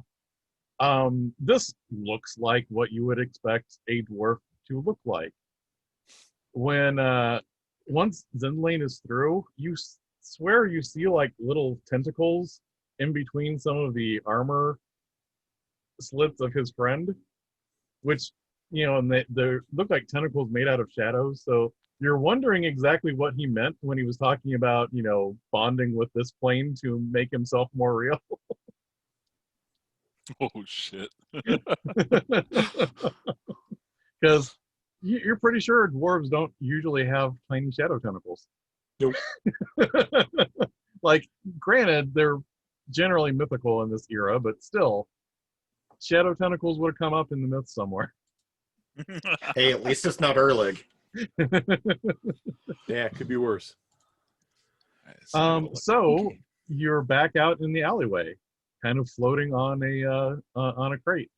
this looks like what you would expect a dwarf to look like. When once Zindlane is through, you swear you see like little tentacles in between some of the armor slits of his friend, which and they look like tentacles made out of shadows. So you're wondering exactly what he meant when he was talking about bonding with this plane to make himself more real. Oh shit! Because you're pretty sure dwarves don't usually have tiny shadow tentacles. Nope. Like, granted, they're generally mythical in this era, but still, shadow tentacles would have come up in the myth somewhere. Hey, at least it's not Erlig. Yeah, it could be worse. So you're back out in the alleyway, kind of floating on a crate.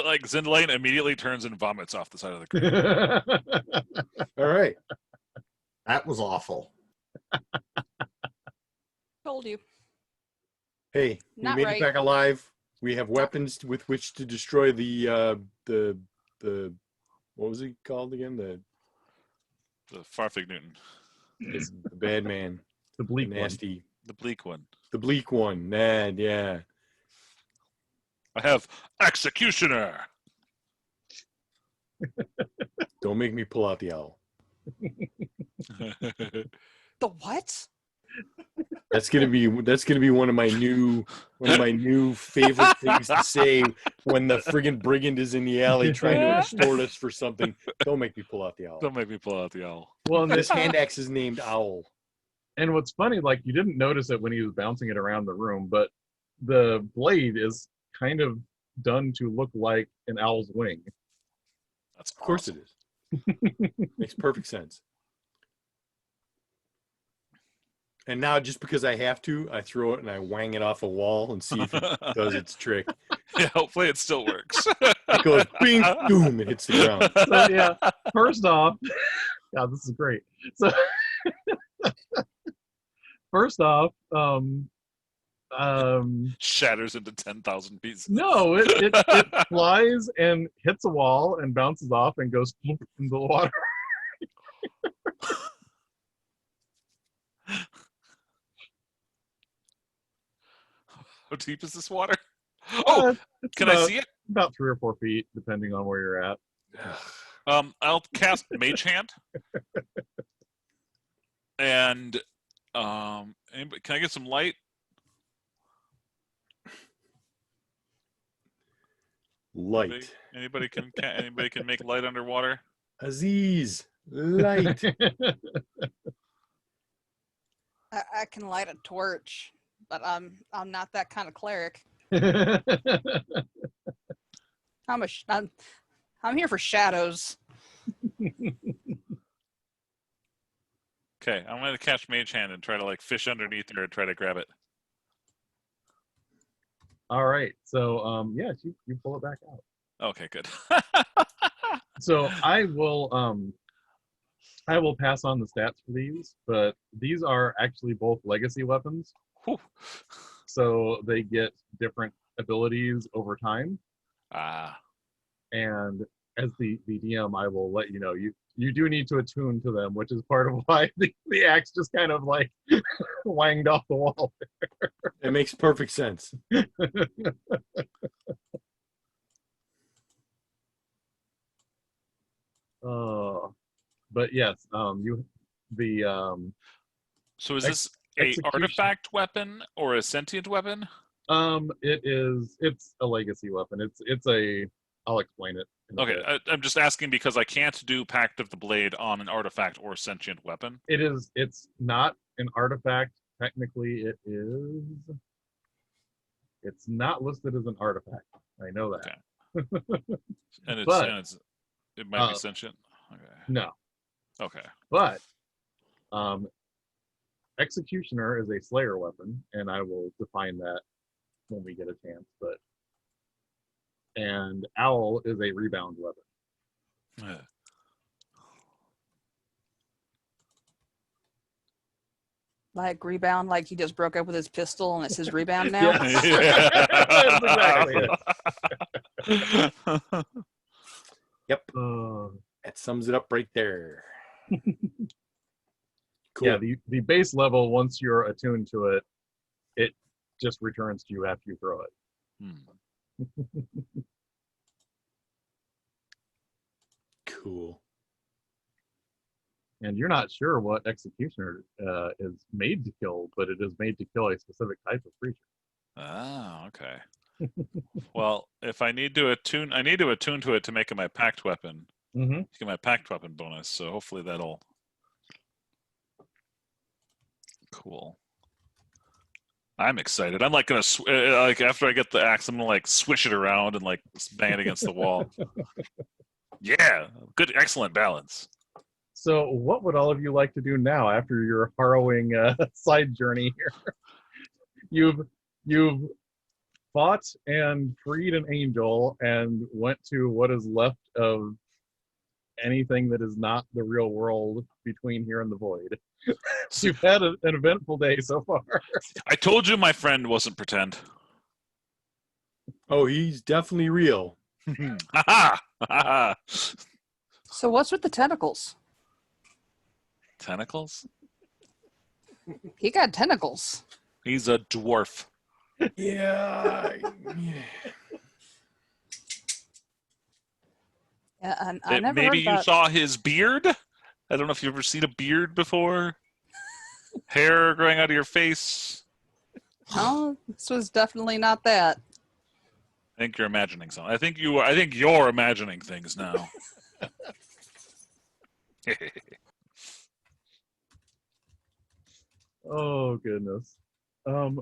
Like Zindlane immediately turns and vomits off the side of the crate. All right. That was awful. Told you. Hey, we Not made right. it back alive. We have weapons with which to destroy the what was he called again? The Farthig Newton, bad man, The bleak one. nasty, the bleak one. the bleak one. Nad, yeah. I have Executioner. Don't make me pull out the owl. The what? That's gonna be one of my new favorite things to say when the friggin' brigand is in the alley trying to extort us for something. Don't make me pull out the owl. Don't make me pull out the owl. Well, and This hand axe is named Owl. And what's funny, like, you didn't notice it when he was bouncing it around the room, but the blade is kind of done to look like an owl's wing. That's Of course it is. Makes perfect sense. And now, just because I have to, I throw it and I wang it off a wall and see if it does its trick. Yeah, hopefully it still works. It goes bing, boom, and hits the ground. So yeah, first off, yeah, this is great. So first off, Shatters into 10,000 pieces. no, it flies and hits a wall and bounces off and goes into the water. How deep is this water? Oh, can I see it? About 3 or 4 feet, depending on where you're at. I'll cast Mage Hand. And can I get some light? Light. Anybody can make light underwater? Aziz. Light. I can light a torch, but I'm not that kind of cleric. I'm here for shadows. Okay, I'm gonna catch Mage Hand and try to like fish underneath her and try to grab it. All right. So yes, you pull it back out. Okay, good. So I will pass on the stats for these, but these are actually both legacy weapons. Whew. So they get different abilities over time. Ah, And as the DM, I will let you know you do need to attune to them, which is part of why the axe just kind of like wanged off the wall. It makes perfect sense. But yes, so is this a execution- artifact weapon or a sentient weapon? it's a legacy weapon. I'll explain it. In a Okay, bit. I'm just asking because I can't do Pact of the Blade on an artifact or sentient weapon. It's not an artifact. Technically, it is. It's not listed as an artifact. I know that. Okay. And But, it might be sentient. Okay. No, Okay. but Executioner is a Slayer weapon, and I will define that when we get a chance. And Owl is a rebound weapon. Like rebound, like he just broke up with his pistol and it's his rebound now. Yes. That's exactly it. Yep. That sums it up right there. Cool. Yeah, the base level, once you're attuned to it, it just returns to you after you throw it. Cool. And you're not sure what Executioner is made to kill, but it is made to kill a specific type of creature. Oh, okay. Well, if I need to attune to it to make it my pact weapon. Mm-hmm. To get my pact weapon bonus, so hopefully that'll. Cool. I'm excited. I'm like gonna like after I get the axe, I'm gonna like swish it around and like bang it against the wall. Yeah, good, excellent balance. So, what would all of you like to do now after your harrowing side journey here? You've fought and freed an angel and went to what is left of anything that is not the real world between here and the void. You've had an eventful day so far. I told you my friend wasn't pretend. Oh, he's definitely real. Ha ha! So what's with the tentacles? Tentacles? He got tentacles. He's a dwarf. Yeah. Yeah, and I never Maybe heard you about... saw his beard? I don't know if you've ever seen a beard before. Hair growing out of your face. No, this was definitely not that. I think you're imagining something. I think you're imagining things now. Oh goodness.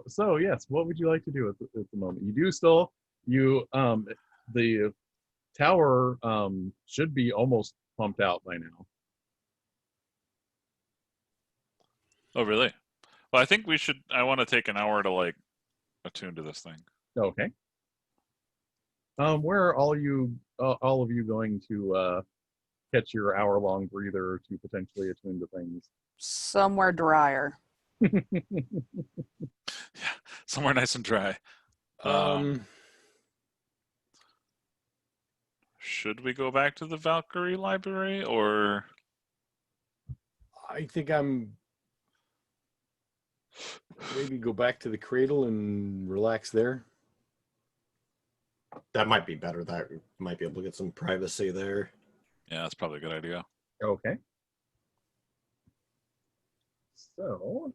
So yes, what would you like to do at the moment? You do still the tower should be almost pumped out by now. Oh, really? Well, I think I want to take an hour to like attune to this thing. Okay. Where are all of you going to catch your hour-long breather to potentially attune to things? Somewhere drier. Yeah, somewhere nice and dry. Should we go back to the Valkyrie library, or? I think I'm maybe go back to the cradle and relax there. That might be better. That might be able to get some privacy there. Yeah, that's probably a good idea. Okay. So.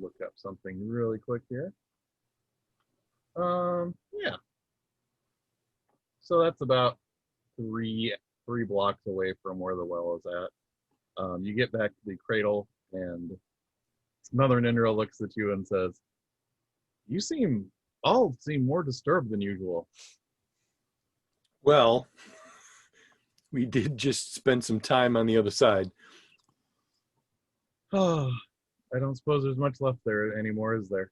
look up something really quick here. Yeah. So that's about three blocks away from where the well is at. You get back to the cradle, and Mother Nindra looks at you and says, "You all seem more disturbed than usual." Well, we did just spend some time on the other side. Oh, I don't suppose there's much left there anymore, is there?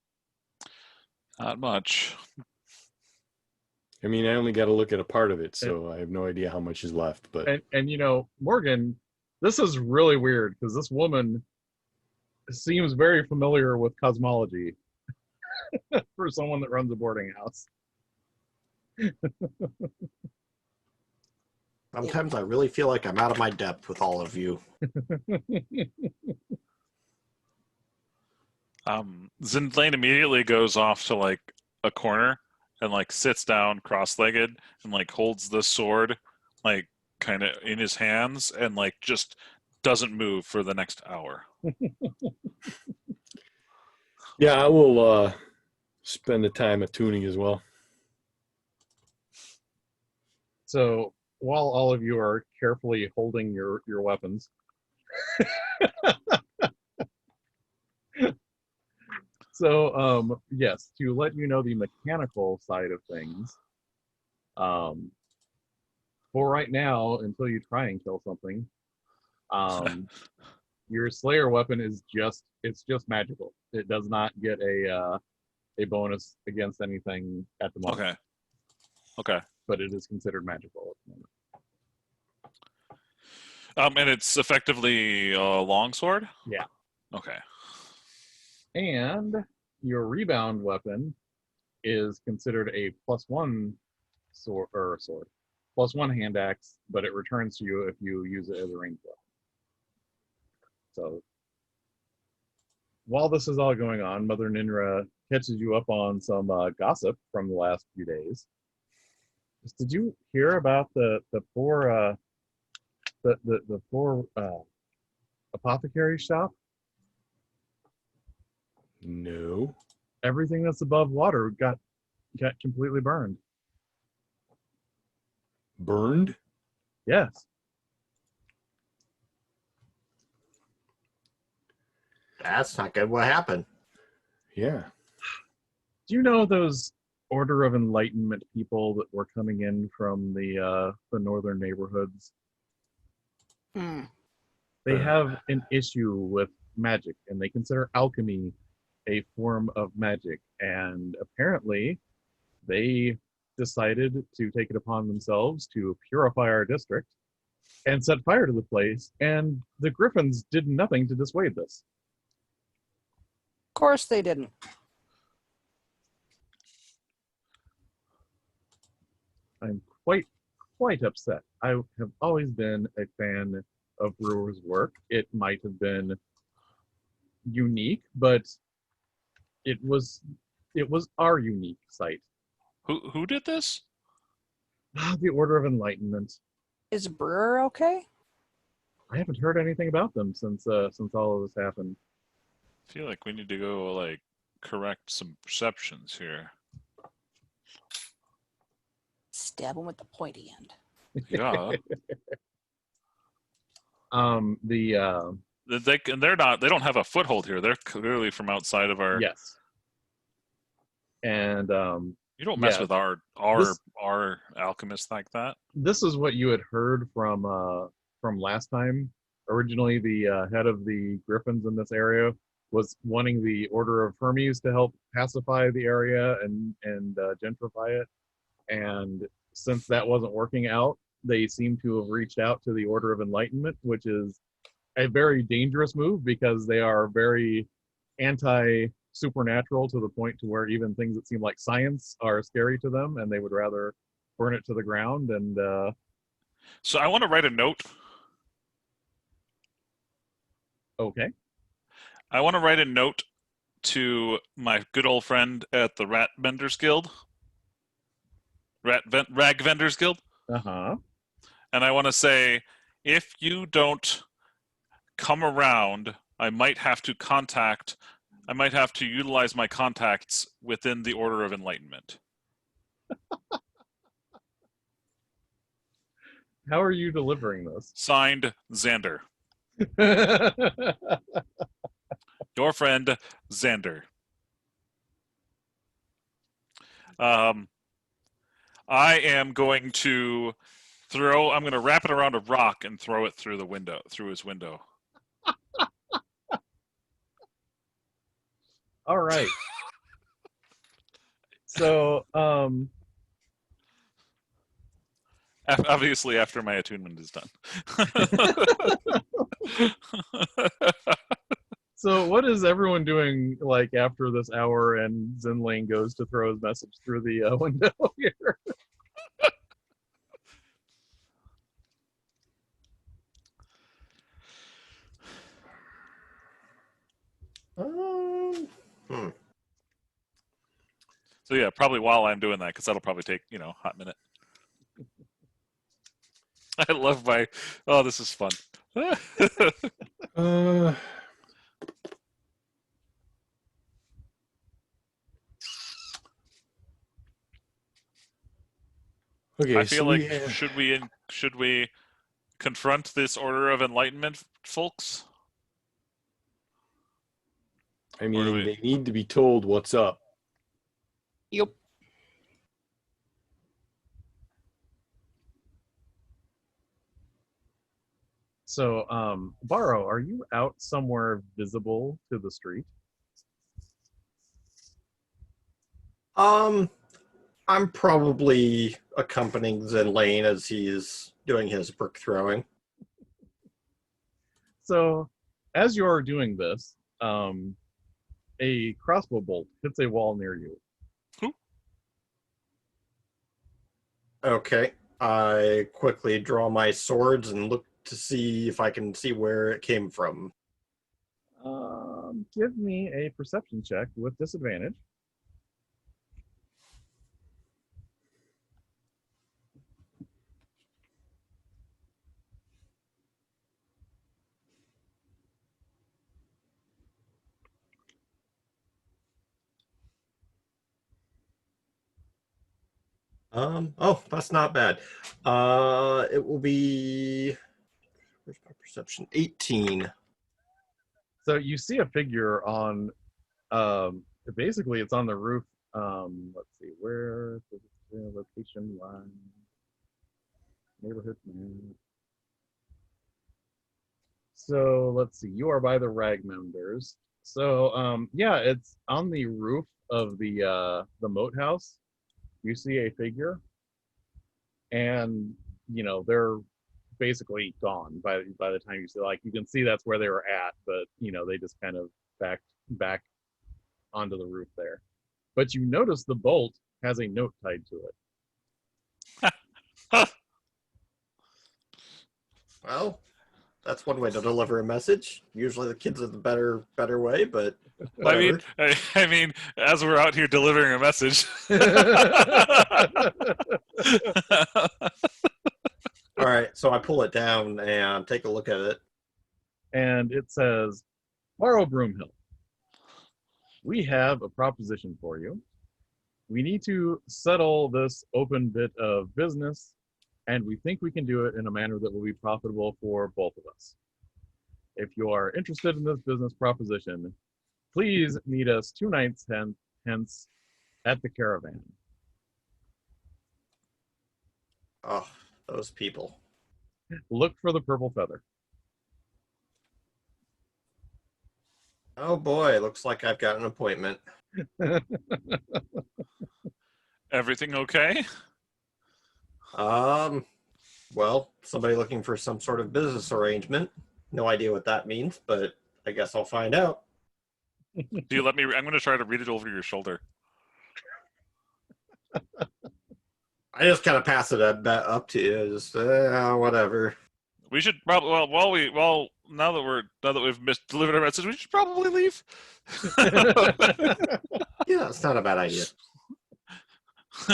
Not much. I mean, I only got to look at a part of it, so I have no idea how much is left. But And you know, Morgan, this is really weird because this woman seems very familiar with cosmology for someone that runs a boarding house. Sometimes I really feel like I'm out of my depth with all of you. Zindlane immediately goes off to like a corner and like sits down cross-legged and like holds the sword like kind of in his hands and like just doesn't move for the next hour. yeah, I will spend the time attuning as well. So while all of you are carefully holding your weapons, so yes, to let you know the mechanical side of things, for right now, until you try and kill something, your Slayer weapon is just magical. It does not get a bonus against anything at the moment. Okay. But it is considered magical at the moment. And it's effectively a longsword? Yeah. Okay. And your rebound weapon is considered a +1 sword, +1 hand axe, but it returns to you if you use it as a ranged weapon. So while this is all going on, Mother Nindra catches you up on some gossip from the last few days. Did you hear about the poor apothecary shop? No. Everything that's above water got completely burned. Burned? Yes. That's not good. What happened? Yeah. Do you know those Order of Enlightenment people that were coming in from the northern neighborhoods? They have an issue with magic, and they consider alchemy a form of magic. And apparently, they decided to take it upon themselves to purify our district and set fire to the place. And the Griffins did nothing to dissuade this. Of course they didn't. I'm quite upset. I have always been a fan of Brewer's work. It might have been unique, but it was our unique site. Who did this? The Order of Enlightenment. Is Brewer okay? I haven't heard anything about them since all of this happened. I feel like we need to go like correct some perceptions here. Stab him with the pointy end. Yeah. They don't have a foothold here. They're clearly from outside of our. Yes. And you don't mess with our alchemists like that. This is what you had heard from last time. Originally, the head of the Griffins in this area was wanting the Order of Hermes to help pacify the area and gentrify it. And since that wasn't working out, they seem to have reached out to the Order of Enlightenment, which is a very dangerous move because they are very anti-supernatural to the point to where even things that seem like science are scary to them, and they would rather burn it to the ground. And so I want to write a note. Okay. I want to write a note to my good old friend at the Rat Vendors Guild. Rag Vendors Guild. Uh-huh. And I want to say, if you don't come around, I might have to contact I might have to utilize my contacts within the Order of Enlightenment. How are you delivering this? Signed, Xander. Your friend, Xander. I am going to I'm going to wrap it around a rock and throw it through his window. All right. So, Obviously, after my attunement is done. so what is everyone doing like after this hour and Zindlane goes to throw his message through the window here? So yeah, probably while I'm doing that, because that'll probably take, a hot minute. I love this is fun. Okay, I feel so like should we confront this Order of Enlightenment folks? I mean, they need to be told what's up. Yep. So, Baro, are you out somewhere visible to the street? I'm probably accompanying Zindlane as he's doing his brick throwing. So, as you're doing this, a crossbow bolt hits a wall near you. Okay. I quickly draw my swords and look to see if I can see where it came from. Give me a perception check with disadvantage. Oh, that's not bad. It will be, where's my perception? 18. So you see a figure on, basically it's on the roof. Let's see, where the location line, neighborhood. So let's see, you are by the rag members. So yeah, it's on the roof of the moat house. You see a figure, and they're basically gone by the time you see. Like, you can see that's where they were at, but they just kind of back onto the roof there. But you notice the bolt has a note tied to it. Well, that's one way to deliver a message. Usually the kids are the better way, but whatever. I mean, as we're out here delivering a message. All right, so I pull it down and take a look at it. And it says, Baro Broomhill, we have a proposition for you. We need to settle this open bit of business, and we think we can do it in a manner that will be profitable for both of us. If you are interested in this business proposition, please meet us 2 nights hence at the caravan. Oh, those people. Look for the purple feather. Oh boy, looks like I've got an appointment. Everything okay? Well, somebody looking for some sort of business arrangement. No idea what that means, but I guess I'll find out. Do you let me? I'm going to try to read it over your shoulder. I just kind of pass it up to you. Just whatever. We should probably now that we've delivered our message, we should probably leave. Yeah, it's not a bad idea.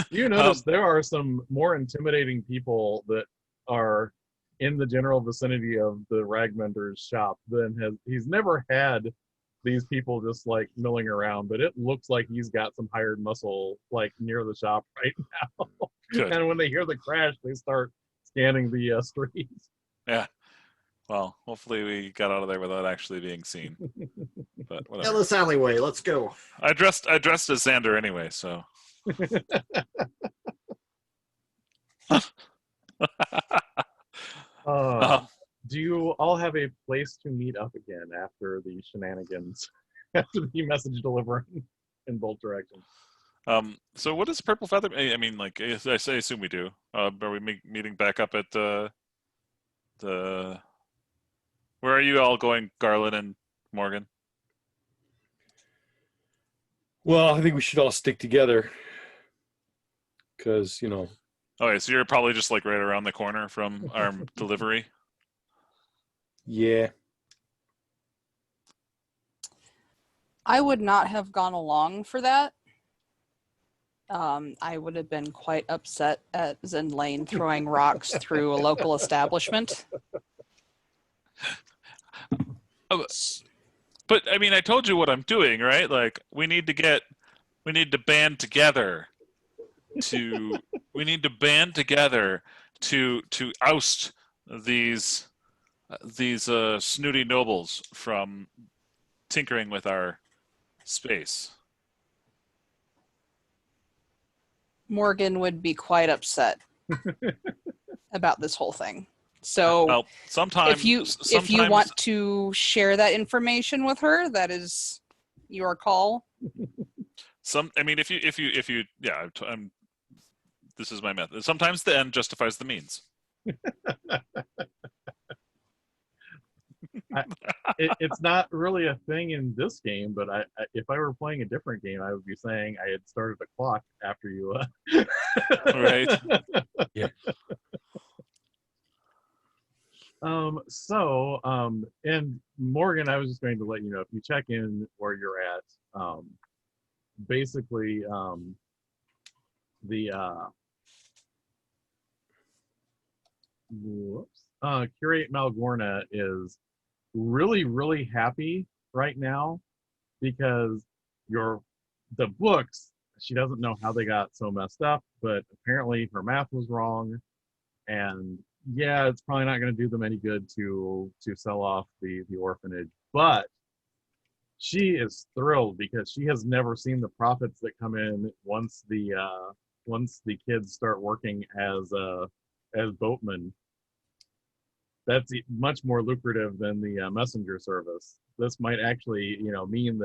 You notice there are some more intimidating people that are in the general vicinity of the Ragmender's shop than he's never had these people just like milling around, but it looks like he's got some hired muscle like near the shop right now. Good. And when they hear the crash, they start scanning the streets. Yeah. Well, hopefully we got out of there without actually being seen. But Yeah, whatever. this alleyway. Let's go. I dressed as Xander anyway, so. Do you all have a place to meet up again after the shenanigans, after the message delivering in both directions? So what is Purple Feather? I mean, like, I assume we do. Are we meeting back up at the? Where are you all going, Garland and Morgan? Well, I think we should all stick together because, Okay, so you're probably just like right around the corner from our delivery. yeah. I would not have gone along for that. I would have been quite upset at Zindlane throwing rocks through a local establishment. But I mean, I told you what I'm doing, right? Like, we need to band together to oust these snooty nobles from tinkering with our space. Morgan would be quite upset about this whole thing. So Well, if you want to share that information with her, that is your call. I mean, if you, yeah, this is my method. Sometimes the end justifies the means. It's not really a thing in this game, but if I were playing a different game, I would be saying I had started a clock after you. Right. Yeah. And Morgan, I was just going to let you know, if you check in where you're at, basically, Curate Malgorna is really, really happy right now because the books, she doesn't know how they got so messed up, but apparently her math was wrong, and yeah, it's probably not going to do them any good to sell off the orphanage, but she is thrilled because she has never seen the profits that come in once the kids start working as boatmen. That's much more lucrative than the messenger service. This might actually, mean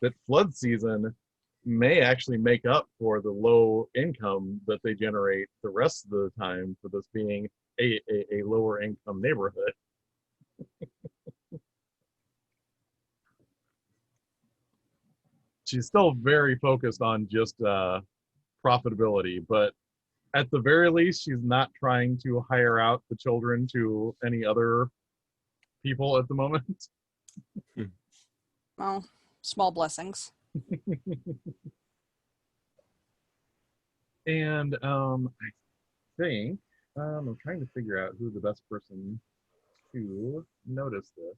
that flood season may actually make up for the low income that they generate the rest of the time for this being a lower income neighborhood. She's still very focused on just profitability, but at the very least, she's not trying to hire out the children to any other people at the moment. Well, small blessings. And I think I'm trying to figure out who the best person to notice this.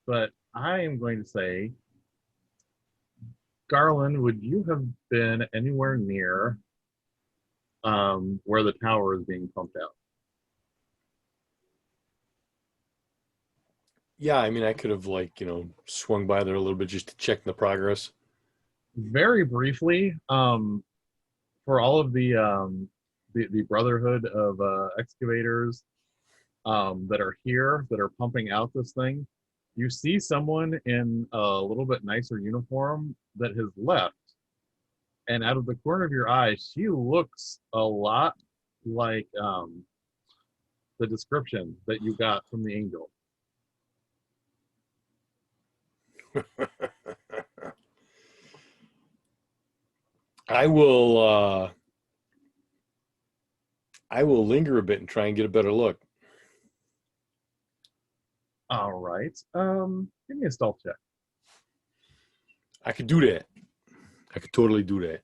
But I am going to say, Garland, would you have been anywhere near where the tower is being pumped out? Yeah, I mean, I could have swung by there a little bit just to check the progress. Very briefly, for all of the brotherhood of excavators that are here, that are pumping out this thing, you see someone in a little bit nicer uniform that has left. And out of the corner of your eye, she looks a lot like the description that you got from the angel. I will linger a bit and try and get a better look. All right. Give me a stealth check. I could do that. I could totally do that.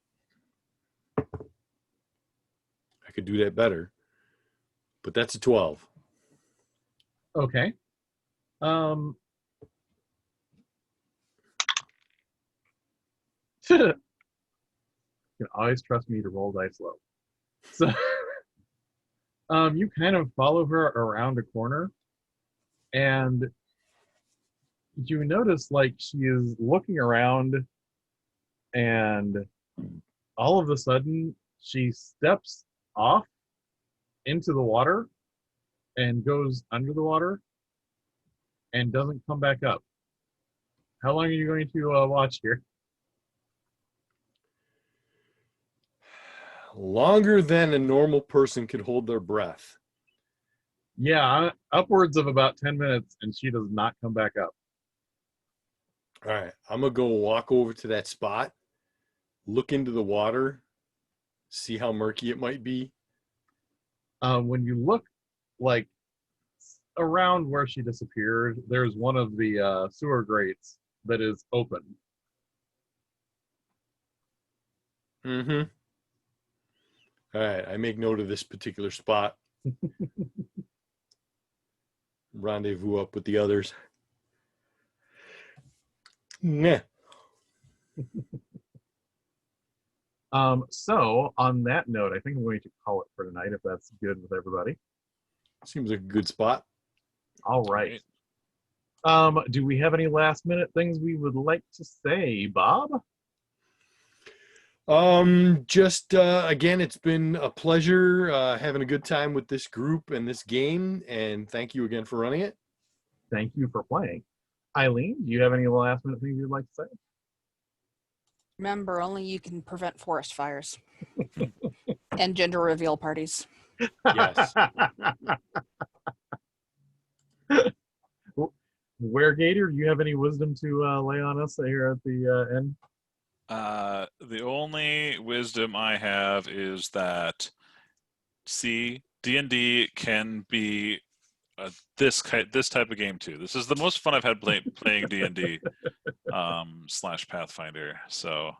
I could do that better. But that's a 12. Okay. You can always trust me to roll dice low. So you kind of follow her around a corner, and you notice like she is looking around, and all of a sudden she steps off into the water and goes under the water and doesn't come back up. How long are you going to watch here? Longer than a normal person could hold their breath. Yeah, upwards of about 10 minutes, and she does not come back up. All right, I'm gonna go walk over to that spot, look into the water, see how murky it might be. When you look like around where she disappeared, there's one of the sewer grates that is open. Mm-hmm. All right, I make note of this particular spot. Rendezvous up with the others. Nah. So on that note, I think I'm going to call it for tonight, if that's good with everybody. Seems like a good spot. All right. Do we have any last minute things we would like to say, Bob? Just again, it's been a pleasure having a good time with this group and this game, and thank you again for running it. Thank you for playing. Eileen, do you have any last minute things you'd like to say? Remember, only you can prevent forest fires and gender reveal parties. Yes. Gator, do you have any wisdom to lay on us here at the end? The only wisdom I have is that D&D can be this type of game too. This is the most fun I've had playing D&D / Pathfinder. So,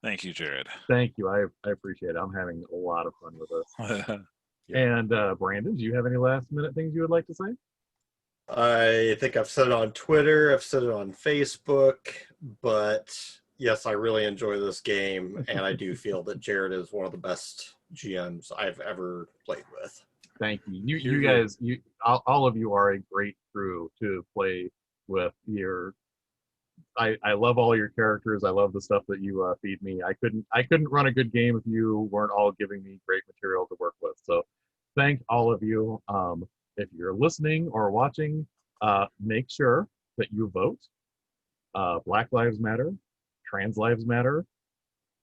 thank you, Jared. Thank you. I appreciate it. I'm having a lot of fun with this. Yeah. And Brandon, do you have any last minute things you would like to say? I think I've said it on Twitter, I've said it on Facebook, but yes, I really enjoy this game, and I do feel that Jared is one of the best GMs I've ever played with. Thank you. You guys, all of you are a great crew to play with. I love all your characters. I love the stuff that you feed me. I couldn't run a good game if you weren't all giving me great material to work with. So thank all of you. If you're listening or watching, make sure that you vote. Black Lives Matter, Trans Lives Matter.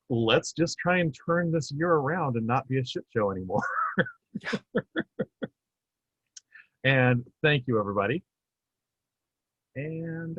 Let's just try and turn this year around and not be a shit show anymore. And thank you, everybody. And